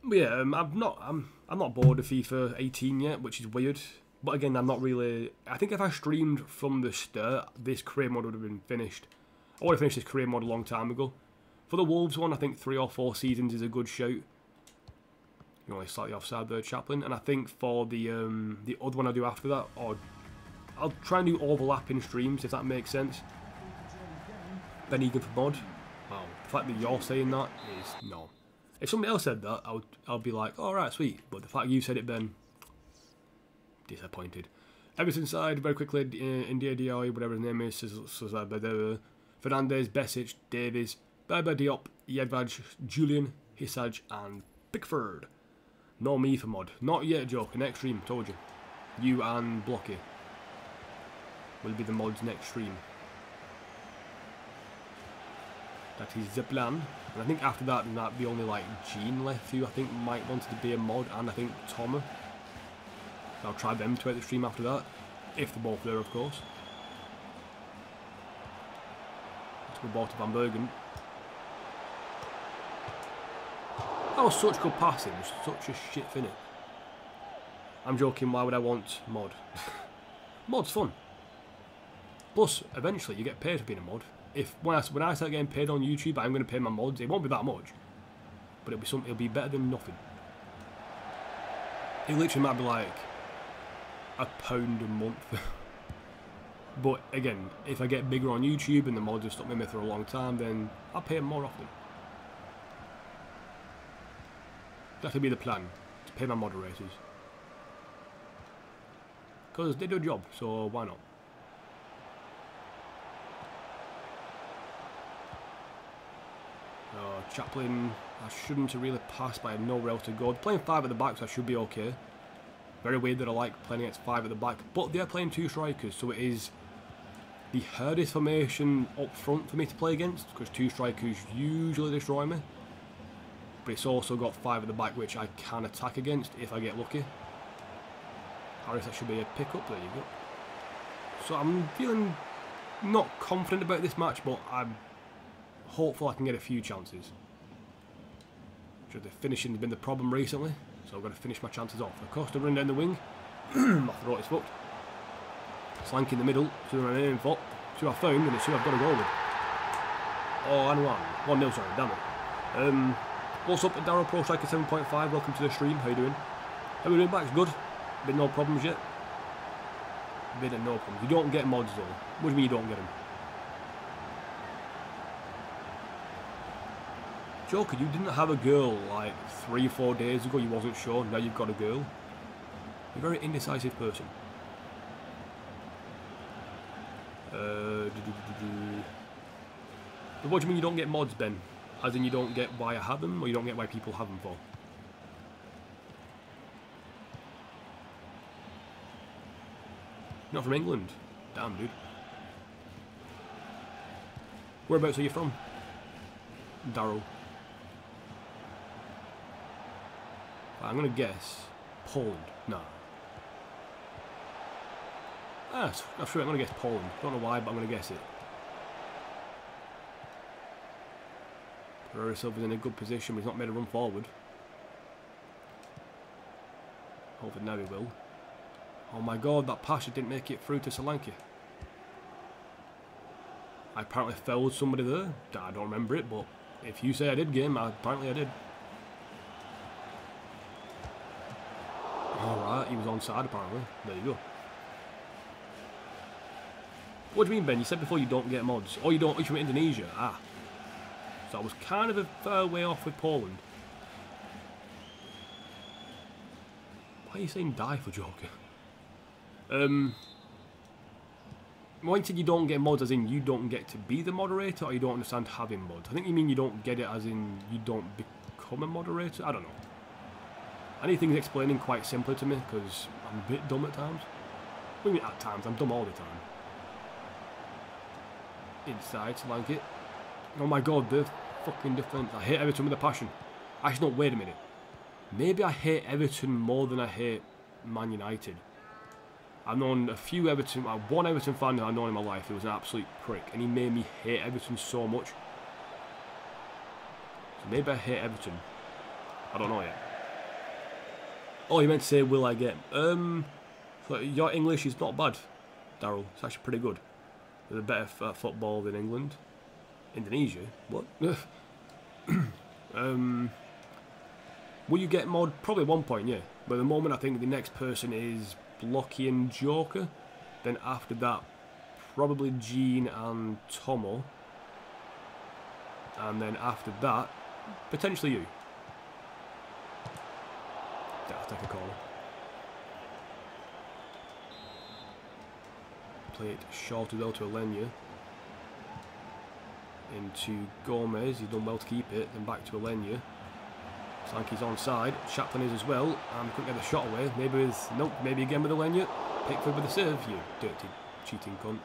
But yeah, I'm not bored of FIFA 18 yet, which is weird. But again, I'm not really... I think if I streamed from the start, this career mode would have been finished. I would have finished this career mode a long time ago. For the Wolves one, I think 3 or 4 seasons is a good shout. You're only slightly offside there, Chaplin. And I think for the other one I do after that, or I'll try and do overlapping streams, if that makes sense. Ben Egan for mod. Wow, the fact that you're saying that is no. If somebody else said that, I'll be like, alright, sweet. But the fact you said it, Ben, disappointed. Everton side, very quickly, India Diaby, whatever his name is, Fernandes, Besic, Davies, Berber Diop, Yedvaj, Julian, Hisaj, and Pickford. No me for mod. Not yet, Joker. Next stream, told you. You and Blocky will be the mods next stream. That is the plan. And I think after that, that'd be only like Gene left, who I think might want to be a mod, and I think Thomas. I'll try them to make the stream after that, if they're both there, of course. Let's go back to Van Bergen. That was such good passing, such a shit finish. I'm joking, why would I want mod? Mod's fun. Plus, eventually you get paid for being a mod. When I start getting paid on YouTube, I'm going to pay my mods. It won't be that much, but it'll be better than nothing. It literally might be like £1 a month. But again, if I get bigger on YouTube and the mods have stuck with me for a long time, then I'll pay them more often. That'll be the plan, to pay my moderators. Because they do a job, so why not? Chaplin, I shouldn't have really passed, but I have nowhere else to go. They're playing 5 at the back, so I should be okay. Very weird that I like playing against 5 at the back, but they're playing 2 strikers, so it is the hardest formation up front for me to play against, because 2 strikers usually destroy me. But it's also got 5 at the back, which I can attack against if I get lucky. Harris, that should be a pick-up, there you go. So I'm feeling not confident about this match, but I'm hopeful I can get a few chances. Sure, the finishing has been the problem recently, so I've got to finish my chances off. Of course, to run down the wing. My throat is fucked. Slank in the middle, it's who I'm aiming for. It's who I found, and it's who I've got to go with. Oh, and 1-0, sorry, damn it. What's up, Darryl Pro Striker 7.5? Welcome to the stream. How you doing? How we doing, Back? Good. Been no problems yet. Been no problems. You don't get mods though. What do you mean you don't get them? Joker, you didn't have a girl like 3 or 4 days ago. You wasn't sure. Now you've got a girl. You're a very indecisive person. But what do you mean you don't get mods, Ben? As in you don't get why I have them, or you don't get why people have them for? You're not from England? Damn, dude. Whereabouts are you from? Darryl. I'm gonna guess Poland. No. That's true, I'm gonna guess Poland. Don't know why, but I'm gonna guess it. Pereira Silva's in a good position, but he's not made a run forward. Hopefully now he will. Oh my god, that pass didn't make it through to Solanke. I apparently fouled somebody there. I don't remember it, but if you say I did, game, apparently I did. Alright, he was onside apparently. There you go. What do you mean, Ben? You said before you don't get mods. Or you don't, if you're in Indonesia. Ah. So I was kind of a fair way off with Poland. Why are you saying die for Joker? When you said you don't get mods, as in you don't get to be the moderator, or you don't understand having mods? I think you mean you don't get it as in you don't become a moderator? I don't know. I need things explaining quite simply to me, because I'm a bit dumb at times. What do you mean at times? I'm dumb all the time. Inside, like it. Oh my god, the fucking defence. I hate Everton with a passion. Actually, no, wait a minute. Maybe I hate Everton more than I hate Man United. I've known a few Everton, one Everton fan that I've known in my life who was an absolute prick, and he made me hate Everton so much. So maybe I hate Everton. I don't know yet. Oh, you meant to say, will I get? So your English is not bad, Darryl. It's actually pretty good. They're better at football than England. Indonesia? What? Will you get mod? Probably at one point, yeah. But at the moment, I think the next person is Blocky and Joker. Then after that, probably Gene and Tomo. And then after that, potentially you. Yeah, I'll take a corner. Play it short as well to Alenia. Into Gomez, he's done well to keep it. Then back to Alenia. Slanky's onside. Chaplin is as well. And couldn't get the shot away. Maybe with, nope, maybe again with Alenia. Pickford with the serve. You dirty, cheating cunt.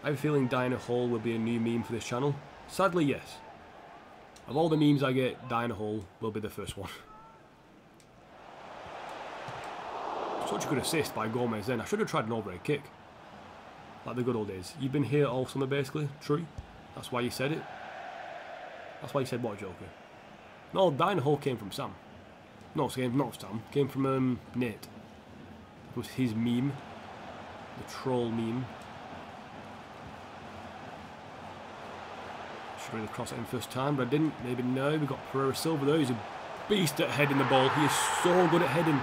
I have a feeling Diana Hall will be a new meme for this channel. Sadly, yes. Of all the memes I get, Diana Hall will be the first one. Such a good assist by Gomez then. I should have tried an overhead kick. Like the good old days. You've been here all summer basically. True. That's why you said it. That's why you said what, Joker? No, Diana Hall came from Sam. No, it came not Sam. Came from Nate. It was his meme. The troll meme. Should really cross it in first time, but I didn't. Maybe no. We got Pereira Silva though. He's a beast at heading the ball. He is so good at heading.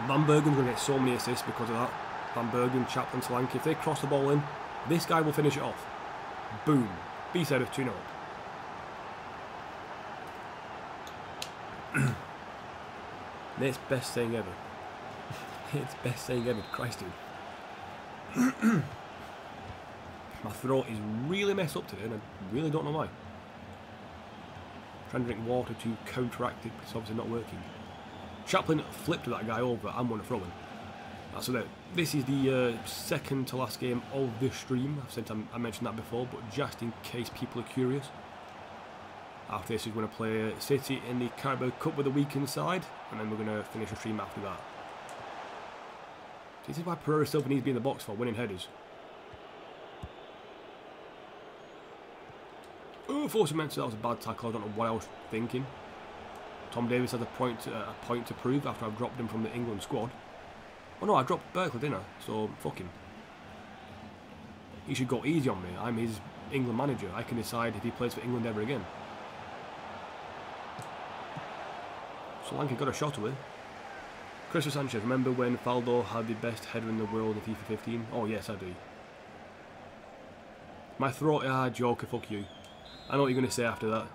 Van Bergen's going to get so many assists because of that. Van Bergen, Chaplin, Solanke. If they cross the ball in, this guy will finish it off. Boom. Beast header 2-0. Nate's best saying ever. Nate's best saying ever. Christ, dude. My throat is really messed up today and I really don't know why. I'm trying to drink water to counteract it, but it's obviously not working. Chaplin flipped that guy over and won a throw-in. So that this is the second to last game of this stream. I mentioned that before, but just in case people are curious. After this, we're going to play City in the Carabao Cup with the weekend side, and then we're going to finish the stream after that. This is why Pereira Silva needs to be in the box for winning headers. Oh, force meant that was a bad tackle. I don't know what I was thinking. Tom Davis has a point to prove after I've dropped him from the England squad. Oh no, I dropped Berkeley, didn't I? So, fuck him. He should go easy on me. I'm his England manager. I can decide if he plays for England ever again. Solanke got a shot away. Christopher Sanchez, remember when Faldo had the best header in the world in FIFA 15? Oh yes, I do. My throat, Joker, fuck you. I know what you're going to say after that.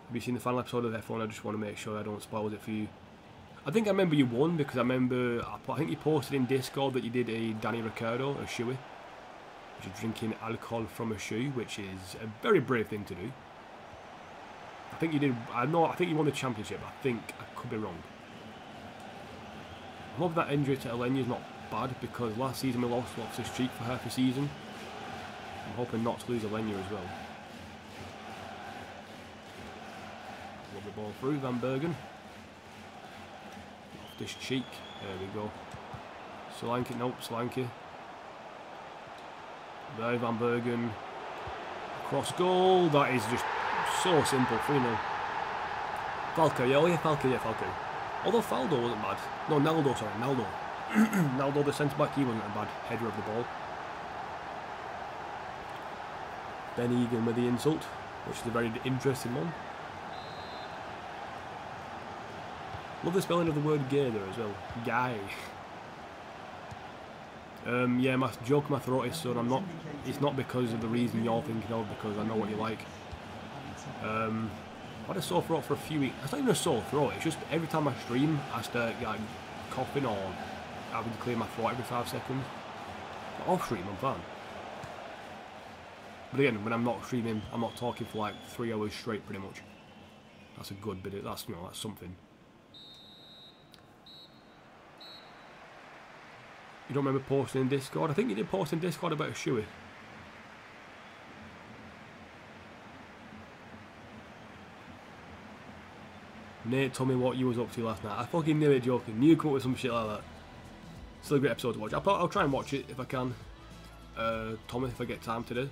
Have you seen the final episode of F1? I just want to make sure I don't spoil it for you. I think I remember you won because I remember, I think you posted in Discord that you did a Danny Ricciardo, a shoey. Which is drinking alcohol from a shoe, which is a very brave thing to do. I think you did, I think you won the championship. I think, I could be wrong. I hope that injury to Alenia is not bad because last season we lost the streak for half a season. I'm hoping not to lose Alenia as well. Love the ball through, Van Bergen. Off this cheek, there we go. Solanke, nope, Solanke. There, Van Bergen. Cross goal, that is just so simple, 3-0. Falco, yeah, oh yeah, Falco, yeah, Falco. Although Faldo wasn't bad. No, Naldo, sorry, Naldo. Naldo, the centre-back, he wasn't a bad header of the ball. Ben Egan with the insult, which is a very interesting one. Love the spelling of the word gay there as well. Guy. Yeah, my joke in my throat is so I'm not. It's not because of the reason you're thinking of, because I know what you like. I had a sore throat for a few weeks. It's not even a sore throat. It's just every time I stream, I start like coughing or having to clear my throat every 5 seconds. But off stream, I'm fine. But again, when I'm not streaming, I'm not talking for like 3 hours straight, pretty much. That's a good bit. That's that's something. You don't remember posting in Discord? I think you did post in Discord about a shoey. Nate told me what you was up to last night. I fucking knew it, joking. Knew you'd come up with some shit like that. Still a great episode to watch. I'll try and watch it if I can. Tommy, if I get time today.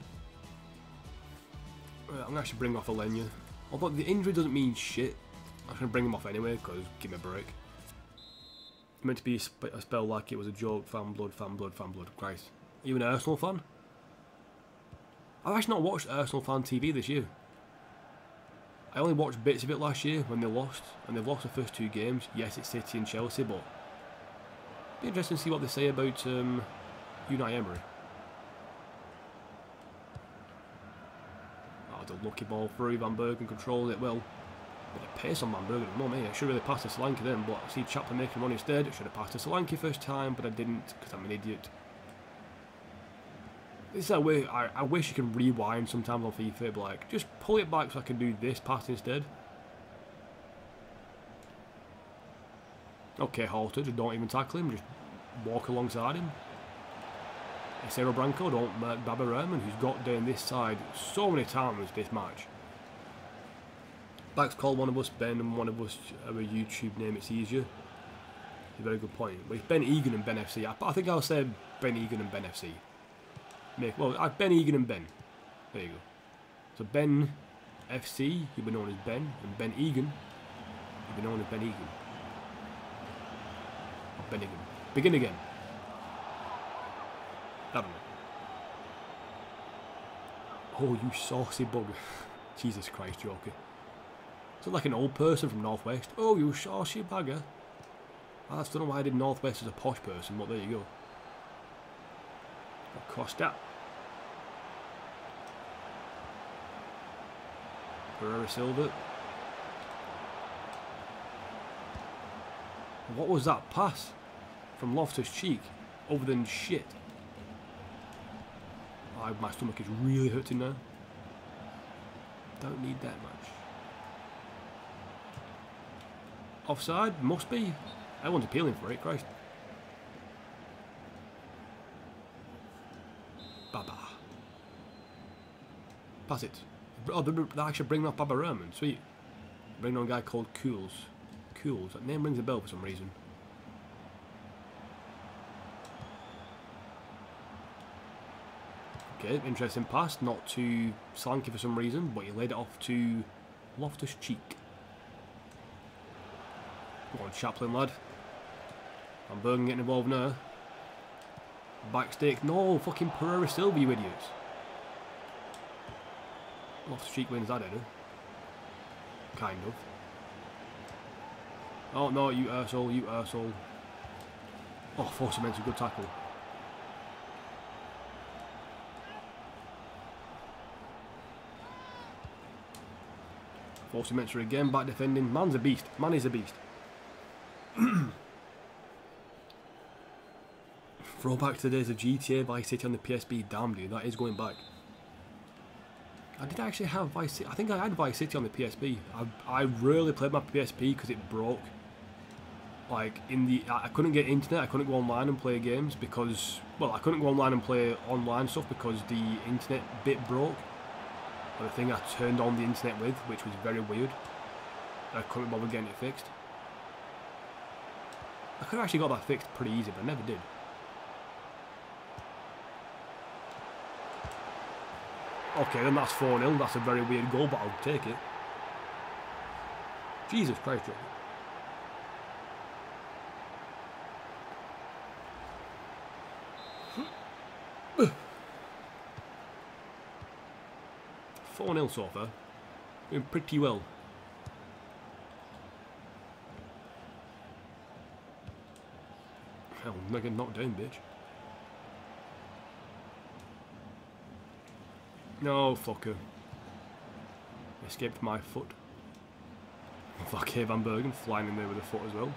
I'm going to actually bring off Alenia. Although the injury doesn't mean shit. I'm going to bring him off anyway, because give me a break. It's meant to be a spell like it was a joke. Fan blood, fan blood, fan blood. Christ. Are you an Arsenal fan? I've actually not watched Arsenal Fan TV this year. I only watched bits of it last year when they lost, and they've lost the first 2 games. Yes, it's City and Chelsea, but it'd be interesting to see what they say about Unai Emery. Oh, the lucky ball through. Van Bergen controls it well. Bit of pace on Van Bergen at the moment. I should have really passed to Solanke then, but I see Chaplin making him run instead. I should have passed to Solanke first time, but I didn't because I'm an idiot. This is that way. I wish you can rewind sometimes on FIFA, but like, just pull it back so I can do this pass instead. Okay, halted, just don't even tackle him, just walk alongside him. Esero Branco, don't mark Baba Rahman, who's got down this side so many times this match. Back's called one of us Ben and one of us our YouTube name, it's easier. It's a very good point. But it's Ben Egan and Ben FC. I think I'll say Ben Egan and Ben FC. Well, Ben Egan and Ben. There you go. So Ben FC, he'll be known as Ben, and Ben Egan, he'll be known as Ben Egan. Or Ben Egan. Begin again. I don't know. Oh, you saucy bugger. Jesus Christ, Joker. Sounds like an old person from Northwest. Oh, you saucy bagger. I don't know why I did Northwest as a posh person, but there you go. Costa. Pereira Silva. What was that pass from Loftus-Cheek? Other than shit. My stomach is really hurting now. Don't need that much. Offside? Must be. Everyone's appealing for it, Christ. Baba. Pass it. Oh, they're actually bringing off Baba Rahman. Sweet. Bringing on a guy called Cools. Cools. That name rings a bell for some reason. Okay, interesting pass. Not to Solanke for some reason, but he laid it off to Loftus-Cheek. Come on, Chaplin, lad. Van Bergen getting involved now. Backstick. No, fucking Pereira Silva, you idiots. Loftus-Cheek wins that header. Kind of. Oh no, you arsehole, you arsehole. Oh, Foster meant a good tackle. Foster Mentor again, back defending. Man's a beast. Man is a beast. Throwback to the days of GTA, Vice City on the PSP. Damn, dude, that is going back. I did actually have Vice City. I think I had Vice City on the PSP. I rarely played my PSP because it broke. Like, I couldn't get internet, I couldn't go online and play games because, well, I couldn't go online and play online stuff because the internet bit broke. Or the thing I turned on the internet with, which was very weird. I couldn't bother getting it fixed. I could have actually got that fixed pretty easy, but I never did. Okay, then that's 4-0. That's a very weird goal, but I'll take it. Jesus Christ, Joe. $4-0 so far. Doing pretty well. Hell, I'm not getting knocked down, bitch. No, fucker. Escaped my foot. Fuck, Van Bergen flying in there with a foot as well.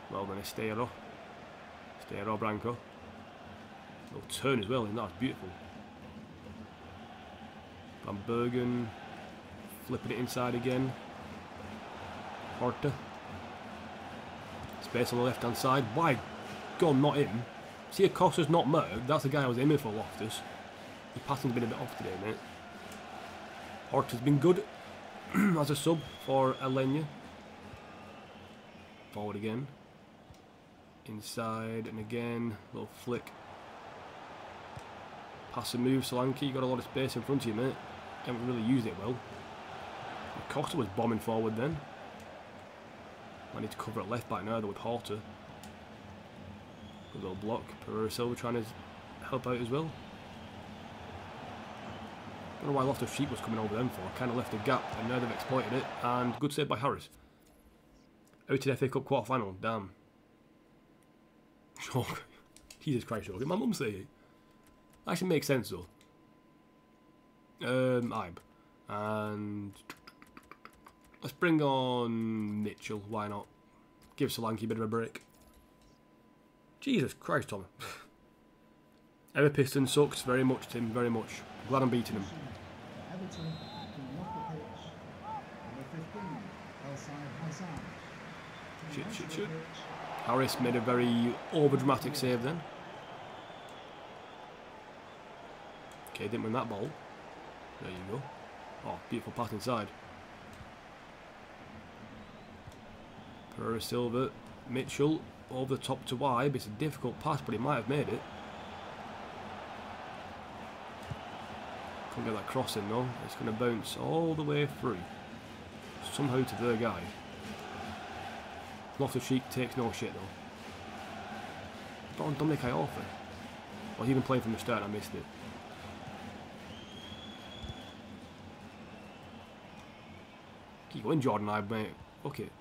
Well then, Estero. Estero Branco. Little turn as well, and that's beautiful. Van Bergen flipping it inside again. Horta. Space on the left hand side. Why? God, not him. See, Acosta's not moved. That's the guy I was aiming for, Loftus. The passing's been a bit off today, mate. Horta's been good as a sub for Elenia. Forward again. Inside and again. Little flick. Pass and move, Solanke. You got a lot of space in front of you, mate. Haven't really used it well. Costa was bombing forward then. I need to cover at left back now though with Horta. A little block. Pereira Silva trying to help out as well. Don't know why Loftus-Cheek was coming over them for. Kind of left a gap, and now they've exploited it. And good save by Harris. Out to the FA Cup quarter-final. Damn. Oh, Jesus Christ, look at my mum say it. Actually makes sense though. Ibe. And let's bring on Mitchell, why not? Give Solanke a bit of a break. Jesus Christ, Tom. Ever Piston sucks very much, Tim, very much. Glad I'm beating him. Shit. Harris made a very over-dramatic save then. Okay, didn't win that ball. There you go. Oh, beautiful pass inside. Pereira Silva, Mitchell, over the top to Ibe. It's a difficult pass, but he might have made it. Couldn't get that cross in though. It's going to bounce all the way through. Somehow to their guy. Loftus-Cheek takes no shit though. Not on Dominic Iorfa. Well, he been playing from the start and I missed it. Keep going, Jordan Ibe, mate. Fuck it.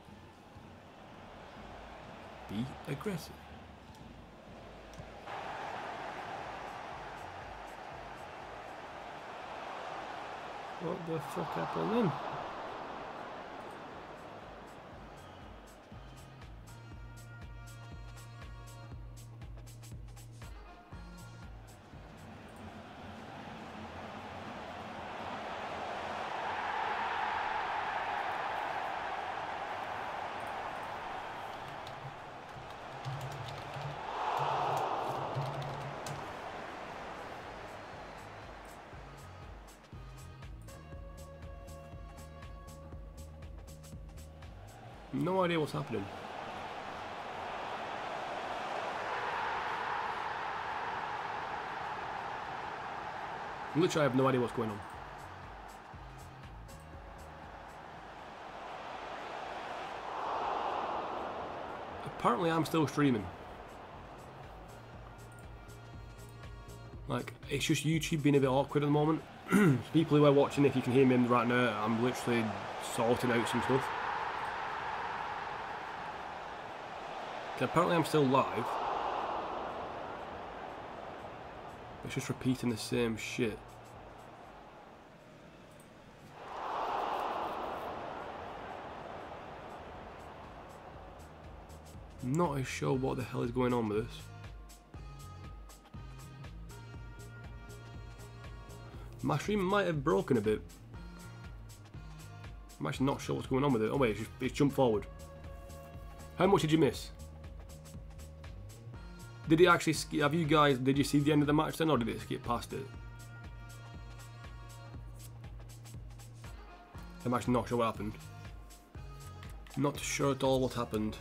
Be aggressive. What the fuck happened then? No idea what's happening. Literally, I have no idea what's going on. Apparently, I'm still streaming. Like, it's just YouTube being a bit awkward at the moment. People who are watching, if you can hear me right now, I'm literally sorting out some stuff. Apparently I'm still live. It's just repeating the same shit. I'm not as sure what the hell is going on with this. My stream might have broken a bit. I'm actually not sure what's going on with it. Oh wait, it's jumped forward. How much did you miss? Did it actually skip? Have you guys, did you see the end of the match then, or did it skip past it? I'm actually not sure what happened. Not sure at all what happened.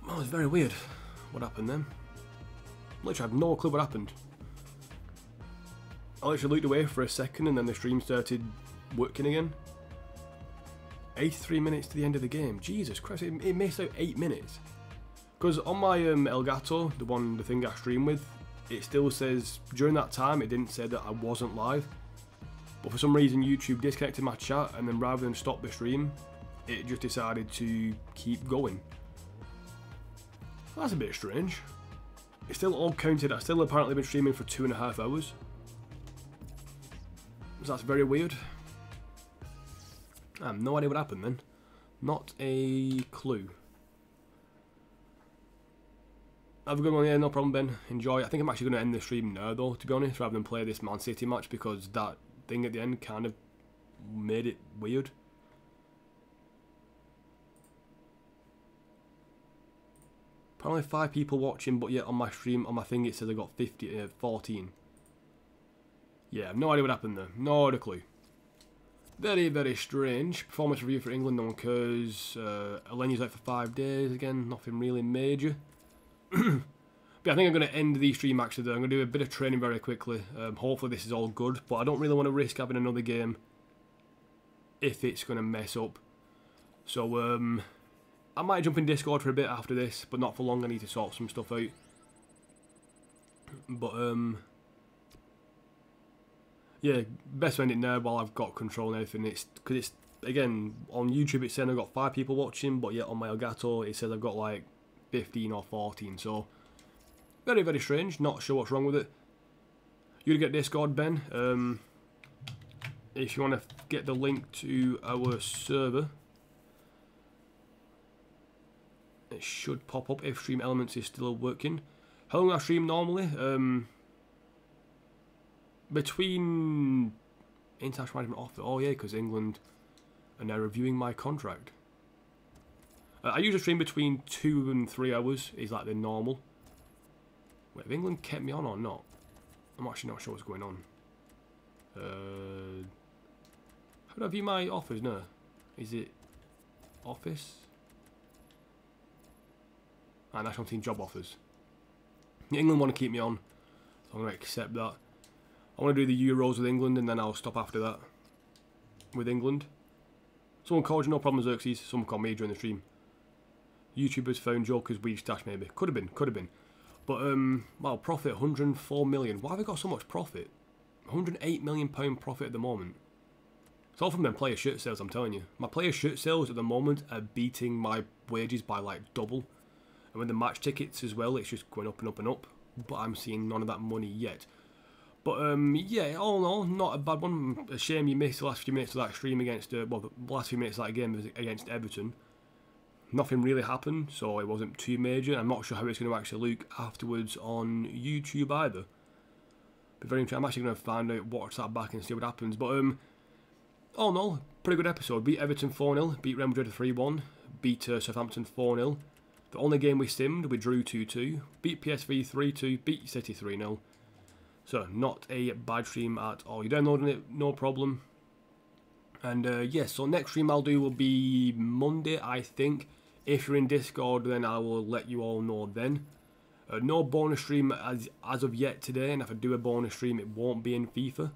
Well, it's very weird what happened then. Literally, I have no clue what happened. I literally looked away for a second and then the stream started working again. 83 minutes to the end of the game. Jesus Christ, it missed out 8 minutes. Because on my Elgato, the thing I stream with, it still says, during that time it didn't say that I wasn't live. But for some reason YouTube disconnected my chat and then rather than stop the stream, it just decided to keep going. That's a bit strange. It's still all counted. I've still apparently been streaming for 2.5 hours. So that's very weird. I have no idea what happened then. Not a clue. Have a good one, yeah, no problem, Ben. Enjoy. I think I'm actually going to end the stream now, though, to be honest, rather than play this Man City match, because that thing at the end kind of made it weird. Apparently 5 people watching, but yet on my stream, on my thing, it says I got 14. Yeah, I have no idea what happened there. No other clue. Very, very strange. Performance review for England, no one cares. Eleni's out for 5 days again, nothing really major. But I think I'm going to end the stream actually though. I'm going to do a bit of training very quickly. Hopefully this is all good, but I don't really want to risk having another game if it's going to mess up. So I might jump in Discord for a bit after this, but not for long. I need to sort some stuff out. But yeah, best to end it now while I've got control and everything. It's because it's, again, on YouTube it's saying I've got 5 people watching, but yet on my Elgato it says I've got like 15 or 14. So very, very strange. Not sure what's wrong with it. You to get Discord, Ben. If you want to get the link to our server, it should pop up if Stream Elements is still working. How long I stream normally? Between international management offer. Oh yeah, because England are now reviewing my contract. I usually stream between 2 and 3 hours. Is like the normal. Wait, have England kept me on or not? I'm actually not sure what's going on. How do I view my offers? No, is it office? National team job offers. England want to keep me on, so I'm going to accept that. I want to do the Euros with England, and then I'll stop after that with England. Someone called you, no problem, Xerxes. Someone called me during the stream. YouTubers found Joker's weed stash, maybe. Could have been. But, well, profit, 104 million. Why have I got so much profit? 108 million pound profit at the moment. It's all from them player shirt sales, I'm telling you. My player shirt sales at the moment are beating my wages by like double. And with the match tickets as well, it's just going up and up and up. But I'm seeing none of that money yet. But yeah, all in all, not a bad one. A shame you missed the last few minutes of that stream against, well, the last few minutes of that game was against Everton. Nothing really happened, so it wasn't too major. I'm not sure how it's going to actually look afterwards on YouTube either. But very interesting. I'm actually going to find out, watch that back and see what happens. But all in all, pretty good episode. Beat Everton 4-0, beat Real Madrid 3-1, beat Southampton 4-0. The only game we simmed, we drew 2-2, beat PSV 3-2, beat City 3-0. So, not a bad stream at all. You're downloading it, no problem. And yes, so next stream I'll do will be Monday, I think. If you're in Discord, then I will let you all know then. No bonus stream as of yet today, and if I do a bonus stream, it won't be in FIFA.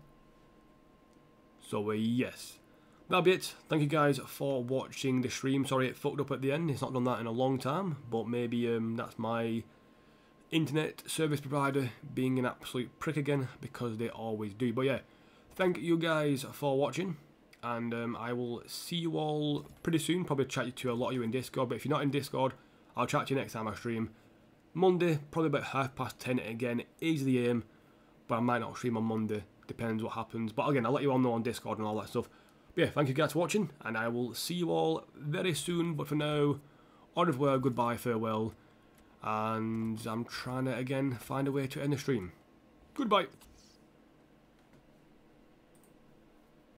So, yes. That'll be it. Thank you guys for watching the stream. Sorry it fucked up at the end. It's not done that in a long time, but maybe that's my internet service provider being an absolute prick again, because they always do. But yeah, thank you guys for watching, and I will see you all pretty soon. Probably chat to a lot of you in Discord, but if you're not in Discord, I'll chat to you next time I stream. Monday, probably about 10:30 again is the aim, but I might not stream on Monday. Depends what happens. But again, I'll let you all know on Discord and all that stuff. But yeah, thank you guys for watching, and I will see you all very soon. But for now, au revoir, goodbye, farewell, and I'm trying to, again, find a way to end the stream. Goodbye.